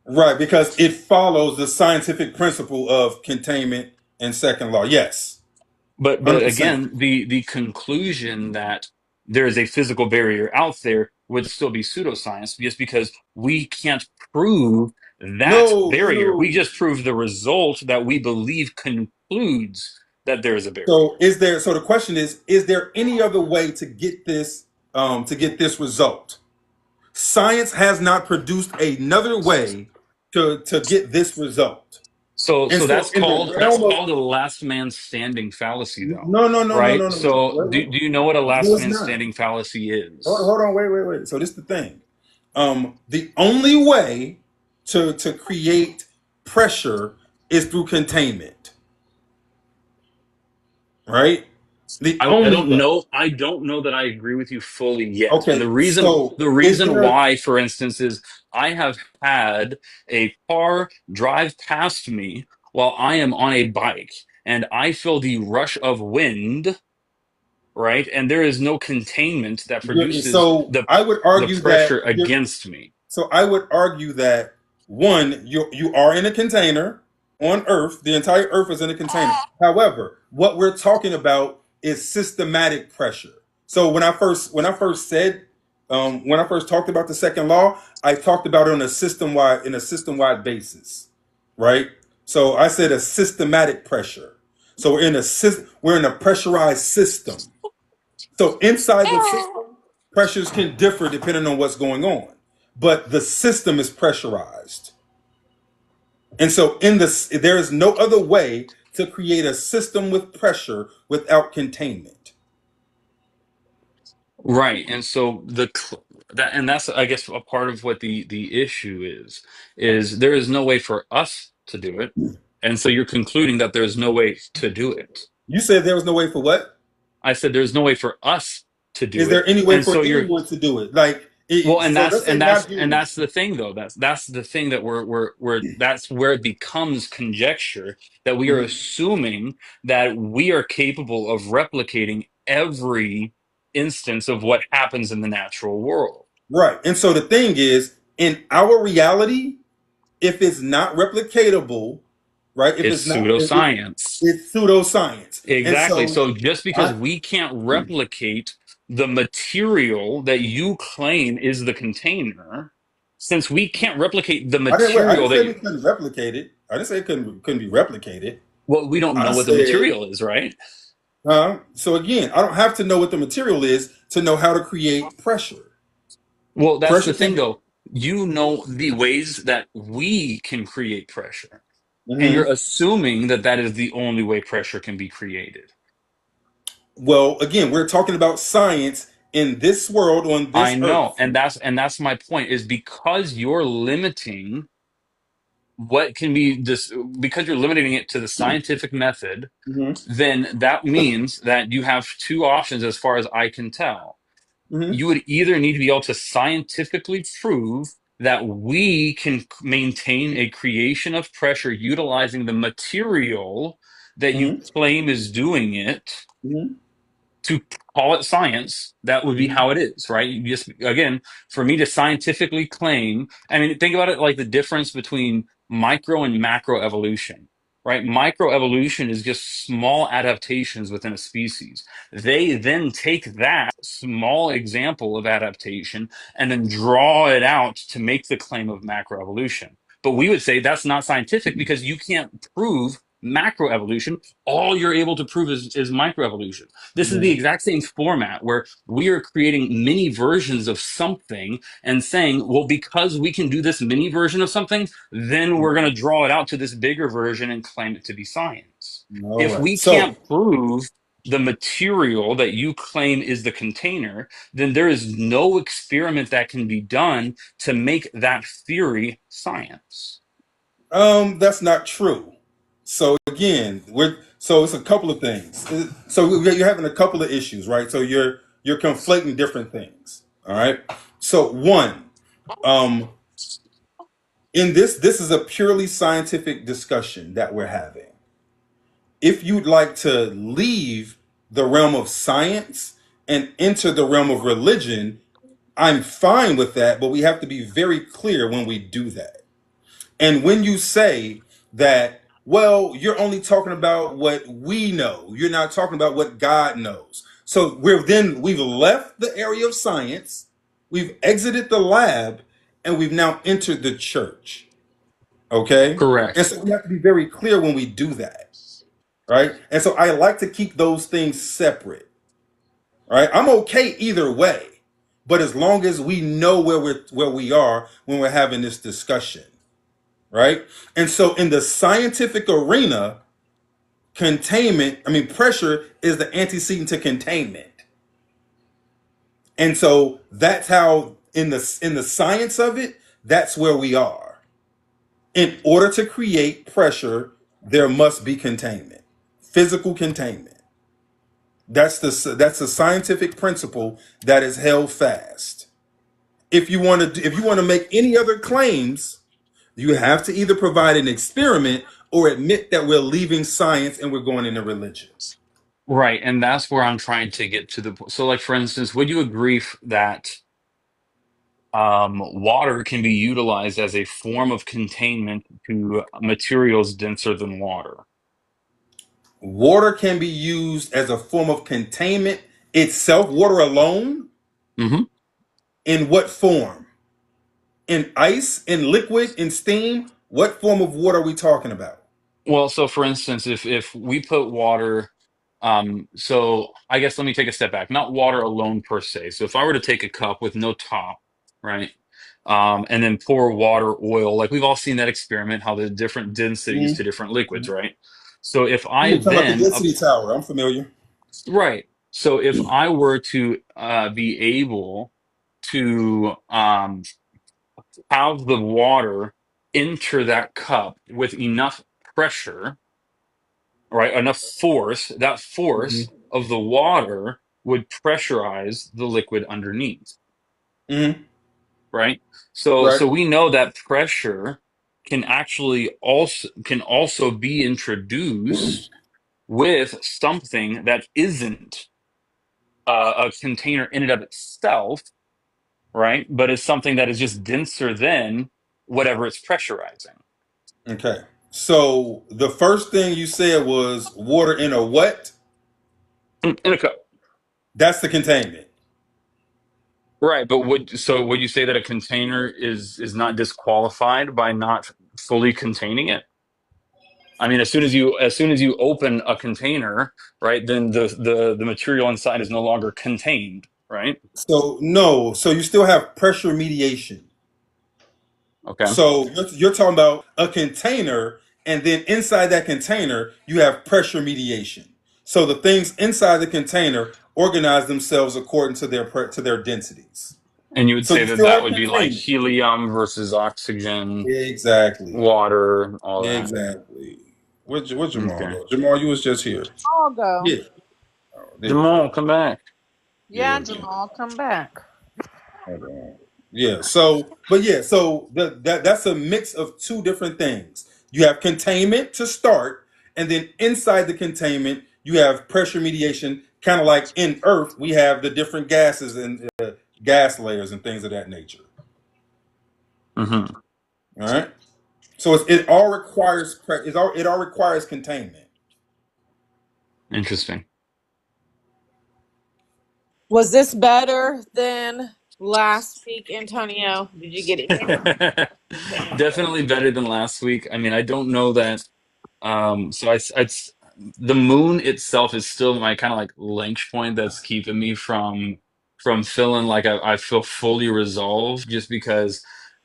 A: Right, because it follows the scientific principle of containment and second law. Yes,
G: But
A: 100%.
G: again, the conclusion that there is a physical barrier out there would still be pseudoscience, just because we can't prove that
A: No,
G: barrier. We
A: no.
G: just prove the result that we believe concludes that there is a barrier.
A: So the question is there any other way to get this result? Science has not produced another way to get this result. And
G: So
A: so
G: that's
A: in the realm of
G: called a last man standing fallacy, though,
A: no, no, no, no, no,
G: right?
A: no, no.
G: So
A: Wait, wait.
G: do you know what a
A: No,
G: last
A: it's
G: man
A: not.
G: standing fallacy
A: Hold,
G: is?
A: hold on, wait, wait, wait. So this is the thing. The only way to create pressure is through containment, right? The only way.
G: I don't know that I agree with you fully yet. And
A: Okay, so
G: the
A: is
G: reason
A: there?
G: why, for instance, is I have had a car drive past me while I am on a bike, and I feel the rush of wind, right? And there is no containment that produces
A: So I would
G: the
A: argue that
G: pressure against me.
A: so I would argue that one, you are in a container on Earth. The entire Earth is in a container. However, what we're talking about is systematic pressure. So when I first talked about the second law, I talked about it on a system wide basis, right? So I said a systematic pressure. So we're in a pressurized system. So inside the system, pressures can differ depending on what's going on, but the system is pressurized. And so there is no other way to create a system with pressure without containment.
G: Right. And so that's I guess a part of what the issue is there is no way for us to do it. And so you're concluding that there's no way to do it.
A: You said there was no way for what?
G: I said there's no way for us to
A: Is
G: do it.
A: there any way
G: And
A: for
G: so you're
A: anyone to do it? Like,
G: well,
A: so let's say not
G: and
A: you.
G: that's the thing though. That's the thing that we're that's where it becomes conjecture that we are
A: Mhm.
G: assuming that we are capable of replicating every instance of what happens in the natural world.
A: Right. And so the thing is, in our reality, if it's not replicatable, right? If
G: It's
A: it's not,
G: pseudoscience.
A: it's pseudoscience. And
G: Exactly.
A: so
G: So just because
A: I,
G: we can't replicate the material that you claim is the container, since we can't replicate the
A: I
G: material
A: didn't
G: that
A: say we couldn't replicate it. I didn't say it couldn't be replicated.
G: well, we don't
A: I
G: know what the
A: said,
G: material is, right?
A: so again, I don't have to know what the material is to know how to create pressure.
G: Well, that's the
A: Pressure
G: thing
A: can.
G: though. You know the ways that we can create pressure, and you're
A: Mhm.
G: assuming that that is the only way pressure can be created.
A: Well, again, we're talking about science in this world on
G: I
A: this
G: know,
A: earth.
G: and that's my point is because you're limiting what can be this because you're limiting it to the scientific method,
A: Hmm.
G: then that means that you have two options as far as I can tell.
A: Hmm.
G: You would either need to be able to scientifically prove that we can maintain a creation of pressure utilizing the material that you
A: Hmm.
G: claim is doing it,
A: Hmm.
G: to call it science. That would be
A: Hmm.
G: how it is, right? You just, again, for me to scientifically claim, I mean, think about it like the difference between micro and macro evolution, right? Micro evolution is just small adaptations within a species. They then take that small example of adaptation and then draw it out to make the claim of macroevolution. But we would say that's not scientific because you can't prove macroevolution, all you're able to prove is microevolution. This is the
A: Mhm.
G: exact same format where we are creating mini versions of something and saying, well, because we can do this mini version of something, then we're going to draw it out to this bigger version and claim it to be science.
A: All
G: If
A: right.
G: we
A: So
G: can't prove the material that you claim is the container, then there is no experiment that can be done to make that theory science.
A: that's not true. So again, so it's a couple of things. So you're having a couple of issues, right? So you're conflating different things. All right. So one, um, in this is a purely scientific discussion that we're having. If you'd like to leave the realm of science and enter the realm of religion, I'm fine with that, but we have to be very clear when we do that. And when you say that, well, you're only talking about what we know, you're not talking about what God knows. So we've left the area of science, we've exited the lab, and we've now entered the church. Okay? And
G: Correct.
A: so we have to be very clear when we do that, right? And so I like to keep those things separate, right? I'm okay either way, but as long as we know where we are when we're having this discussion, right? And so in the scientific arena, pressure is the antecedent to containment. And so that's how in the science of it, that's where we are. In order to create pressure, there must be containment, physical containment. That's a scientific principle that is held fast. If you want to make any other claims, you have to either provide an experiment or admit that we're leaving science and we're going into religion.
G: Right. And that's where I'm trying to get to the point. So, like, for instance, would you agree that water can be utilized as a form of containment to materials denser than water?
A: Water can be used as a form of containment itself, water alone.
G: Hmm.
A: In what form? In ice, in liquid, in steam? What form of water are we talking about?
G: Well, so for instance, if we put water, so I guess let me take a step back. Not water alone per se. So if I were to take a cup with no top, right, and then pour water, oil, like we've all seen that experiment, how the different densities to
A: Mhm.
G: different liquids, right? So if I
A: You're talking about the
G: then,
A: density tower. I'm familiar.
G: right, so if I were to be able to have the water enter that cup with enough pressure, right, enough force, that
A: Hmm.
G: force of the water would pressurize the liquid underneath,
A: Hmm.
G: right? So
A: Right.
G: we know that pressure can also be introduced with something that isn't a container in and of itself, right? But is something that is just denser than whatever it's pressurizing.
A: Okay. So the first thing you said was water in a what?
G: In a cup.
A: That's the containment.
G: Right, but would you say that a container is not disqualified by not fully containing it? I mean, as soon as you open a container, right, then the material inside is no longer contained, right?
A: So no. So you still have pressure mediation.
G: Okay.
A: So you're talking about a container, and then inside that container, you have pressure mediation. So the things inside the container organize themselves according to their densities.
G: And you would
A: So
G: say
A: you
G: that
A: still
G: that
A: have
G: would be like
A: containment.
G: helium versus oxygen,
A: Exactly.
G: water, all that.
A: Exactly. Where's Jamal
G: Okay.
A: go? Jamal, you was just here.
D: I'll go.
A: Yeah. Oh, there we go.
G: Jamal, come back.
D: Yeah,
A: Yeah.
D: Jamal, come back.
A: Hold on. Yeah. So that's a mix of two different things. You have containment to start, and then inside the containment, you have pressure mediation. Kind of like in Earth, we have the different gases and gas layers and things of that nature.
G: Hmm.
A: All right. So it all requires it all requires containment.
G: Interesting.
D: Was this better than last week, Antonio? Did you get any?
G: Definitely better than last week. I mean, I don't know that. So it's the moon itself is still my kind of like lynch point that's keeping me from feeling like I feel fully resolved, just because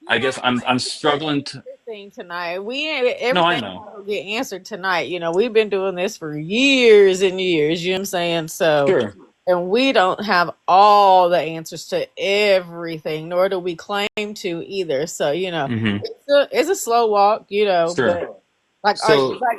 G: I
D: You
G: guess
D: don't
G: I'm
D: answer
G: struggling to.
D: everything tonight. We ain't
G: No, I
D: everything
G: know.
D: will get answered tonight. We've been doing this for years and years. You know what I'm saying? So,
G: Sure.
D: and we don't have all the answers to everything, nor do we claim to either. So,
G: Hmm.
D: it's a slow walk.
G: Sure.
D: But like, are you
G: So
D: like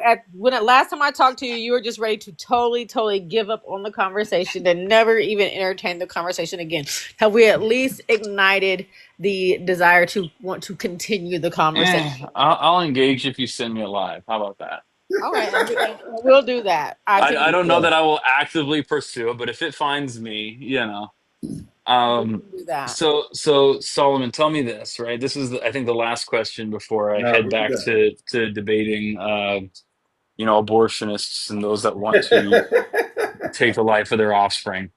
D: last time I talked to you, you were just ready to totally, totally give up on the conversation and never even entertain the conversation again. Have we at least ignited the desire to want to continue the conversation?
G: I'll engage if you send me a live. How about that?
D: Okay, and we'll do that. I think
G: I don't know
A: Yeah.
G: that I will actively pursue it, but if it finds me,
D: we
G: Um,
D: can do that.
G: so Solomon, tell me this, right? This is, I think, the last question before I
A: Now,
G: head
A: what you
G: back
A: got?
G: to debating, abortionists and those that want to take the life of their offspring.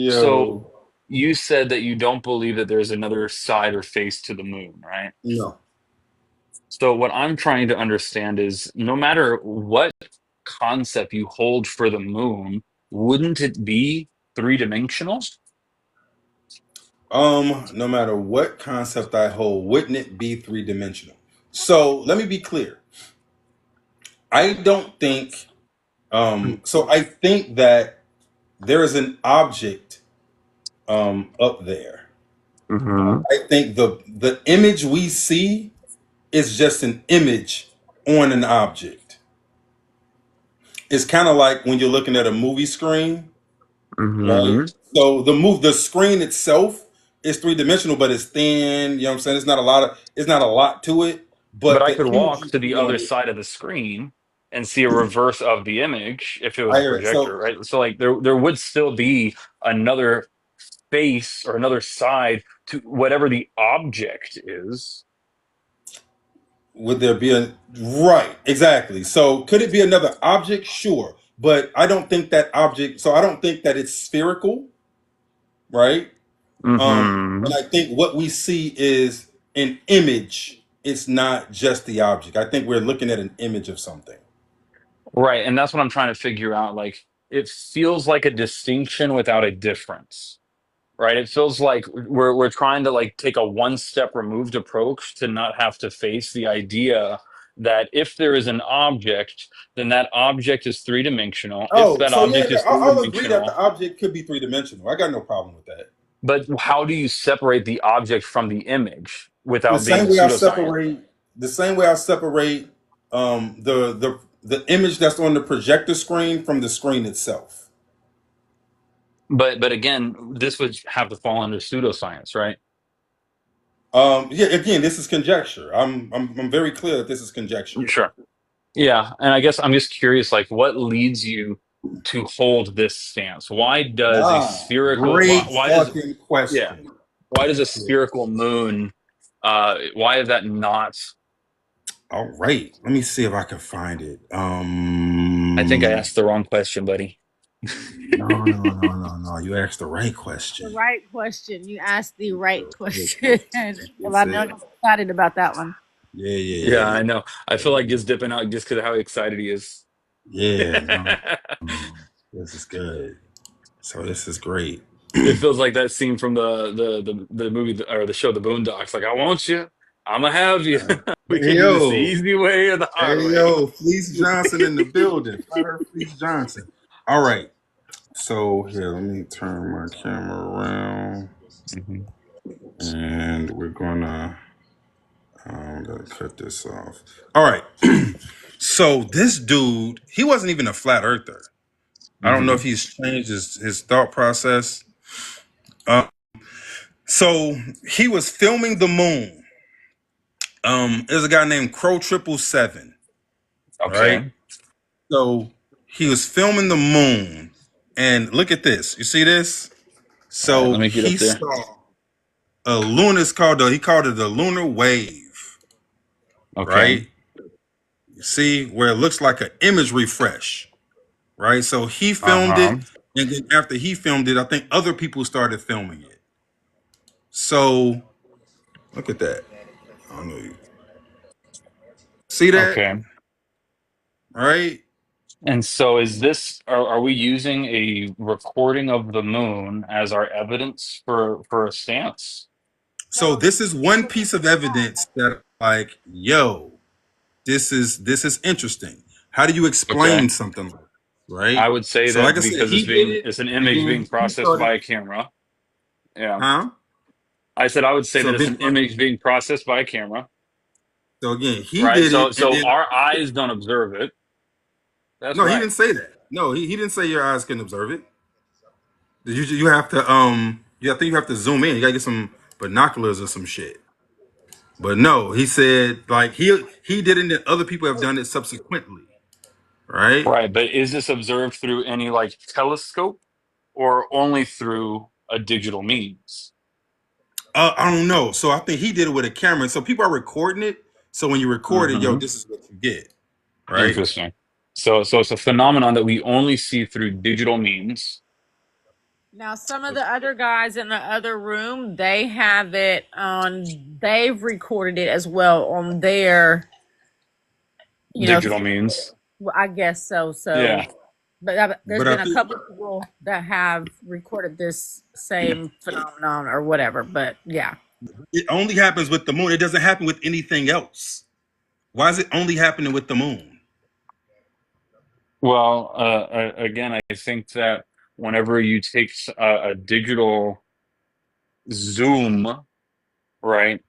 G: So
A: Yo,
G: you said that you don't believe that there's another side or face to the moon, right?
A: no.
G: So what I'm trying to understand is, no matter what concept you hold for the moon, wouldn't it be three-dimensional?
A: No matter what concept I hold, wouldn't it be three-dimensional? So let me be clear. I don't think. So I think that there is an object up there.
G: Mm-hmm.
A: I think the image we see is just an image on an object. It's kind of like when you're looking at a movie screen, right?
G: Mm-hmm.
A: So the screen itself is three-dimensional, but it's thin. You know what I'm saying? It's not a lot to it,
G: But
A: but
G: I
A: the
G: could
A: image
G: walk
A: you
G: to
A: see
G: the
A: on
G: other
A: it.
G: side of the screen and see a reverse of the image if it was
A: I
G: a
A: hear it.
G: projector, right? So like there would still be another face or another side to whatever the object is.
A: Would there be a right? Exactly. So could it be another object? Sure, but I don't think that object. So I don't think that it's spherical, right?
G: Hmm.
A: And I think what we see is an image. It's not just the object. I think we're looking at an image of something.
G: Right, and that's what I'm trying to figure out. Like, it feels like a distinction without a difference. Right? It feels like we're trying to like take a one step removed approach to not have to face the idea that if there is an object, then that object is three dimensional. If
A: Oh,
G: that
A: so yeah,
G: object is three
A: I'll agree that the
G: dimensional,
A: object could be three dimensional. I got no problem with that.
G: but how do you separate the object from the image
A: The
G: without being
A: same way I
G: pseudoscience?
A: separate the same way I separate the image that's on the projector screen from the screen itself.
G: But again, this would have to fall under pseudoscience, right?
A: Yeah, again, this is conjecture. I'm very clear that this is conjecture.
G: Sure. Yeah, and I guess I'm just curious, like, what leads you to hold this stance? Why does a
A: Ah,
G: spherical
A: great
G: why does
A: fucking
G: yeah,
A: question.
G: why does a spherical moon why is that not?
A: All right, let me see if I can find it.
G: I think I asked the wrong question, buddy.
A: No. You asked the right
D: The
A: question.
D: right question. You asked the right question. Well,
A: It's
D: I know
A: it.
D: I'm excited about that one.
G: Yeah,
A: Yeah.
G: I know. I feel like just dipping out just because of how excited he is.
A: Yeah, no,
G: It
A: this is good. So this is great.
G: feels like that scene from the movie or the show The Boondocks. Like, I want you, I'ma have you. We
A: Hey
G: can do this the
A: yo,
G: easy way or the hard
A: hey
G: way.
A: yo, Fleece Johnson in the building. Flat Earth Fleece Johnson. All right. So here, let me turn my camera around,
G: Mhm.
A: and we're gonna. I'm gonna cut this off. All right. So this dude, he wasn't even a flat earther. I don't know if
G: Mhm.
A: he's changed his thought process. Uh, so he was filming the moon. There's a guy named Crow 777, right?
G: Okay.
A: So he was filming the moon, and look at this. You see this?
G: All right,
A: So
G: let me get
A: he
G: up there.
A: saw a lunar. He called it a lunar wave,
G: Okay.
A: right? You see where it looks like an image refresh, right? So he filmed
G: Uh-huh.
A: it, and then after he filmed it, I think other people started filming it. So look at that. I don't know. You see that?
G: Okay.
A: right?
G: And so is this are we using a recording of the moon as our evidence for a stance?
A: So this is one piece of evidence that, like, yo, this is interesting. How do you
G: Okay.
A: explain something like that, right?
G: I would say
A: So, like
G: that
A: I said,
G: because
A: he did it,
G: it's an
A: and
G: image being
A: then he
G: processed
A: started,
G: by a camera. Yeah.
A: huh?
G: I said I would say
A: So
G: that it's
A: then,
G: an image being processed by a camera,
A: so again, he
G: right?
A: did it, and
G: So
A: then
G: our eyes don't observe it. That's
A: no, he
G: right.
A: didn't say that. No, he didn't say your eyes can observe it. You have to I think you have to zoom in. You gotta get some binoculars or some shit. But no, he said like he did it, and other people have done it subsequently, right?
G: Right, but is this observed through any like telescope or only through a digital means?
A: I don't know. So I think he did it with a camera. So people are recording it. So when you record it, yo,
G: Hmm.
A: this is what you get, right?
G: Interesting. So it's a phenomenon that we only see through digital means.
D: Now, some of the other guys in the other room, they have it on. They've recorded it as well on their, you know.
G: Digital means.
D: Well, I guess so. So,
G: Yeah.
D: but there's
A: But I
D: been a
A: think
D: couple of people that have recorded this same phenomenon or whatever. But yeah.
A: it only happens with the moon. It doesn't happen with anything else. Why is it only happening with the moon?
G: Well, again, I think that whenever you take a digital zoom, right?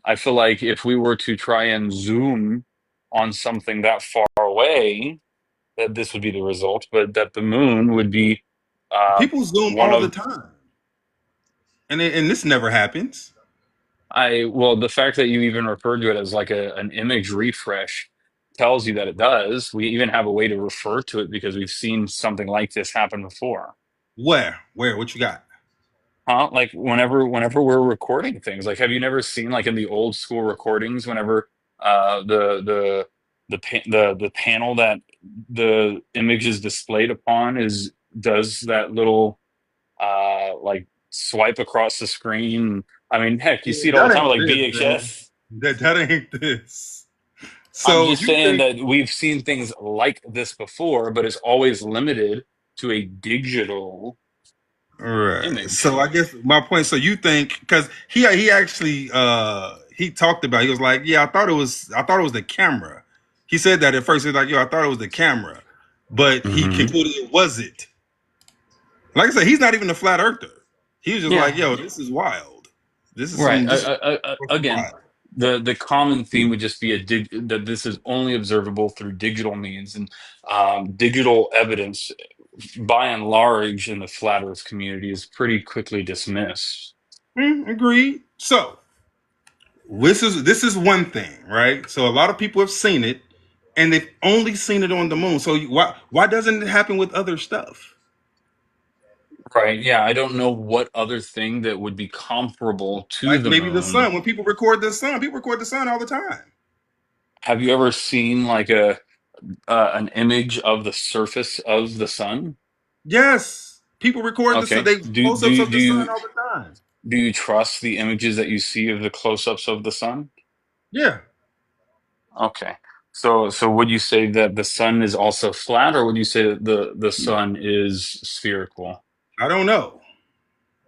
G: I feel like if we were to try and zoom on something that far away, that this would be the result, but that the moon would be uh,
A: People zoom
G: one
A: all the
G: of
A: time, and this never happens.
G: well, the fact that you even referred to it as like an image refresh tells you that it does. We even have a way to refer to it because we've seen something like this happen before.
A: Where? What you got?
G: Huh? Like whenever we're recording things, like have you never seen like in the old school recordings whenever the panel that the image is displayed upon is does that little like swipe across the screen? I mean, heck, you see it all the
A: That
G: time with
A: ain't
G: like
A: this, bro.
G: VHS.
A: That ain't this.
G: I'm
A: So
G: just
A: you
G: saying
A: think
G: that we've seen things like this before, but it's always limited to a digital
A: right. So
G: image.
A: I guess my point. So you think because he actually he talked about he was like, yeah, I thought it was the camera. He said that at first. He's like, yo, I thought it was the camera, but he
G: Hmm.
A: concluded it wasn't. Like I said, he's not even a flat earther. He was just like,
G: Yeah.
A: yo, this is wild.
G: Right.
A: This is
G: Again,
A: wild.
G: the common theme would just be that this is only observable through digital means and digital evidence, by and large, in the flat Earth community is pretty quickly dismissed.
A: Agreed. So this is one thing, right? So a lot of people have seen it, and they've only seen it on the moon. So why doesn't it happen with other stuff?
G: Right. Yeah. I don't know what other thing that would be comparable to
A: Like
G: the
A: maybe the
G: moon.
A: sun. When people record the sun all the time.
G: Have you ever seen like a an image of the surface of the sun?
A: Yes, people record the sun.
G: Okay.
A: They close-ups of the sun all the time.
G: Do you trust the images that you see of the close-ups of the sun?
A: Yeah,
G: Okay. So would you say that the sun is also flat, or would you say that the sun is spherical?
A: I don't know.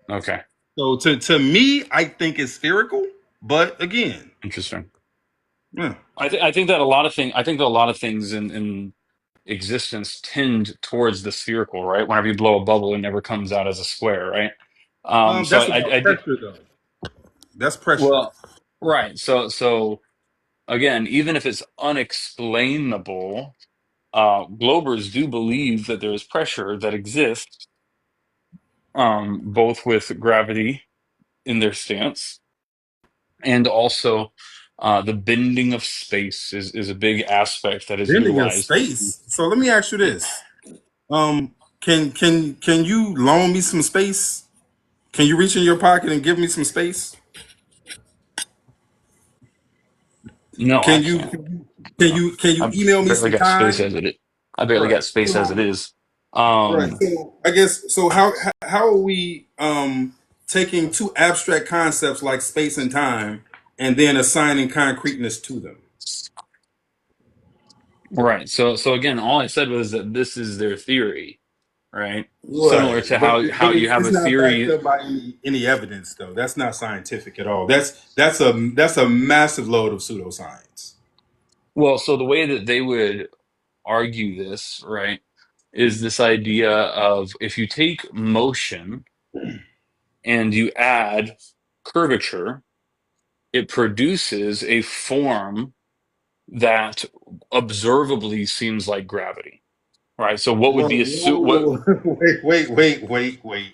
G: Okay,
A: So to me, I think it's spherical. But again,
G: interesting.
A: yeah.
G: I think that a lot of things I think that a lot of things in existence tend towards the spherical, right? Whenever you blow a bubble, it never comes out as a square, right? So
A: That's about pressure though. That's pressure.
G: well, right. So again, even if it's unexplainable, Globers do believe that there is pressure that exists, both with gravity in their stance and also the bending of space is a big aspect that is
A: Bending in
G: utilized.
A: space. So let me ask you this. Can you loan me some space? Can you reach in your pocket and give me some space?
G: No, I
A: Can you
G: can't.
A: can you
G: I
A: email me
G: barely
A: some
G: got space
A: time?
G: as it. I barely got
A: Right.
G: space as it is.
A: Right.
G: Um,
A: So I guess so how are we taking two abstract concepts like space and time and then assigning concreteness to them?
G: Right. So again, all I said was that this is their theory, right? Similar
A: Right,
G: to
A: but
G: how you have
A: it's
G: a
A: not backed
G: theory.
A: up by any evidence, though. That's not scientific at all. That's a massive load of pseudoscience.
G: Well, so the way that they would argue this, right, is this idea of if you take motion and you add curvature, it produces a form that observably seems like gravity, right? So what would
A: Whoa,
G: be a what?
A: whoa, whoa.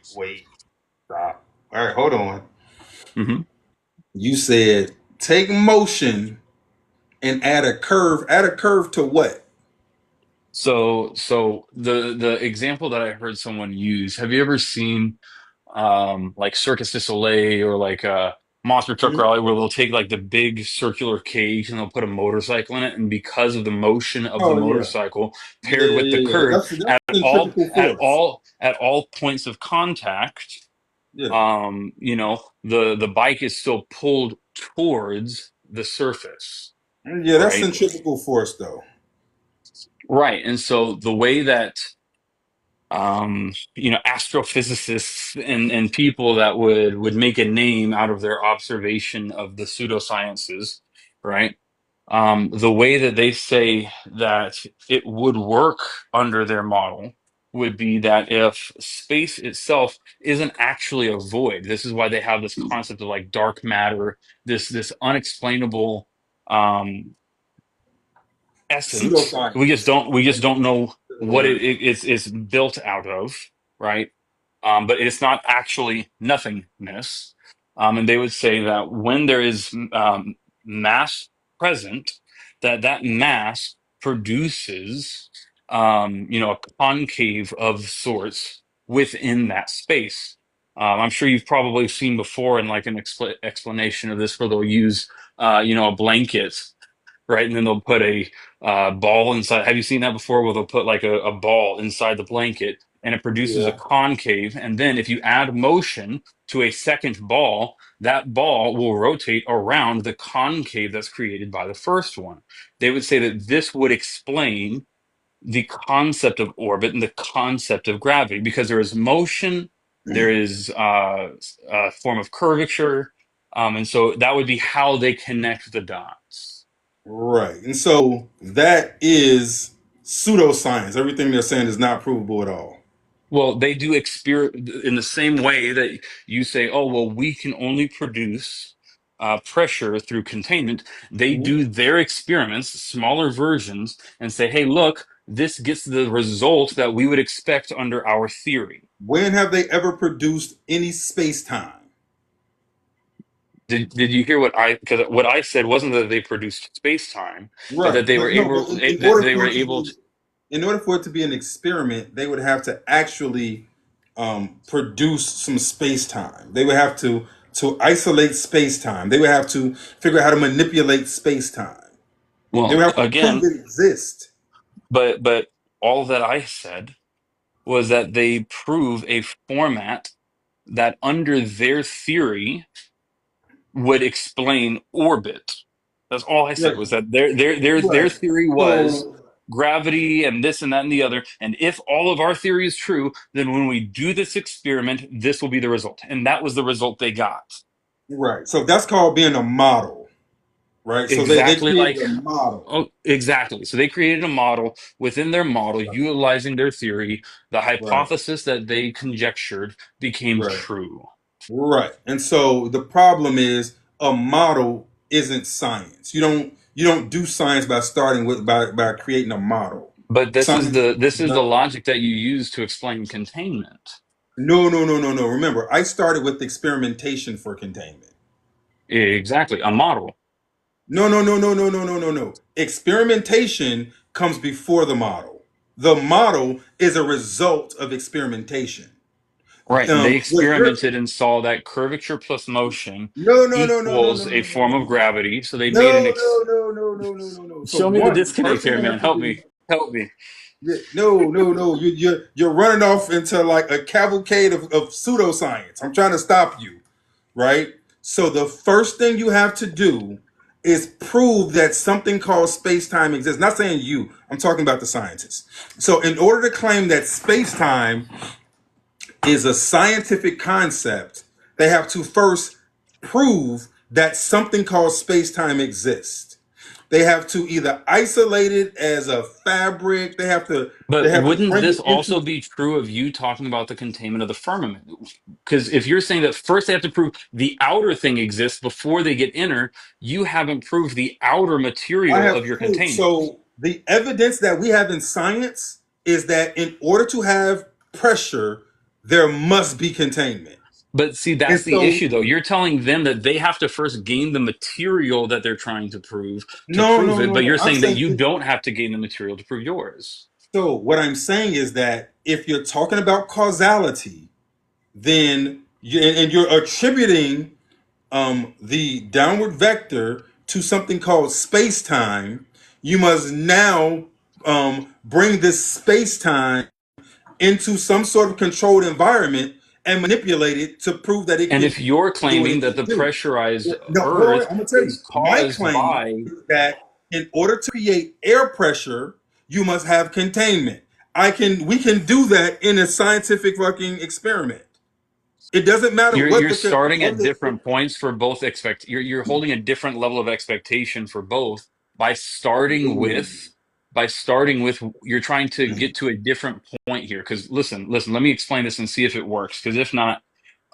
A: Wait. Stop. All right, hold on.
G: Mhm.
A: You said take motion and add a curve. Add a curve to what?
G: So the example that I heard someone use, have you ever seen like Circus du Soleil or like Monster Truck
A: Mhm.
G: Rally where they'll take like the big circular cage and they'll put a motorcycle in it, and because of the motion of the
A: Oh yeah,
G: motorcycle paired with the
A: yeah.
G: curve
A: That's centrifugal force.
G: at all points of contact,
A: Yeah,
G: the bike is still pulled towards the surface,
A: yeah. That's
G: right?
A: centrifugal force, though.
G: Right. And so the way that astrophysicists and people that would make a name out of their observation of the pseudosciences, right? The way that they say that it would work under their model would be that if space itself isn't actually a void, this is why they have this concept of like dark matter, this unexplainable um, essence.
A: Pseudoscience.
G: We just don't know what it's built out of, right? But it's not actually nothingness. And they would say that when there is mass present, that mass produces, a concave of sorts within that space. I'm sure you've probably seen before in like an explanation of this where they'll use, a blanket, right? And then they'll put a ball inside. Have you seen that before? Where they'll put like a ball inside the blanket and it produces a
A: Yeah.
G: concave. And then if you add motion to a second ball, that ball will rotate around the concave that's created by the first one. They would say that this would explain the concept of orbit and the concept of gravity because there is motion, there is a form of curvature. And so that would be how they connect the dots.
A: Right. And so that is pseudoscience. Everything they're saying is not provable at all.
G: Well, they do in the same way that you say, oh, well, we can only produce pressure through containment. They
A: Mhm.
G: do their experiments, smaller versions, and say, hey, look, this gets the result that we would expect under our theory.
A: When have they ever produced any space time?
G: Did you hear because what I said wasn't that they produced space time, but
A: Right.
G: that they
A: But
G: were
A: no,
G: able
A: but in order
G: they
A: for
G: were
A: it to
G: able
A: be in order for it to be an experiment, they would have to actually produce some space time. They would have to isolate space time. They would have to figure out how to manipulate space time. They
G: well,
A: would have to prove
G: again,
A: it exists.
G: but all that I said was that they prove a format that under their theory would explain orbit. That's all I said
A: Right.
G: was that their
A: Right.
G: theory was
A: So
G: gravity and this and that and the other. And if all of our theory is true, then when we do this experiment, this will be the result. And that was the result they got.
A: right. So that's called being a model. Right. So they
G: Exactly
A: created
G: like
A: a model.
G: Oh, exactly. So they created a model within their model,
A: Right.
G: utilizing their theory. The
A: Right.
G: hypothesis that they conjectured became
A: Right.
G: true.
A: Right. And so the problem is a model isn't science. You don't do science by starting with by creating a model.
G: But
A: Science
G: this
A: is
G: is the
A: not
G: logic that you use to explain containment.
A: no. Remember, I started with experimentation for containment.
G: Exactly, a model.
A: No. Experimentation comes before the model. The model is a result of experimentation.
G: Right. They
A: What you're
G: experimented and saw that curvature plus motion
A: no,
G: equals a form of gravity. So they made
A: no, no, no, no, no, no, no, no. So
G: show me the
A: one, the
G: disconnect
A: first thing
G: here,
A: you
G: man.
A: have to
G: Help
A: do.
G: me. Help me.
A: Yeah, no. You're running off into like a cavalcade of pseudoscience. I'm trying to stop you, right? So the first thing you have to do is prove that something called space-time exists. Not saying you, I'm talking about the scientists. So in order to claim that space-time is a scientific concept, they have to first prove that something called space-time exists. They have to either isolate it as a fabric. They
G: But
A: have to
G: wouldn't
A: bring
G: this
A: it into.
G: also be true of you talking about the containment of the firmament? Because if you're saying that first they have to prove the outer thing exists before they get inner, you haven't proved the outer
A: I
G: material
A: have
G: of your
A: proof.
G: containment.
A: So the evidence that we have in science is that in order to have pressure, there must be containment.
G: But see,
A: And
G: that's the
A: so,
G: issue, though. You're telling them that they have to first gain the material that they're trying to
A: no,
G: prove
A: no,
G: it,
A: no,
G: but
A: no.
G: you're
A: I'm
G: saying that
A: saying
G: you don't have to gain the material to prove yours.
A: so. What I'm saying is that if you're talking about causality, then and you're attributing the downward vector to something called space time, you must now bring this space time into some sort of controlled environment and manipulate it to prove that it
G: And
A: can
G: if you're
A: do what
G: claiming
A: it
G: that
A: can
G: the
A: do.
G: pressurized
A: No, hold on,
G: Earth
A: I'm gonna tell you.
G: is
A: My
G: caused
A: claim
G: by,
A: is that in order to create air pressure, you must have containment. We can do that in a scientific fucking experiment. It doesn't matter
G: you're starting at different points for both you're holding a different level of expectation for both by starting with you're trying to get to a different point here. Because listen, let me explain this and see if it works. Because if not,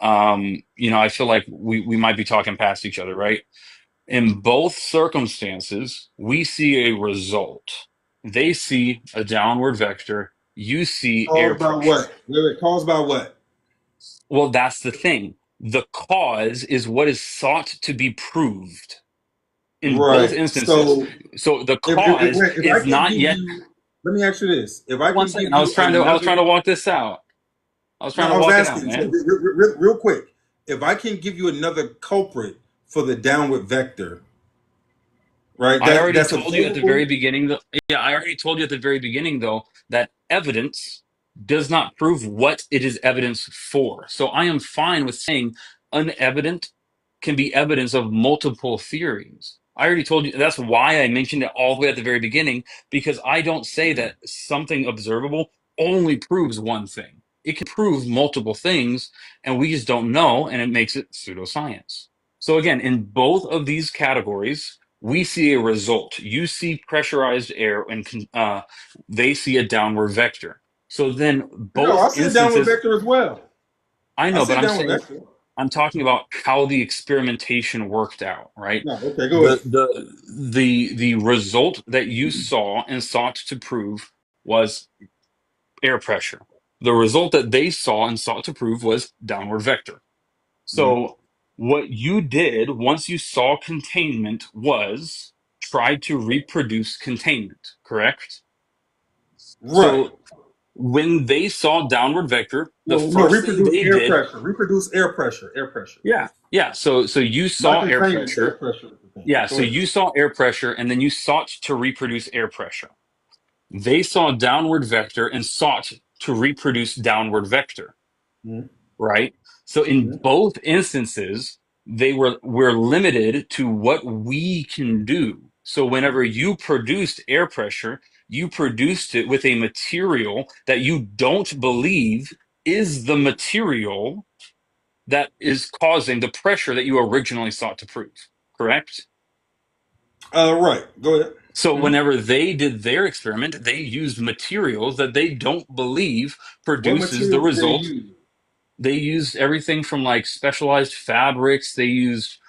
G: I feel like we might be talking past each other, right? In both circumstances, we see a result. They see a downward vector. You see air
A: Caused by
G: pressure.
A: what? Wait, wait, caused by what?
G: Well, that's the thing. The cause is what is sought to be proved in both
A: Right.
G: instances.
A: So
G: So the cause
A: if I
G: is
A: can
G: not
A: give
G: yet.
A: you, let me ask you this: if I
G: One
A: can
G: second.
A: give
G: I was
A: you
G: trying to. I was trying
A: another,
G: to walk this out. I was
A: no,
G: trying to
A: I was
G: walk it out,
A: asking so,
G: man.
A: real quick. If I can give you another culprit for the downward vector, right?
G: I already
A: That's
G: told you at the very
A: observable.
G: beginning. Yeah, I already told you at the very beginning, though, that evidence does not prove what it is evidence for. So I am fine with saying unevident can be evidence of multiple theories. I already told you that's why I mentioned it all the way at the very beginning, because I don't say that something observable only proves one thing. It can prove multiple things, and we just don't know, and it makes it pseudoscience. So again, in both of these categories, we see a result. You see pressurized air, and they see a downward vector. So then
A: No,
G: both
A: I see a downward
G: instances,
A: vector as well.
G: I
A: I
G: know,
A: see
G: but
A: a downward vector.
G: I'm talking about how the experimentation worked out, right?
A: No, okay, go
G: The
A: ahead.
G: the result that you saw and sought to prove was air pressure. The result that they saw and sought to prove was downward vector.
A: Mhm.
G: So what you did once you saw containment was try to reproduce containment, correct?
A: Right.
G: So when they saw downward vector, the
A: No, no,
G: first thing
A: reproduce
G: they
A: air
G: did,
A: pressure. Reproduce air pressure. Air pressure.
G: yeah. So you
A: Not
G: saw air
A: containment, air
G: pressure.
A: pressure.
G: Yeah,
A: Go
G: so
A: ahead.
G: you saw air pressure and then you sought to reproduce air pressure. They saw downward vector and sought to reproduce downward vector,
A: Mhm.
G: right? So in
A: Mhm.
G: both instances, we're limited to what we can do. So whenever you produced air pressure, you produced it with a material that you don't believe is the material that is causing the pressure that you originally sought to prove, correct?
A: Right. Go ahead.
G: So
A: Mhm.
G: whenever they did their experiment, they used materials that they don't believe
A: What
G: produces the
A: material did they
G: result.
A: use?
G: They used everything from like specialized fabrics. They used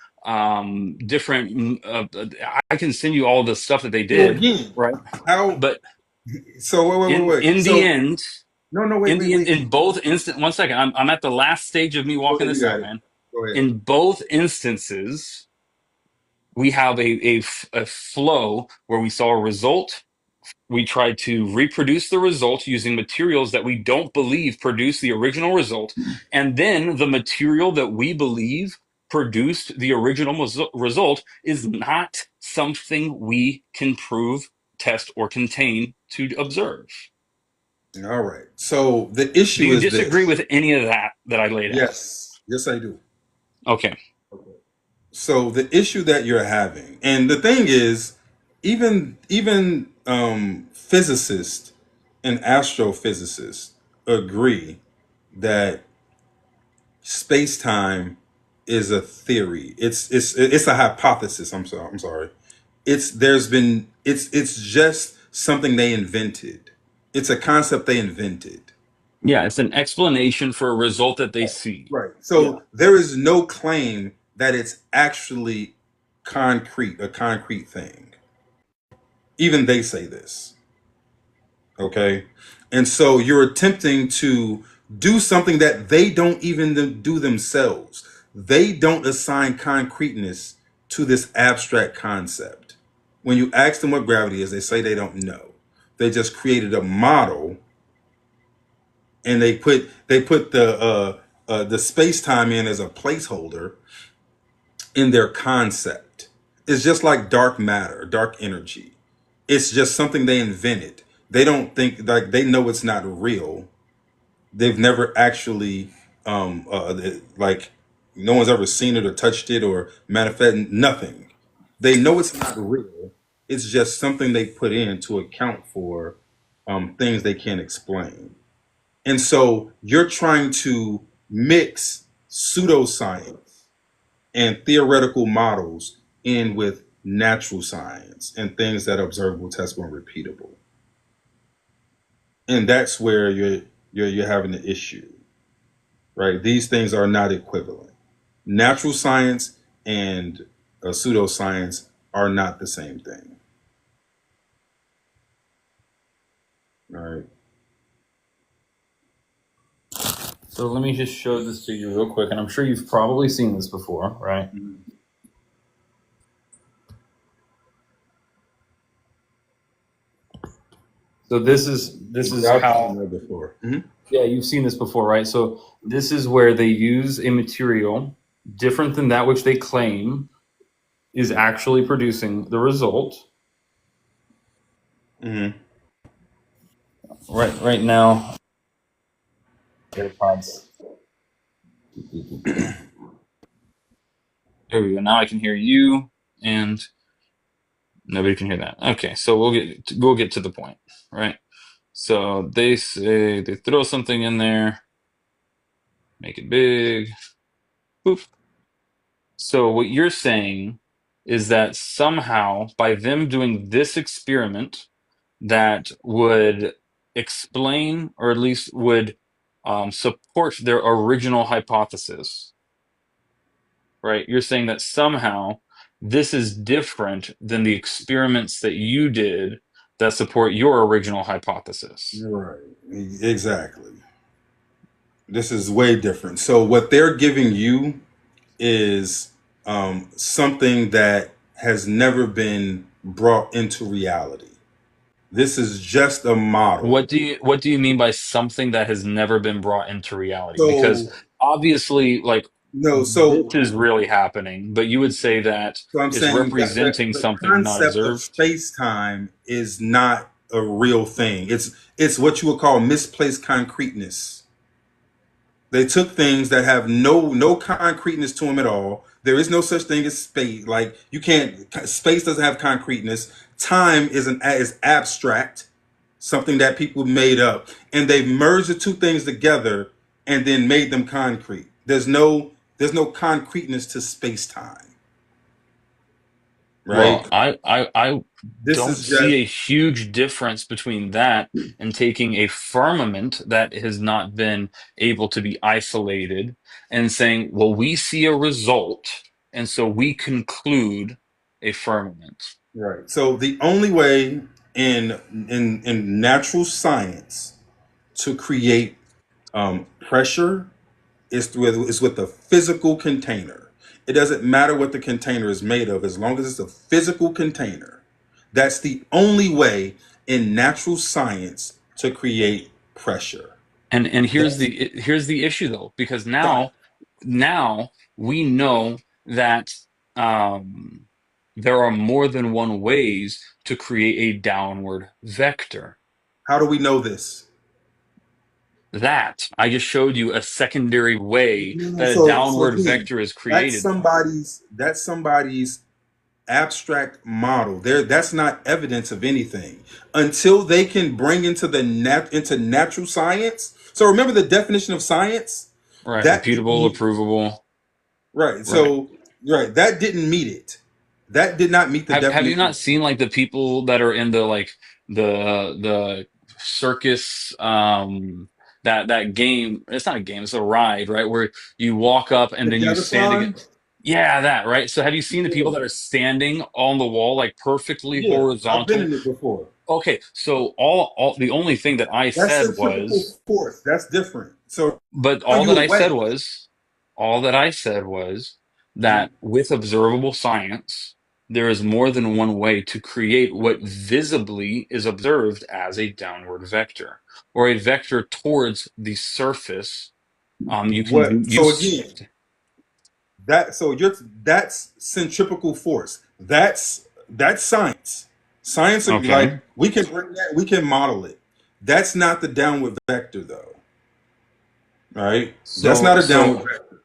G: different. I can send you all the stuff that they
A: So
G: did,
A: again,
G: right?
A: how?
G: But
A: So wait.
G: in the
A: So
G: end,
A: no, no, wait.
G: in both instant. One second, I'm at the last stage of me
A: Go
G: walking
A: ahead. You
G: this
A: got
G: out,
A: it.
G: man.
A: Go ahead.
G: In both instances, we have a flow where we saw a result. We tried to reproduce the result using materials that we don't believe produce the original result. And then the material that we believe produced the original result is not something we can prove, test, or contain to observe.
A: All right. So the
G: Do
A: issue
G: you
A: is
G: disagree
A: this.
G: with any of that I laid out?
A: Yes. Yes, I do.
G: Okay.
A: Okay. So the issue that you're having, and the thing is, even physicists and astrophysicists agree that space time is a theory. It's a hypothesis. I'm sorry. It's just something they invented. It's a concept they invented.
G: Yeah, it's an explanation for a result that they see.
A: Right.
G: Yeah.
A: So there is no claim that it's actually a concrete thing. Even they say this. Okay. And so you're attempting to do something that they don't even do themselves. They don't assign concreteness to this abstract concept. When you ask them what gravity is, they say they don't know. They just created a model, and they put the space time in as a placeholder in their concept. It's just like dark matter, dark energy. It's just something they invented. They don't think, like, they know it's not real. They've never actually like, no one's ever seen it or touched it or manifested nothing. They know it's not real. It's just something they put in to account for things they can't explain. And so you're trying to mix pseudoscience and theoretical models in with natural science and things that are observable, testable, and repeatable. And that's where you're having the issue, right? These things are not equivalent. Natural science and pseudoscience are not the same thing. All right.
G: So let me just show this to you real quick, and I'm sure you've probably seen this before, right? So this is
A: I've
G: how,
A: seen that before. Mhm.
G: yeah, you've seen this before, right? So this is where they use a material different than that which they claim is actually producing the result.
A: Mhm.
G: Right now, AirPods. There we go. Now I can hear you, and nobody can hear that. Okay, so we'll get to the point, right? So they say they throw something in there, make it big. Boop. So what you're saying is that somehow by them doing this experiment that would explain, or at least would support their original hypothesis, right? You're saying that somehow this is different than the experiments that you did that support your original hypothesis.
A: Right. Exactly. This is way different. So what they're giving you is something that has never been brought into reality. This is just a model.
G: What do you mean by something that has never been brought into reality? Because
A: So
G: obviously, like,
A: no,
G: this
A: so
G: is really happening, but you would say that
A: so I'm
G: it's
A: saying that
G: representing
A: the
G: something not
A: concept of
G: observed.
A: space time is not a real thing. It's what you would call misplaced concreteness. They took things that have no concreteness to them at all. There is no such thing as space. Like, you can't. Space doesn't have concreteness. Time is abstract, something that people made up, and they've merged the two things together and then made them concrete. There's no concreteness to space time, right?
G: Well, I
A: This
G: don't
A: is
G: see
A: just
G: a huge difference between that and taking a firmament that has not been able to be isolated and saying, well, we see a result, and so we conclude a firmament.
A: right. So the only way in natural science to create pressure is with a physical container. It doesn't matter what the container is made of, as long as it's a physical container. That's the only way in natural science to create pressure.
G: And
A: That's
G: here's the issue though, because
A: right.
G: now we know that um, there are more than one ways to create a downward vector.
A: How do we know this?
G: that. I just showed you a secondary way
A: No,
G: that a
A: so
G: downward
A: again,
G: vector is
A: that's
G: created.
A: somebody's abstract model. That's not evidence of anything until they can bring into into natural science. So remember the definition of science?
G: Right.
A: That
G: Repeatable,
A: didn't
G: approvable.
A: right.
G: Right.
A: So right, that didn't meet it. That did not meet the
G: Have you
A: definition.
G: not seen like the people that are in the like the circus that game? It's not a game, it's a ride, right? Where you walk up and
A: The
G: then you stand again.
A: Jagatron?
G: Yeah, that, right? So have you seen the people
A: Yeah.
G: that are standing on the wall like perfectly
A: Yeah. I've been
G: horizontal?
A: in it before.
G: Okay, so all the only thing that I
A: That's
G: said
A: centrifugal
G: was
A: force. That's different. So
G: but
A: on you away.
G: all that I said was that with observable science, there is more than one way to create what visibly is observed as a downward vector or a vector towards the surface. You can
A: What? So
G: use.
A: again, that's centrifugal force. That's science. Science,
G: Okay,
A: like we can bring that, we can model it. That's not the downward vector, though. Right? That's not a downward
G: so
A: vector.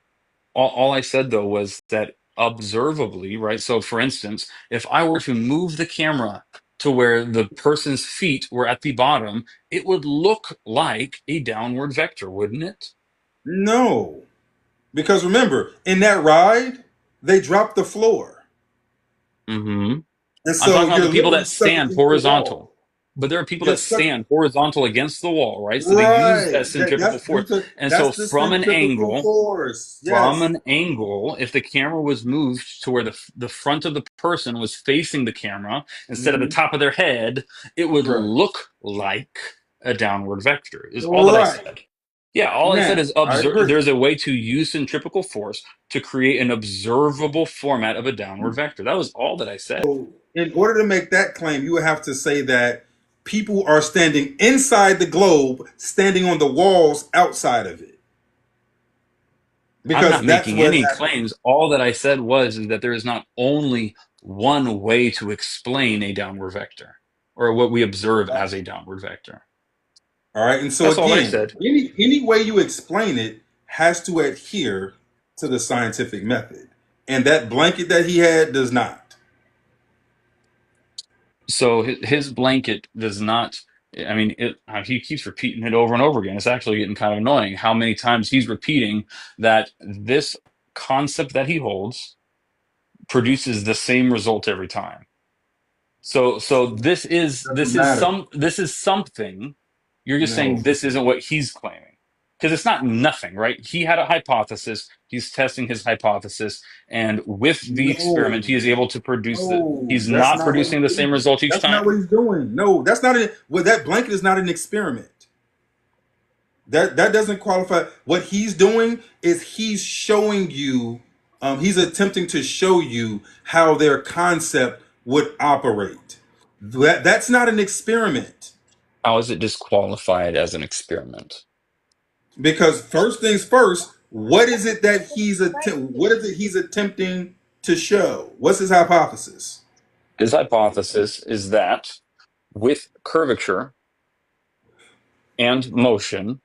G: all I said though was that observably, right? So for instance, if I were to move the camera to where the person's feet were at the bottom, it would look like a downward vector, wouldn't it?
A: No, because remember, in that ride, they dropped the floor,
G: Hmm.
A: and
G: I'm
A: so
G: talking about
A: you're
G: the people
A: literally
G: that
A: stuck
G: stand
A: against the wall.
G: horizontal. But there are people
A: You're
G: that
A: stuck.
G: stand horizontal against the wall, right? So they use that
A: Right.
G: centrifugal force. And so
A: That's the centrifugal force.
G: from
A: Yes.
G: an angle, if the camera was moved to where the front of the person was facing the camera instead of the
A: Mhm.
G: top of their head, it would
A: Right.
G: look like a downward vector, is all that I
A: Right.
G: said. Yeah, all I said
A: Now,
G: is
A: I
G: observe.
A: agree.
G: There's a way to use centrifugal force to create an observable format of a downward vector. That was all that I said.
A: So, in order to make that claim, you would have to say that people are standing inside the globe, standing on the walls outside of it,
G: I'm
A: because
G: not
A: that's
G: making
A: what
G: any
A: happened.
G: claims. All that I said was is that there is not only one way to explain a downward vector or what we observe as a downward vector.
A: All right. And so
G: That's all I
A: again,
G: said.
A: any way you explain it has to adhere to the scientific method, and that blanket that he had does not.
G: So his blanket does not. I mean, he keeps repeating it over and over again. It's actually getting kind of annoying how many times he's repeating that this concept that he holds produces the same result every time. So
A: Doesn't matter.
G: this is something. You're just saying
A: No.
G: this isn't what he's claiming because it's not nothing, right? He had a hypothesis. He's testing his hypothesis, and with the experiment,
A: No.
G: he is able to produce the.
A: No.
G: He's
A: That's
G: not
A: not what
G: producing the
A: he's
G: same
A: doing.
G: result each
A: That's not
G: time.
A: what he's doing. No, that's not it. Well, that blanket is not an experiment. That doesn't qualify. What he's doing is he's showing you. He's attempting to show you how their concept would operate. That's not an experiment.
G: How is it disqualified as an experiment?
A: Because first things first, what is it he's attempting to show? What's his hypothesis?
G: His hypothesis is that with curvature and motion,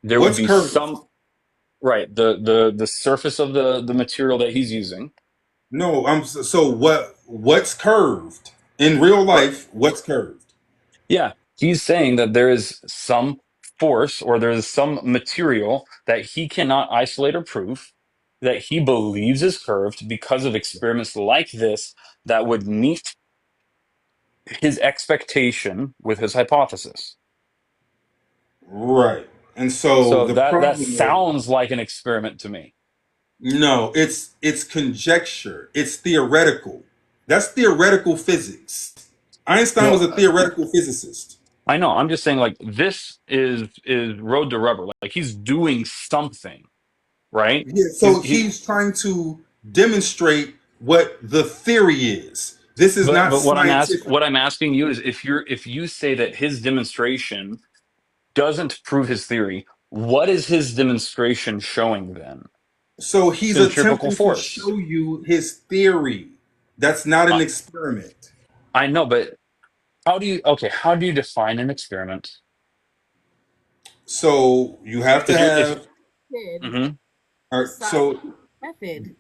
G: there would
A: What's
G: be
A: curved?
G: some right the surface of the material that he's using.
A: No, so what's curved? In real
G: Right.
A: life, what's curved?
G: Yeah, he's saying that there is some force or there is some material that he cannot isolate or prove that he believes is curved because of experiments like this that would meet his expectation with his hypothesis.
A: Right. And so
G: So
A: the
G: that
A: problem is
G: sounds like an experiment to me.
A: no, it's conjecture. It's theoretical. That's theoretical physics. Einstein was
G: No,
A: a theoretical physicist.
G: I know. I'm just saying like this is road to rubber. Like he's doing something, right?
A: Yeah, so
G: He
A: he's trying to demonstrate what the theory is. This is not
G: but
A: scientific.
G: what I'm asking you is if you say that his demonstration doesn't prove his theory, what is his demonstration showing then?
A: So he's
G: Centrifugal
A: attempting to
G: force.
A: show you his theory. That's not an
G: I,
A: experiment.
G: I know, but how do you define an experiment?
A: So you have to
G: Because you're if
A: have.
D: Method.
G: mhm.
A: All right. So
D: Method.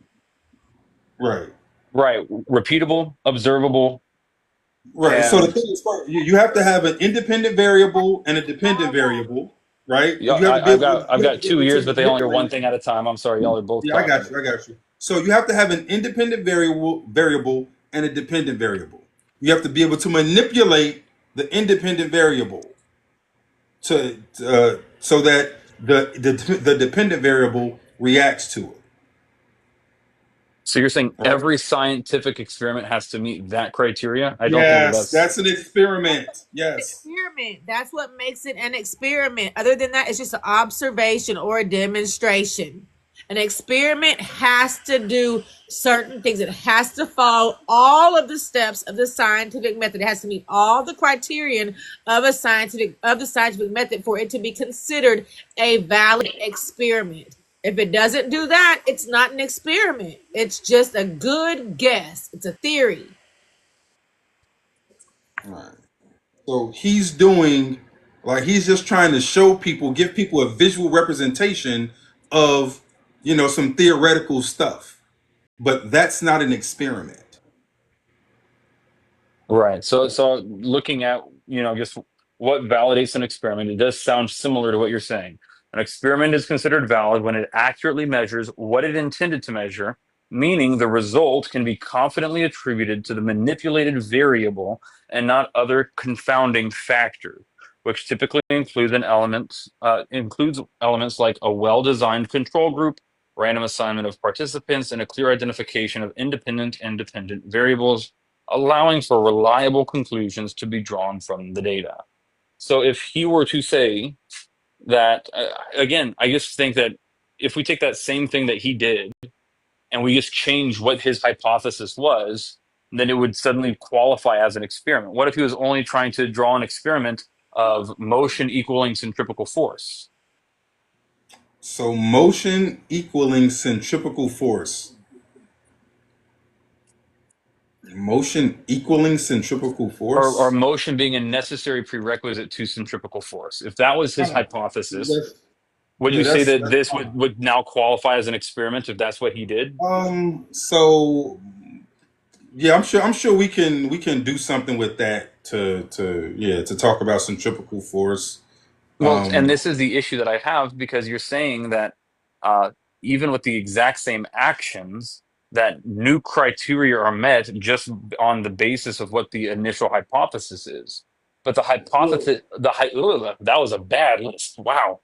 A: right.
G: Right, repeatable, observable,
A: Right. So the
G: and
A: thing is, you have to have an independent variable and a dependent variable, right?
G: yeah,
A: You have to be able to,
G: I've
A: you have to
G: got
A: be
G: 2
A: able
G: years,
A: to
G: but they only are one
A: manipulate.
G: thing at a time. I'm sorry, y'all are both
A: Yeah, I got
G: talking.
A: you. I got you. So you have to have an independent variable and a dependent variable. You have to be able to manipulate the independent variable to so that the dependent variable reacts to it.
G: So you're saying
A: Right?
G: every scientific experiment has to meet that criteria? I don't think that
A: Yes,
G: that's
A: that's an experiment. Yes.
D: Experiment. That's what makes it an experiment. Other than that, it's just an observation or a demonstration. An experiment has to do certain things. It has to follow all of the steps of the scientific method. It has to meet all the criterion of the scientific method for it to be considered a valid experiment. If it doesn't do that, it's not an experiment. It's just a good guess. It's a theory.
A: Right. So he's doing like he's just trying to show people, give people a visual representation of some theoretical stuff. But that's not an experiment.
G: right. So looking at, just what validates an experiment, it does sound similar to what you're saying. An experiment is considered valid when it accurately measures what it intended to measure, meaning the result can be confidently attributed to the manipulated variable and not other confounding factors, which typically includes elements like a well-designed control group, random assignment of participants, and a clear identification of independent and dependent variables, allowing for reliable conclusions to be drawn from the data. So if he were to say that, again, I just think that if we take that same thing that he did and we just change what his hypothesis was, then it would suddenly qualify as an experiment. What if he was only trying to draw an experiment of motion equaling centripetal force?
A: So motion equaling centripetal force. Motion equaling centripetal
G: Or
A: force.
G: motion being a necessary prerequisite to centripetal force. If that was his hypothesis,
A: That's,
G: would
A: yeah,
G: you say that
A: that's
G: this
A: fine.
G: would now qualify as an experiment if that's what he did?
A: So yeah, I'm sure we can do something with that to talk about centripetal force.
G: Well, and
A: Um,
G: this is the issue that I have because you're saying that uh, even with the exact same actions, that new criteria are met just on the basis of what the initial hypothesis is. But the
A: well,
G: hypothesis, that was a bad list. Wow.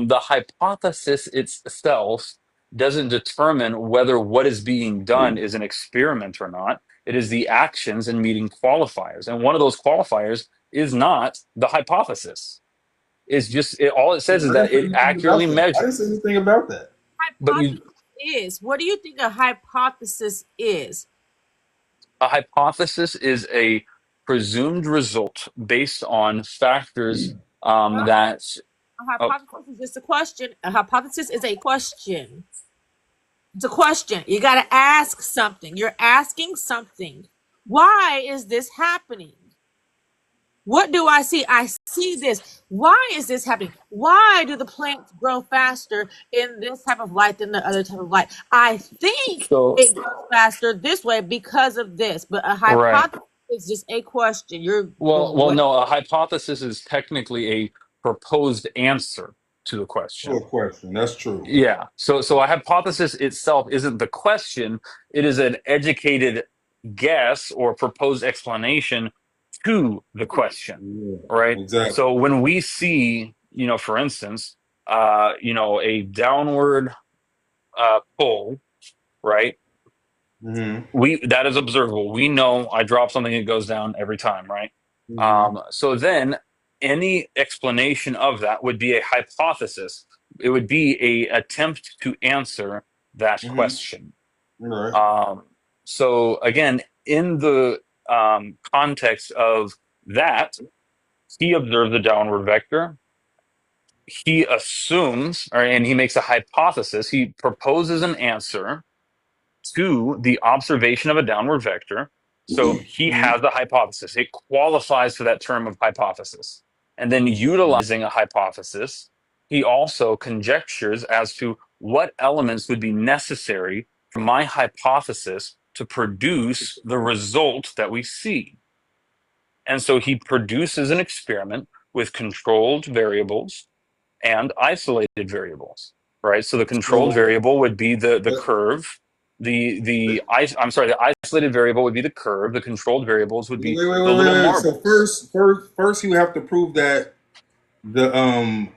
G: The hypothesis itself doesn't determine whether what is being done is an experiment or not. It is the actions and meeting qualifiers. And one of those qualifiers is not the hypothesis. It's just all it says is
A: I didn't
G: that
A: say
G: it
A: anything
G: accurately
A: about that. I didn't say
G: measures.
A: anything about that.
G: But you,
D: Hypothesis is. What do you think a hypothesis is?
G: a hypothesis is a presumed result based on factors that.
D: A
G: Oh,
D: hypothesis is just a question. A hypothesis is a question. It's a question. You got to ask something. You're asking something. Why is this happening? What do I see? I see this. Why is this happening? Why do the plants grow faster in this type of light than the other type of light? I think
G: so
D: it grows faster this way because of this. But a
G: right.
D: hypothesis is just a question. You're
G: Well,
D: going,
G: well,
D: what?
G: no. A hypothesis is technically a proposed answer to the
A: To
G: question.
A: a question. That's true.
G: Yeah. So a hypothesis itself isn't the question. It is an educated guess or proposed explanation to the question,
A: Yeah,
G: right?
A: exactly.
G: So when we see, for instance, a downward pull, right?
A: Mm-hmm.
G: We that is observable. We know I drop something, it goes down every time, right?
A: Mm-hmm.
G: So then any explanation of that would be a hypothesis. It would be a attempt to answer that
A: Mm-hmm.
G: question.
A: All right.
G: Um, so again, in the context of that, he observes the downward vector. He assumes, and he makes a hypothesis. He proposes an answer to the observation of a downward vector. So he
A: Mm-hmm.
G: has the hypothesis. It qualifies for that term of hypothesis. And then utilizing a hypothesis, he also conjectures as to what elements would be necessary for my hypothesis to produce the result that we see. And so he produces an experiment with controlled variables and isolated variables, right? So the controlled
A: So,
G: variable would be the
A: but,
G: curve. The isolated variable would be the curve. The controlled variables would be the little
A: wait. So
G: marbles.
A: first, you have to prove that the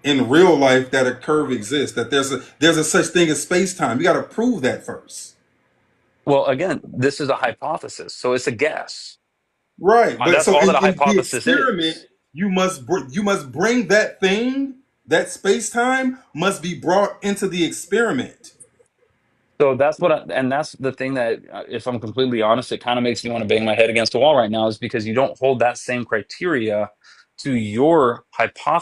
A: in real life that a curve exists, that there's a such thing as space time. You got to prove that first.
G: Well, again, this is a hypothesis, so it's a guess.
A: Right, but
G: That's
A: so
G: all that a
A: in the
G: hypothesis
A: experiment,
G: is.
A: you must bring that thing, that space time must be brought into the experiment.
G: So and that's the thing that, if I'm completely honest, it kind of makes me want to bang my head against the wall right now, is because you don't hold that same criteria to your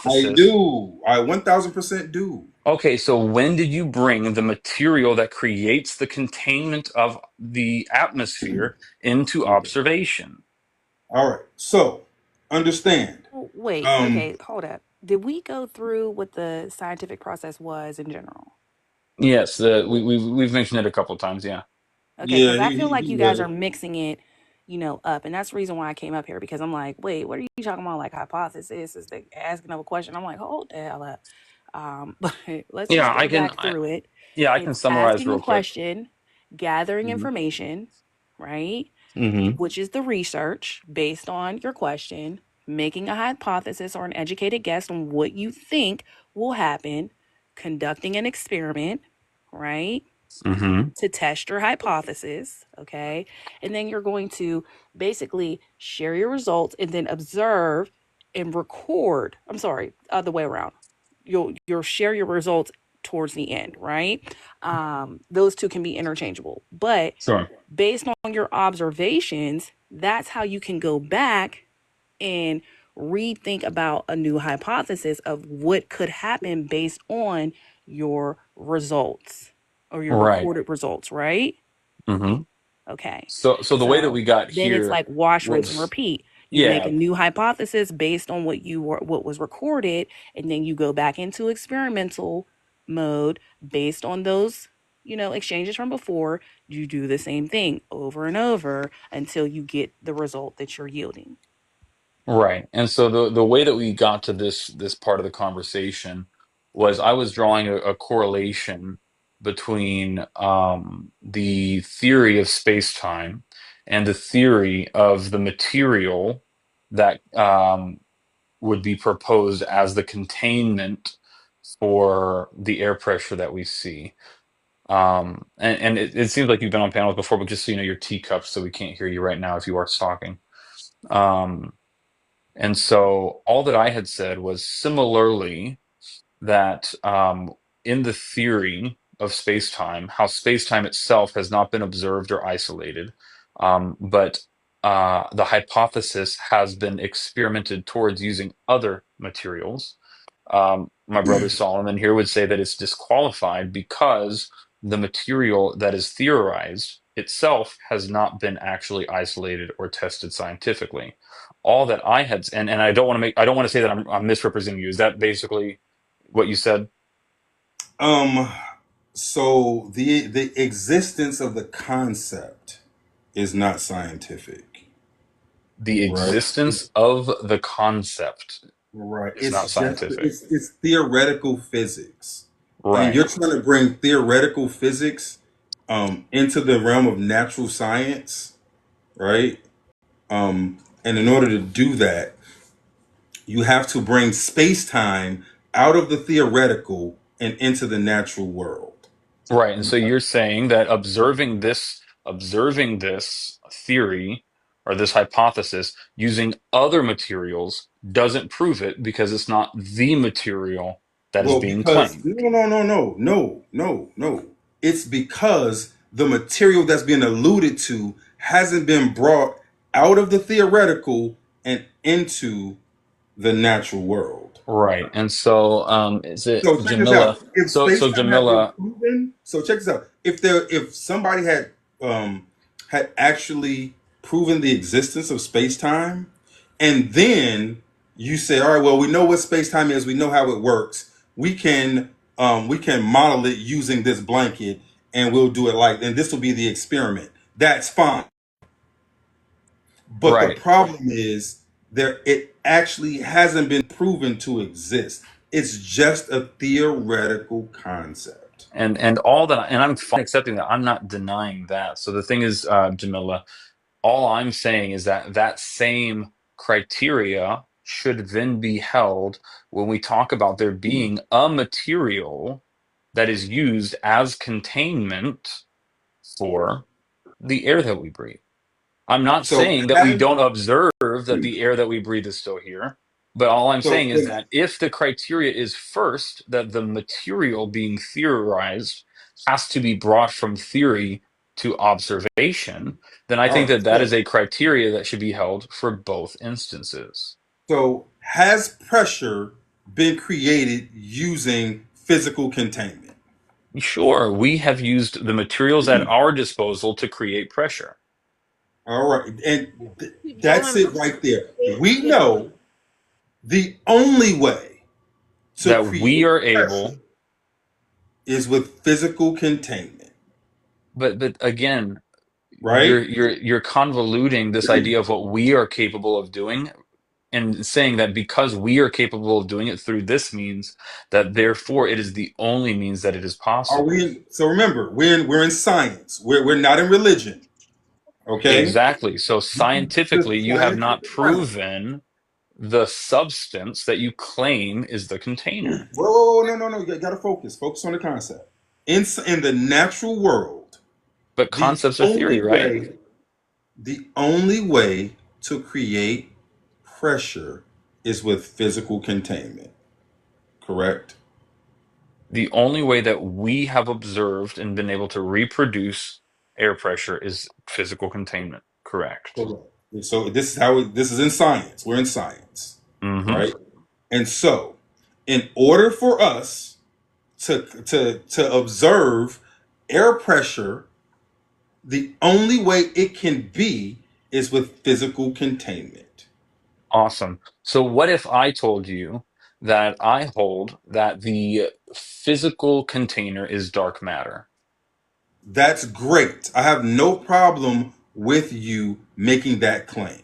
A: I
G: hypothesis.
A: do. I 1000% do.
G: Okay, so when did you bring the material that creates the containment of the atmosphere into
A: Okay.
G: observation?
A: All right. So understand.
C: Wait,
A: Um.
C: okay, hold up. Did we go through what the scientific process was in general?
G: Yes, we've mentioned it a couple of times. Yeah.
C: Okay,
A: Yeah.
C: because I feel like
A: He
C: you
A: read
C: guys are
A: it.
C: mixing it, up, and that's the reason why I came up here because I'm like, wait, what are you talking about? Like hypothesis is the asking of a question. I'm like, hold the hell up. But let's just
G: Yeah,
C: go back through it.
G: I can
C: It's
G: summarize
C: asking a
G: real quick.
C: question, gathering
A: Mhm.
C: information, right?
G: Hmm.
C: Which is the research based on your question, making a hypothesis or an educated guess on what you think will happen, conducting an experiment, right?
G: Hmm.
C: To test your hypothesis, okay? And then you're going to basically share your results and then observe and record. I'm sorry, other way around. You'll share your results towards the end, right? Those two can be interchangeable, but
G: Sure.
C: based on your observations, that's how you can go back and rethink about a new hypothesis of what could happen based on your results or your
G: Right.
C: recorded results, right?
G: Hmm.
C: Okay.
G: So the way that
C: So
G: we got
C: then it's
G: here
C: like wash, rinse, and
G: was,
C: repeat. You make
G: yeah,
C: a new hypothesis based on what was recorded, and then you go back into experimental mode based on those, exchanges from before. You do the same thing over and over until you get the result that you're yielding.
G: right. And so the way that we got to this part of the conversation was I was drawing a correlation between the theory of space-time and the theory of the material that would be proposed as the containment for the air pressure that we see. And it seems like you've been on panels before, but just so you know, your teacups, so we can't hear you right now if you are talking. Um, and so all that I had said was similarly that in the theory of space-time, how space-time itself has not been observed or isolated, but the hypothesis has been experimented towards using other materials. My brother Solomon here would say that it's disqualified because the material that is theorized itself has not been actually isolated or tested scientifically. All that I had, and I don't want to say that I'm misrepresenting you. Is that basically what you said?
A: Um. So the existence of the concept is not scientific,
G: The
A: right?
G: existence of the concept
A: Right.
G: is not
A: It's just
G: scientific.
A: it's theoretical physics. And
G: Right.
A: you're trying to bring theoretical physics into the realm of natural science, right? And in order to do that, you have to bring space-time out of the theoretical and into the natural world.
G: Right. And so you're saying that observing this theory or this hypothesis using other materials doesn't prove it because it's not the material that is
A: Well,
G: being
A: because
G: claimed.
A: no. It's because the material that's being alluded to hasn't been brought out of the theoretical and into the natural world.
G: Right. And so is it
A: So check this
G: Jamila?
A: out. If
G: So
A: space time had been
G: Jamila,
A: proven, so check this out. If somebody um had actually proven the existence of space time, and then you say, all right, well, we know what space time is, we know how it works. we can model it using this blanket, and we'll do it like, and this will be the experiment. That's fine. But the
G: Right.
A: problem is there it actually hasn't been proven to exist. It's just a theoretical concept.
G: And all that, and I'm fine accepting that. I'm not denying that. So the thing is, Jamila, all I'm saying is that that same criteria should then be held when we talk about there being a material that is used as containment for the air that we breathe. I'm not
A: So
G: saying that we
A: having
G: don't observe that the air that we breathe is still here, but all I'm
A: so
G: saying is that if the criteria is first that the material being theorized has to be brought from theory to observation, then I
A: all
G: think
A: right.
G: that that is a criteria that should be held for both instances.
A: So has pressure been created using physical containment?
G: Sure, we have used the materials at our disposal to create pressure
A: All right, and
D: Keep
A: that's
D: going.
A: it right there. We know the only way to
G: that we
A: create
G: are
A: pressure
G: able,
A: is with physical containment,
G: but again,
A: right?
G: you're convoluting this idea of what we are capable of doing and saying that because we are capable of doing it through this means that therefore it is the only means that it is
A: Are we
G: possible.
A: in, so remember, we're in science. We're not in religion, okay?
G: Exactly. So
A: The
G: scientifically you have not
A: scientific premise.
G: proven the substance that you claim is the container.
A: Whoa, no, no, no. You got to focus. Focus on the concept. In the natural world,
G: But
A: the
G: concepts are theory,
A: only
G: right?
A: way the only way to create pressure is with physical containment, correct?
G: The only way that we have observed and been able to reproduce air pressure is physical containment. Correct.
A: Correct. So this is how this is in science. We're in science,
G: Hmm.
A: right? And so, in order for us to observe air pressure, the only way it can be is with physical containment.
G: Awesome. So what if I told you that I hold that the physical container is dark matter?
A: That's great. I have no problem with you making that claim.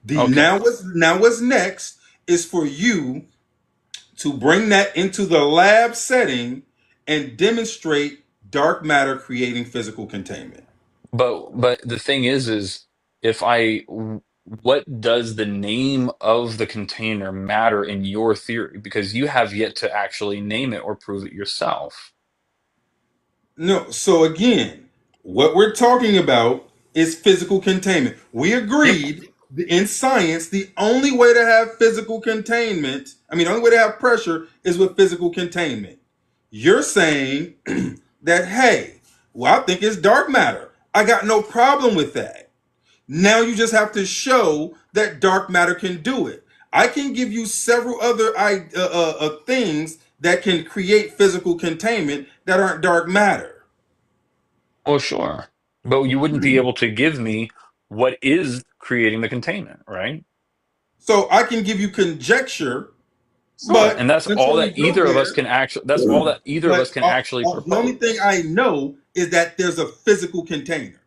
A: The
G: Okay.
A: now what's next is for you to bring that into the lab setting and demonstrate dark matter creating physical containment.
G: But the thing is if I what does the name of the container matter in your theory? Because you have yet to actually name it or prove it yourself.
A: No, so again, what we're talking about is physical containment. We
G: Yep.
A: agreed in science the only way to have physical containment, the only way to have pressure is with physical containment. You're saying that, hey, well, I think it's dark matter. I got no problem with that. Now you just have to show that dark matter can do it. I can give you several other things that can create physical containment that aren't dark matter.
G: Well, sure. But you wouldn't be able to give me what is creating the containment, right?
A: So I can give you conjecture,
G: Sure.
A: but
G: And that's all
A: until
G: that
A: we go
G: either of us
A: there,
G: can actually, that's all that either of us
A: but
G: can actually
A: the only thing
G: propose.
A: I know is that there's a physical container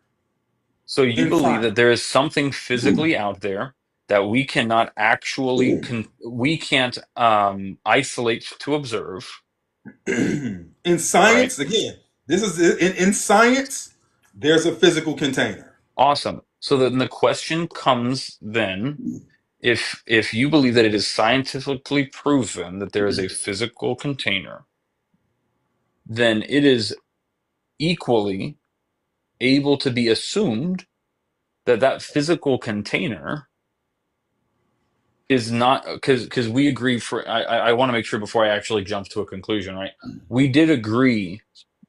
G: So you
A: in
G: believe that
A: science.
G: there is something physically out there that we cannot actually we can't isolate to observe,
A: In
G: right?
A: science, again, this is in science, there's a physical container.
G: Awesome. So then the question comes then, if you believe that it is scientifically proven that there is a physical container, then it is equally able to be assumed that that physical container is not because we agree for I want to make sure before I actually jump to a conclusion, right? We did agree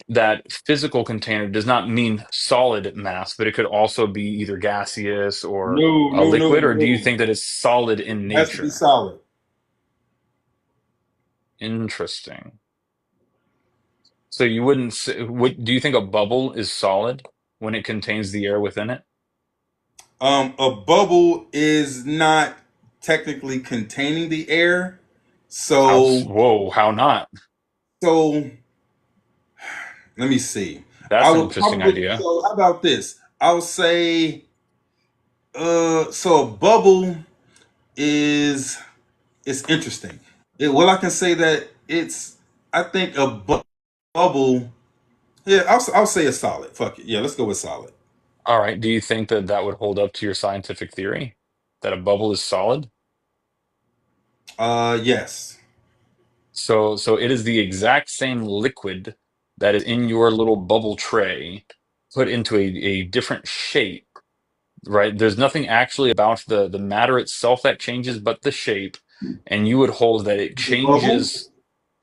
G: that physical container does not mean solid mass, but it could also be either gaseous or
A: No,
G: a
A: no, no,
G: liquid, or do you
A: no.
G: think that it's solid in
A: It has to be
G: nature?
A: solid.
G: Interesting. So you wouldn't do you think a bubble is solid when it contains the air within it?
A: A bubble is not technically containing the air, so
G: Whoa, how not?
A: So let me see. I
G: That's an
A: would
G: interesting
A: probably.
G: idea.
A: So how about this? I would say. So a bubble is it's interesting. Well, I can say that it's. I think a bubble. Yeah, I'll say a solid. Fuck it. Yeah, let's go with solid.
G: All right. Do you think that that would hold up to your scientific theory that a bubble is solid?
A: Yes.
G: So it is the exact same liquid that is in your little bubble tray put into a different shape, right? There's nothing actually about the matter itself that changes, but the shape. And you would hold that it
A: The bubble.
G: changes.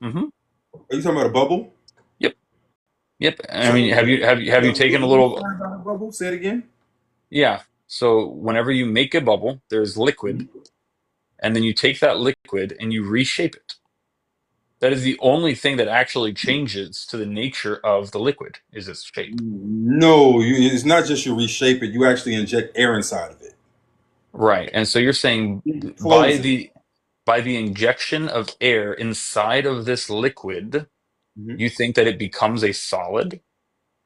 G: Hmm.
A: Are you talking about a bubble?
G: Yep. Yep. I
A: So
G: mean, have you
A: what
G: taken a
A: do you
G: little?
A: define about a bubble? Say it again.
G: Yeah. So whenever you make a bubble, there's liquid, and then you take that liquid and you reshape it. That is the only thing that actually changes to the nature of the liquid is its shape.
A: No, it's not just you reshape it. You actually inject air inside of it.
G: Right. And so you're saying
A: You
G: by
A: close it.
G: the injection of air inside of this liquid,
A: Mhm.
G: you think that it becomes a solid?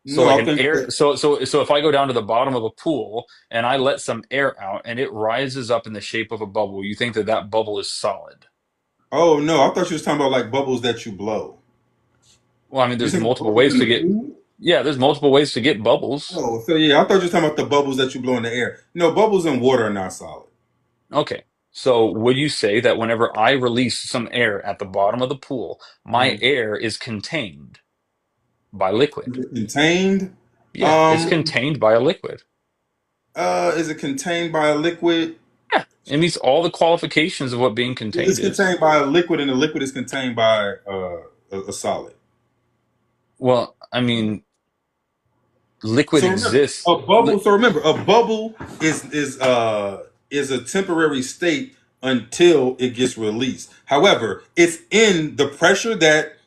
G: So
A: No,
G: like
A: I
G: an
A: think
G: air
A: that.
G: so if I go down to the bottom of a pool and I let some air out and it rises up in the shape of a bubble, you think that that bubble is solid?
A: Oh no, I thought you was talking about like bubbles that you blow.
G: Well, I mean,
A: You
G: there's
A: said
G: multiple
A: bubbles
G: ways
A: in
G: to
A: the
G: get,
A: pool?
G: yeah, there's multiple ways to get bubbles.
A: Oh, so yeah, I thought you were talking about the bubbles that you blow in the air. No, bubbles in water are not solid.
G: Okay. So would you say that whenever I release some air at the bottom of the pool, my
A: Mhm.
G: air is contained by liquid?
A: Contained.
G: Yeah, it's
A: Um,
G: contained by a liquid.
A: is it contained by a liquid?
G: Yeah, it meets all the qualifications of what being
A: It's
G: contained is.
A: contained by a liquid, and the liquid is contained by a solid.
G: Well, I mean, liquid
A: So remember,
G: exists.
A: a bubble is a temporary state until it gets released. However, it's in the pressure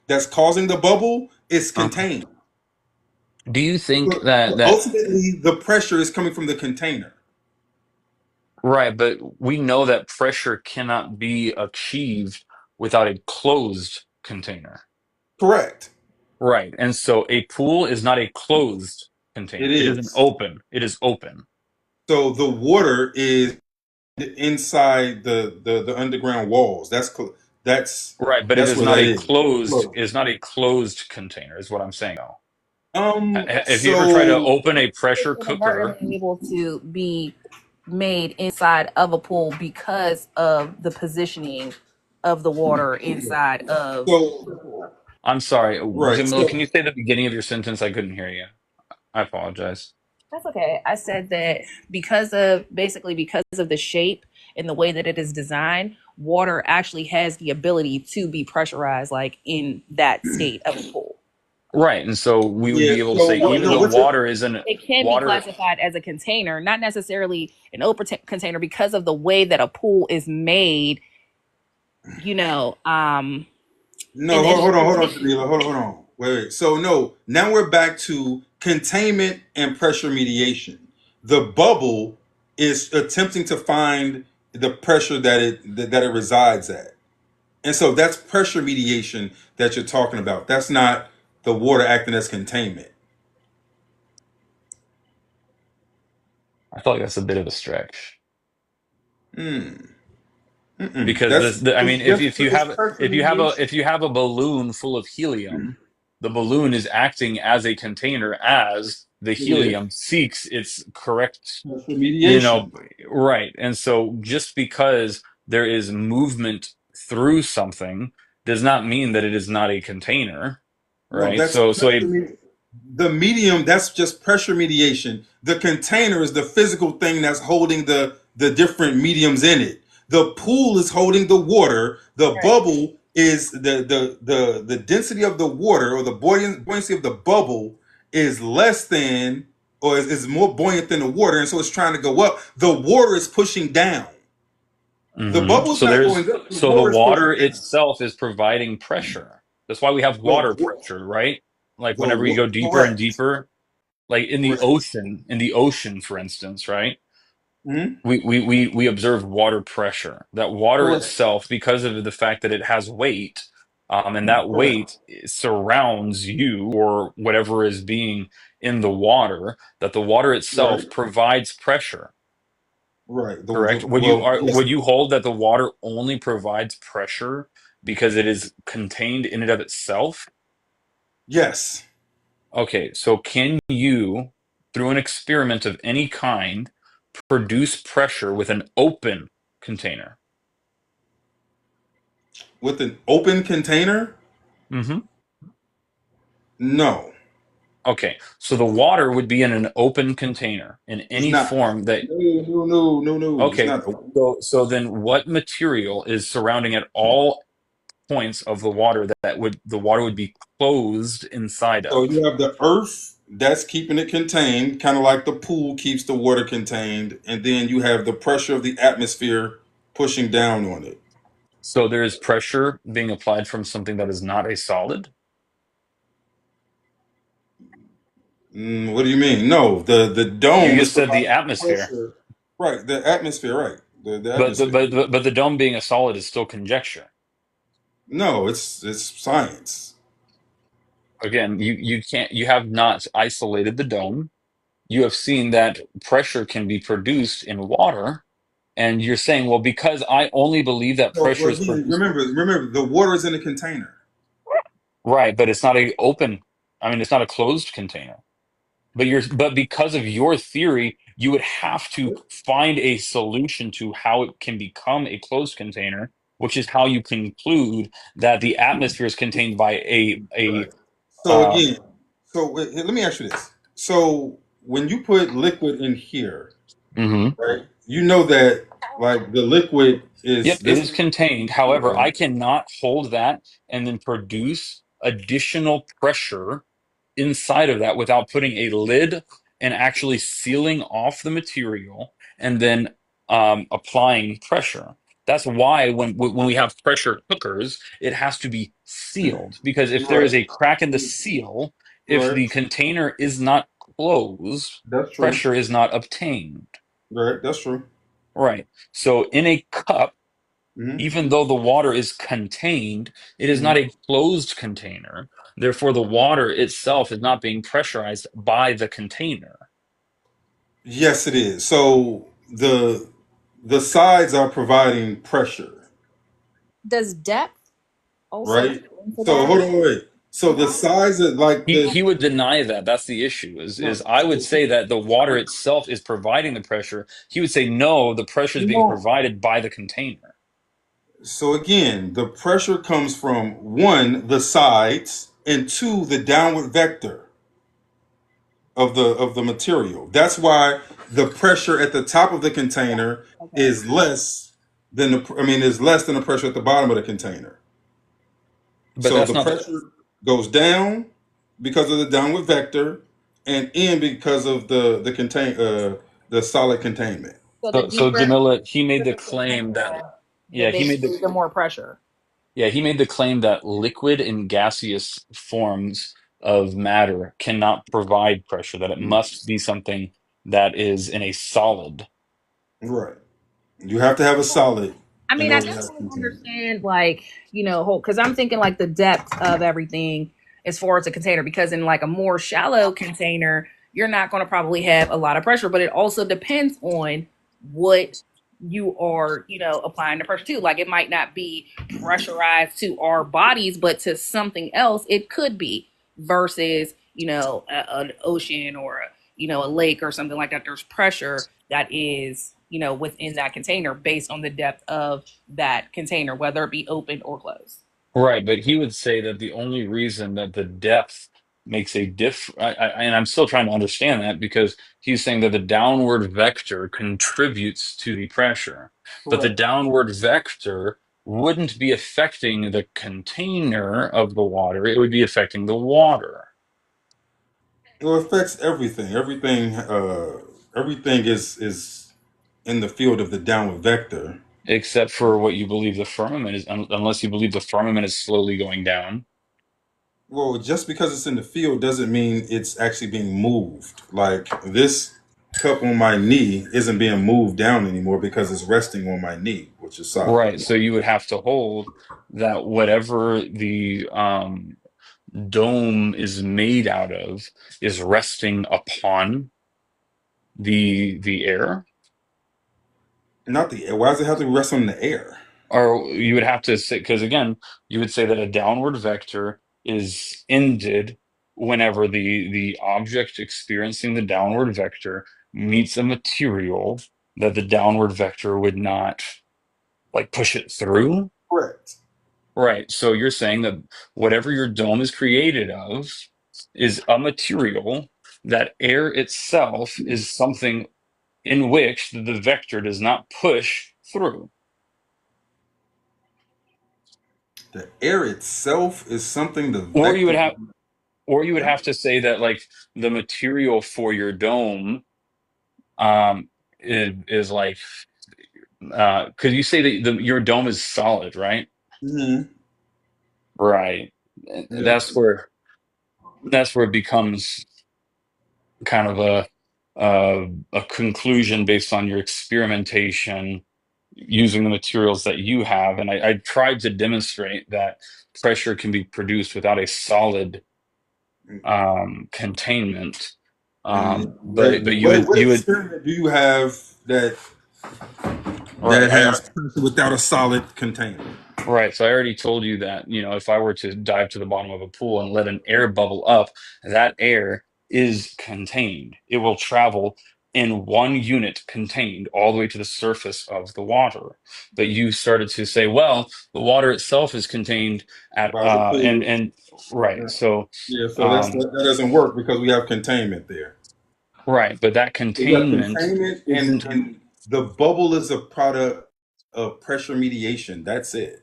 A: that's causing the bubble. It's
G: Okay.
A: contained.
G: Do you think
A: So,
G: that
A: so
G: that
A: ultimately, the pressure is coming from the container.
G: right, but we know that pressure cannot be achieved without a closed container.
A: Correct.
G: Right. And so a pool is not a closed
A: It
G: container. It is an
A: is.
G: open. It is open.
A: So the water is inside the underground walls.
G: Right, but it
A: That's
G: is
A: where
G: not
A: that
G: a
A: is.
G: closed it is not a closed container, is what I'm saying. Though. If you ever try to
A: So
G: open a
C: It's
G: pressure cooker,
C: inadvertently able to be made inside of a pool because of the positioning of the water inside of the
A: so
C: pool.
G: I'm sorry,
A: right.
G: Jamil,
A: So
G: can you say the beginning of your sentence? I couldn't hear you. I apologize.
C: That's okay. I said that because of the shape and the way that it is designed, water actually has the ability to be pressurized like in that state of a pool.
G: Right, and so we would
A: yeah.
G: be able to
A: So
G: say
C: So
A: what?
G: even
A: No,
G: though
A: what you're
G: water isn't
C: it can be
G: water.
C: classified as a container, not necessarily an open container because of the way that a pool is made, you know,
A: no.
C: and then
A: Hold on, Jamila. Hold on. Wait. So no. Now we're back to containment and pressure mediation. The bubble is attempting to find the pressure that it resides at. And so that's pressure mediation that you're talking about. That's not the water acting as containment.
G: I feel like that's a bit of a stretch.
A: Hmm. Mm-mm.
G: Because I mean, if you
A: It's
G: have
A: pressure mediation.
G: if you have a balloon full of helium, the balloon is acting as a container as the
A: Yeah.
G: helium seeks its correct,
A: Pressure
G: you know,
A: mediation.
G: right. And so just because there is movement through something does not mean that it is not a container,
A: No,
G: right?
A: that's
G: So
A: pressure.
G: a
A: The medium, that's just pressure mediation. The container is the physical thing that's holding the different mediums in it. The pool is holding the water. The bubble is the density of the water, or the buoyancy of the bubble is less than, or is more buoyant than the water, and so it's trying to go up. The water is pushing down. The bubble's
G: So
A: not
G: there's
A: going up. The
G: so the
A: water is
G: water
A: pushing down.
G: itself is providing pressure. That's why we have
A: The
G: water
A: wa-
G: pressure, right? Like
A: the
G: whenever you go deeper and
A: correct.
G: deeper, like
A: Correct.
G: in the ocean, for instance, right?
A: Mhm.
G: We observe water pressure. That water
A: Correct.
G: itself, because of the fact that it has weight, And that
A: Right.
G: weight surrounds you or whatever is being in the water, that the water
A: Right.
G: itself provides pressure.
A: Right.
G: Correct.
A: Well, yes.
G: Would you hold that the water only provides pressure because it is contained in and of itself?
A: Yes.
G: Okay, so can you, through an experiment of any kind, produce pressure with an open container?
A: With an open container?
G: Hmm.
A: No.
G: Okay, so the water would be in an open container in
A: It's
G: any
A: not.
G: form that.
A: No. It's
G: Okay,
A: not open.
G: so then what material is surrounding at all points of the water that would the water would be closed inside
A: So
G: of?
A: you have the earth that's keeping it contained, kind of like the pool keeps the water contained, and then you have the pressure of the atmosphere pushing down on it.
G: So there is pressure being applied from something that is not a solid.
A: What do you mean? No, the
G: You
A: dome is
G: just said the
A: providing
G: atmosphere,
A: pressure. Right, the atmosphere. Right, the
G: but
A: atmosphere.
G: the dome being a solid is still conjecture.
A: No, it's science.
G: Again, you have not isolated the dome. You have seen that pressure can be produced in water, and you're saying, well, because I only believe that
A: So
G: pressure
A: well,
G: is
A: again,
G: produced.
A: remember, the water is in a container.
G: Right, but it's not a open, I mean, it's not a closed container. But because of your theory, you would have to find a solution to how it can become a closed container, which is how you conclude that the atmosphere is contained by a
A: Right. So
G: um,
A: again, let me ask you this. So when you put liquid in here,
G: mhm.
A: right? You know that like the liquid is
G: Yep, it
A: this.
G: is contained. However, I cannot hold that and then produce additional pressure inside of that without putting a lid and actually sealing off the material and then applying pressure. That's why when we have pressure cookers, it has to be sealed because if there is
A: Right.
G: a crack in the seal, if
A: Right.
G: the container is not closed,
A: That's true.
G: pressure is not obtained.
A: Right. That's true.
G: Right. So in a cup,
A: Hmm.
G: even though the water is contained, it is not
A: Hmm.
G: a closed container. Therefore, the water itself is not being pressurized by the container.
A: Yes, it is. So the sides are providing pressure,
C: Does depth also
A: right?
C: play into
A: So
C: that?
A: hold on, wait. So the sides are like the
G: He would deny that. That's the issue. Is
A: no.
G: I would say that the water itself is providing the pressure. He would say no, the pressure is being
A: No.
G: provided by the container.
A: So again, the pressure comes from one, the sides, and two, the downward vector of the material. That's why the pressure at the top of the container
C: Okay.
A: is less than is less than the pressure at the bottom of the container.
G: But
A: So
G: that's
A: the
G: not the.
A: pressure goes down because of the downward vector, and in because of the solid containment.
C: So the
G: So
C: deeper
G: Jamila, he made the
C: the
G: claim that
C: container, the
G: yeah, he made the
C: basically the more pressure.
G: Yeah, he made the claim that liquid and gaseous forms of matter cannot provide pressure, that it must be something that is in a solid.
A: Right. You have to have a solid
C: I
A: in
C: mean, I
A: order to have
C: definitely
A: containment.
C: understand, like, whole, because I'm thinking like the depth of everything as far as a container, because in like a more shallow container, you're not going to probably have a lot of pressure, but it also depends on what you are, applying the pressure to. Like, it might not be pressurized to our bodies, but to something else, it could be versus, an ocean or a lake or something like that. There's pressure that is, within that container based on the depth of that container, whether it be open or closed.
G: Right, but he would say that the only reason that the depth makes a and I'm still trying to understand that because he's saying that the downward vector contributes to the pressure, but the
A: Correct.
G: downward vector wouldn't be affecting the container of the water, it would be affecting the water.
A: It affects everything. Everything is in the field of the downward vector.
G: Except for what you believe the firmament is, unless you believe the firmament is slowly going down.
A: Well, just because it's in the field doesn't mean it's actually being moved. Like this cup on my knee isn't being moved down anymore because it's resting on my knee, which is solid.
G: Right. So you would have to hold that whatever the dome is made out of is resting upon the air.
A: Not the air. Why does it have to rest on the air?
G: Or you would have to say, because again, you would say that a downward vector is ended whenever the object experiencing the downward vector meets a material that the downward vector would not like push it through.
A: Correct.
G: Right. So you're saying that whatever your dome is created of is a material that air itself is something in which the vector does not push through.
A: The air itself is something the
G: Or you would
A: vector.
G: have or you would have to say that like the material for your dome is like because you say that your dome is solid, right?
A: Mhm.
G: Right.
A: Yeah.
G: That's where it becomes kind of a conclusion based on your experimentation using the materials that you have. And I tried to demonstrate that pressure can be produced without a solid containment.
A: And
G: But
A: what
G: you would
A: experiment do you have that
G: right.
A: has pressure without a solid container?
G: Right. So I already told you that, if I were to dive to the bottom of a pool and let an air bubble up, that air is contained. It will travel in one unit contained all the way to the surface of the water. But you started to say, well, the water itself is contained at
A: By the pool.
G: and right. So
A: Yeah, so
G: um
A: that doesn't work because we have containment there.
G: right, but that
A: We have
G: containment
A: containment,
G: isn't
A: and the bubble is a product of pressure mediation. That's it.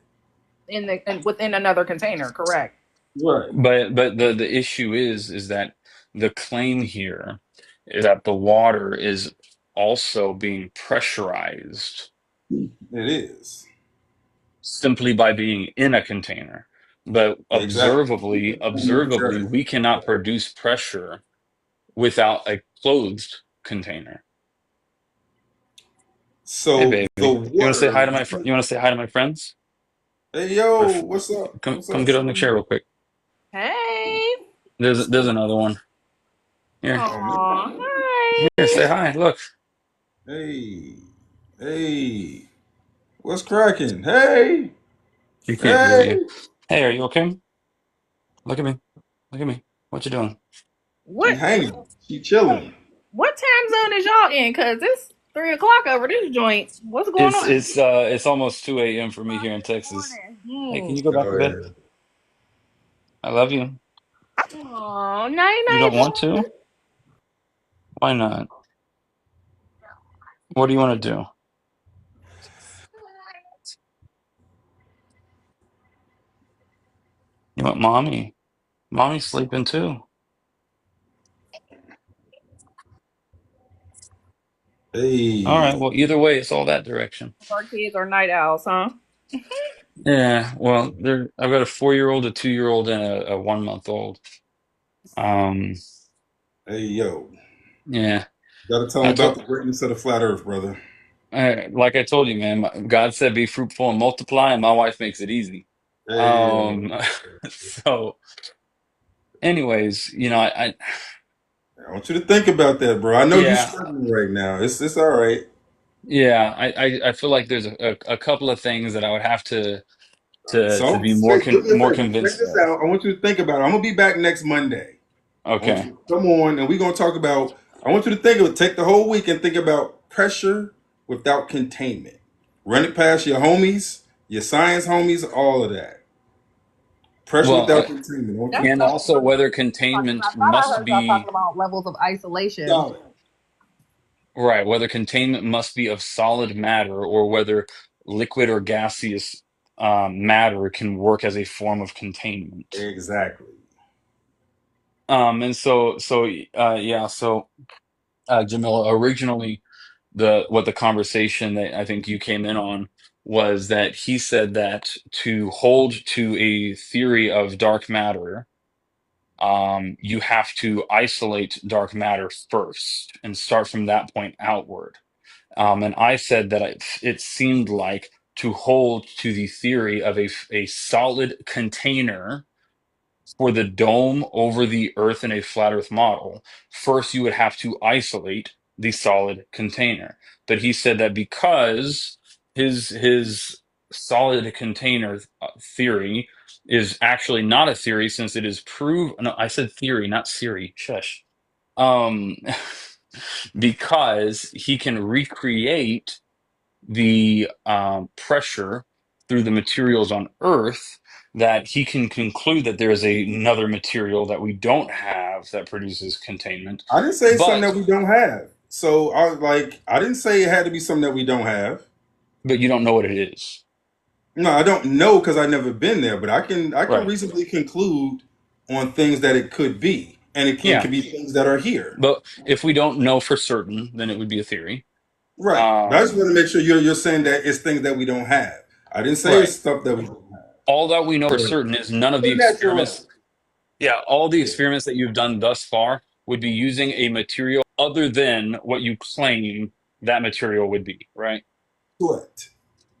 H: within another container, correct?
A: Right.
G: but the issue is that the claim here is that the water is also being pressurized
A: It is.
G: simply by being in a container. But
A: Exactly.
G: observably, we cannot produce pressure without a closed container. Hey,
A: So
G: baby,
A: the
G: you want to say hi
A: water.
G: to you want to say hi to my friends?
A: Hey
G: Or
A: yo, what's up? What's
G: come
A: up,
G: get on the chair
A: son?
G: real quick.
H: Hey.
G: There's another one. Here,
A: Oh man.
H: Aw,
G: here,
H: hi.
G: say hi. Look,
A: Hey. Hey. What's cracking? Hey.
G: she can't hear you.
A: Hey.
G: Hey, are you okay? Look at me. Look at me. What you doing?
A: She
H: What
A: hanging. She chilling.
H: what time zone is y'all in? Cause it's 3 o'clock over this joint. What's going on?
G: It's almost 2 a.m. for me here in Texas. Hey, can
H: Morning.
G: you go back to
A: Oh
G: bed?
A: yeah.
G: I love you.
H: Oh, night
G: You
H: night.
G: don't want to? Why not? What do you want to do? You want mommy? Mommy's sleeping too. All right.
A: Hey.
G: Well, either way, it's all that direction.
H: Our kids are night owls, huh?
G: Yeah. Well, I've got a 4-year-old, a 2-year-old, and a 1-month-old. Um.
A: Hey yo.
G: Yeah.
A: Gotta tell them
G: I
A: about
G: told.
A: the greatness of the flat earth, brother.
G: Like I told you, man. God said, "Be fruitful and multiply," and my wife makes it easy.
A: Hey.
G: Um. So, anyways,
A: I want you to think about that, bro. I know you're
G: yeah,
A: struggling right now. It's all right.
G: yeah. I feel like there's a couple of things that I would have to
A: So
G: be
A: do me a
G: more
A: favor. Check
G: convinced
A: this
G: of.
A: out. I want you to think about it. I'm gonna be back next Monday. I want
G: Okay.
A: you to come on and we're gonna talk about. I want you to think of it. Take the whole week and think about pressure without containment. Run it past your homies, your science homies, all of that. Pressure
G: Well,
A: without containment. I want you
H: That's
G: and
H: not
G: also
H: what
G: whether
H: we're talking about.
G: containment
H: I thought I
G: must
H: heard y'all talking
G: be
H: about levels of isolation.
A: solid.
G: right, whether containment must be of solid matter or whether liquid or gaseous matter can work as a form of containment.
A: Exactly.
G: And yeah, so Jamila, originally the conversation that I think you came in on was that he said that to hold to a theory of dark matter you have to isolate dark matter first and start from that point outward. And I said that it seemed like to hold to the theory of a solid container for the dome over the Earth in a flat Earth model, first you would have to isolate the solid container. But he said that because his solid container theory is actually not a theory, since it is proved. No, I said theory, not Siri. Shush. Um, because he can recreate the pressure through the materials on Earth, that he can conclude that there is another material that we don't have that produces containment.
A: I didn't say it's something
G: But
A: that we don't have. So I didn't say it had to be something that we don't have.
G: but you don't know what it is.
A: No, I don't know because I've never been there, but I can
G: Right.
A: reasonably conclude on things that it could be, and it
G: Yeah.
A: could be things that are here.
G: But if we don't know for certain, then it would be a theory.
A: Right. But I just want to make sure you're saying that it's things that we don't have. I didn't say
G: Right.
A: it's stuff that we don't have.
G: All that we know for certain is none of the
A: In that you're right.
G: experiments. Yeah, all the experiments that you've done thus far would be using a material other than what you claim that material would be, right?
A: Correct.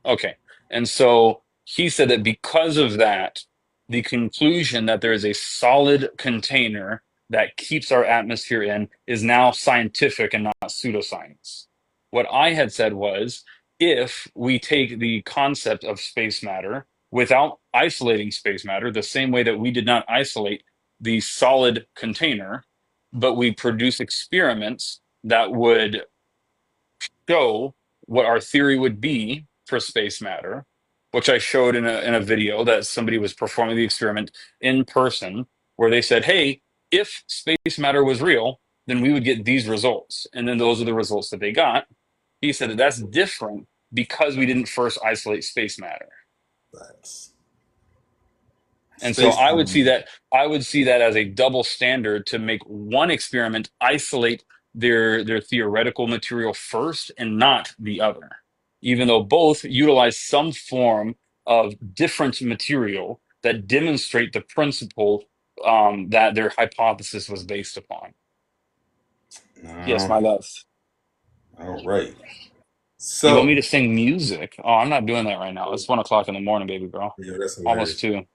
G: Okay. And so he said that because of that, the conclusion that there is a solid container that keeps our atmosphere in is now scientific and not pseudoscience. What I had said was, if we take the concept of space matter without isolating space matter, the same way that we did not isolate the solid container, but we produce experiments that would show what our theory would be for space matter, which I showed in a video that somebody was performing the experiment in person, where they said, "Hey, if space matter was real, then we would get these results," and then those are the results that they got. He said that that's different because we didn't first isolate space matter.
A: Facts.
G: And so
A: Space.
G: I would see that as a double standard to make one experiment isolate their theoretical material first and not the other, even though both utilize some form of different material that demonstrate the principle that their hypothesis was based upon. Yes, my love.
A: All right.
G: You want me
A: So
G: to sing music? Oh, I'm not doing that right now. It's 1 o'clock in the morning, baby girl.
A: yeah, that's
G: Almost
A: hilarious.
G: 2.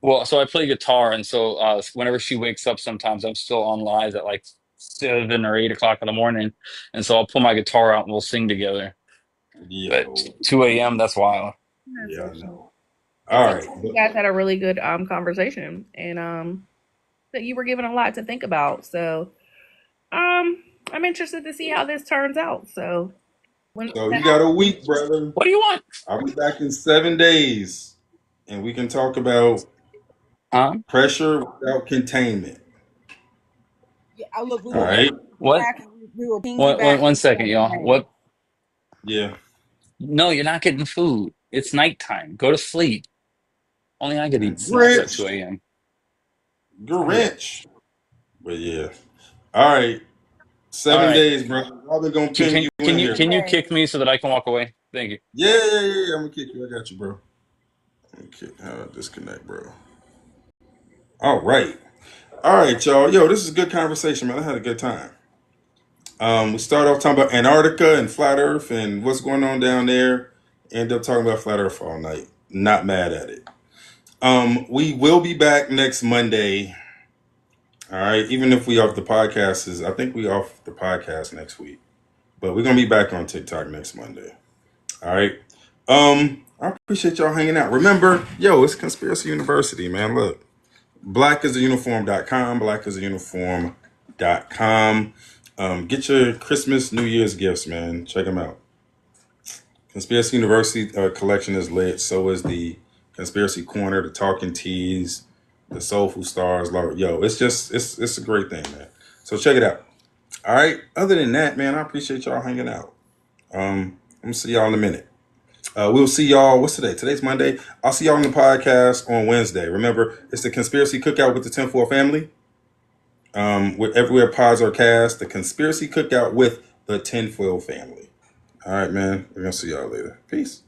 G: Well, so I play guitar, and so whenever she wakes up, sometimes I'm still on live at like 7 or 8 o'clock in the morning, and so I'll pull my guitar out and we'll sing together. But
A: Yo.
G: 2 a.m. That's wild.
A: Yeah, I know.
H: It
A: All
H: sounds
A: right.
H: like you guys had a really good conversation, and that you were given a lot to think about. So I'm interested to see how this turns out. So when
A: So you got a week, brother.
G: What do you want?
A: I'll be back in 7 days, and we can talk about
G: Huh?
A: pressure without containment.
I: Yeah, oh, look, we
A: All
I: will
A: right.
G: What?
I: back. We will ping you back.
G: 1 second, y'all. What?
A: Yeah.
G: No, you're not getting food. It's nighttime. Go to sleep. Only I could eat snacks at 2
A: Grinch.
G: a.m.
A: Grinch. But yeah. All right.
G: All
A: 7 days,
G: right.
A: brother. Probably gonna ping you
G: Can
A: in
G: you
A: here.
G: can you
I: Okay.
G: kick me so that I can walk away? Thank you.
A: Yeah, yeah, yeah, yeah. I'm gonna kick you. I got you, bro. Okay. How do I disconnect, bro? All right. All right, y'all. Yo, this is a good conversation, man. I had a good time. We started off talking about Antarctica and flat Earth and what's going on down there. End up talking about flat Earth all night. Not mad at it. We will be back next Monday. All right. Even if we off the podcast I think we off the podcast next week, but we're gonna be back on TikTok next Monday. All right. I appreciate y'all hanging out. Remember, yo, it's Conspiracy University, man. Look, blackisauniform.com, blackisauniform.com. Get your Christmas, New Year's gifts, man. Check them out. Conspiracy University collection is lit. So is the Conspiracy Corner, the Talking Teas, the Soulful Stars. Yo, it's a great thing, man. So check it out. All right. Other than that, man, I appreciate y'all hanging out. I'm gonna see y'all in a minute. We'll see y'all. What's today? Today's Monday. I'll see y'all on the podcast on Wednesday. Remember, it's the Conspiracy Cookout with the Tinfoil family. With everywhere pods are cast, the Conspiracy Cookout with the Tinfoil family. All right, man. We're gonna see y'all later. Peace.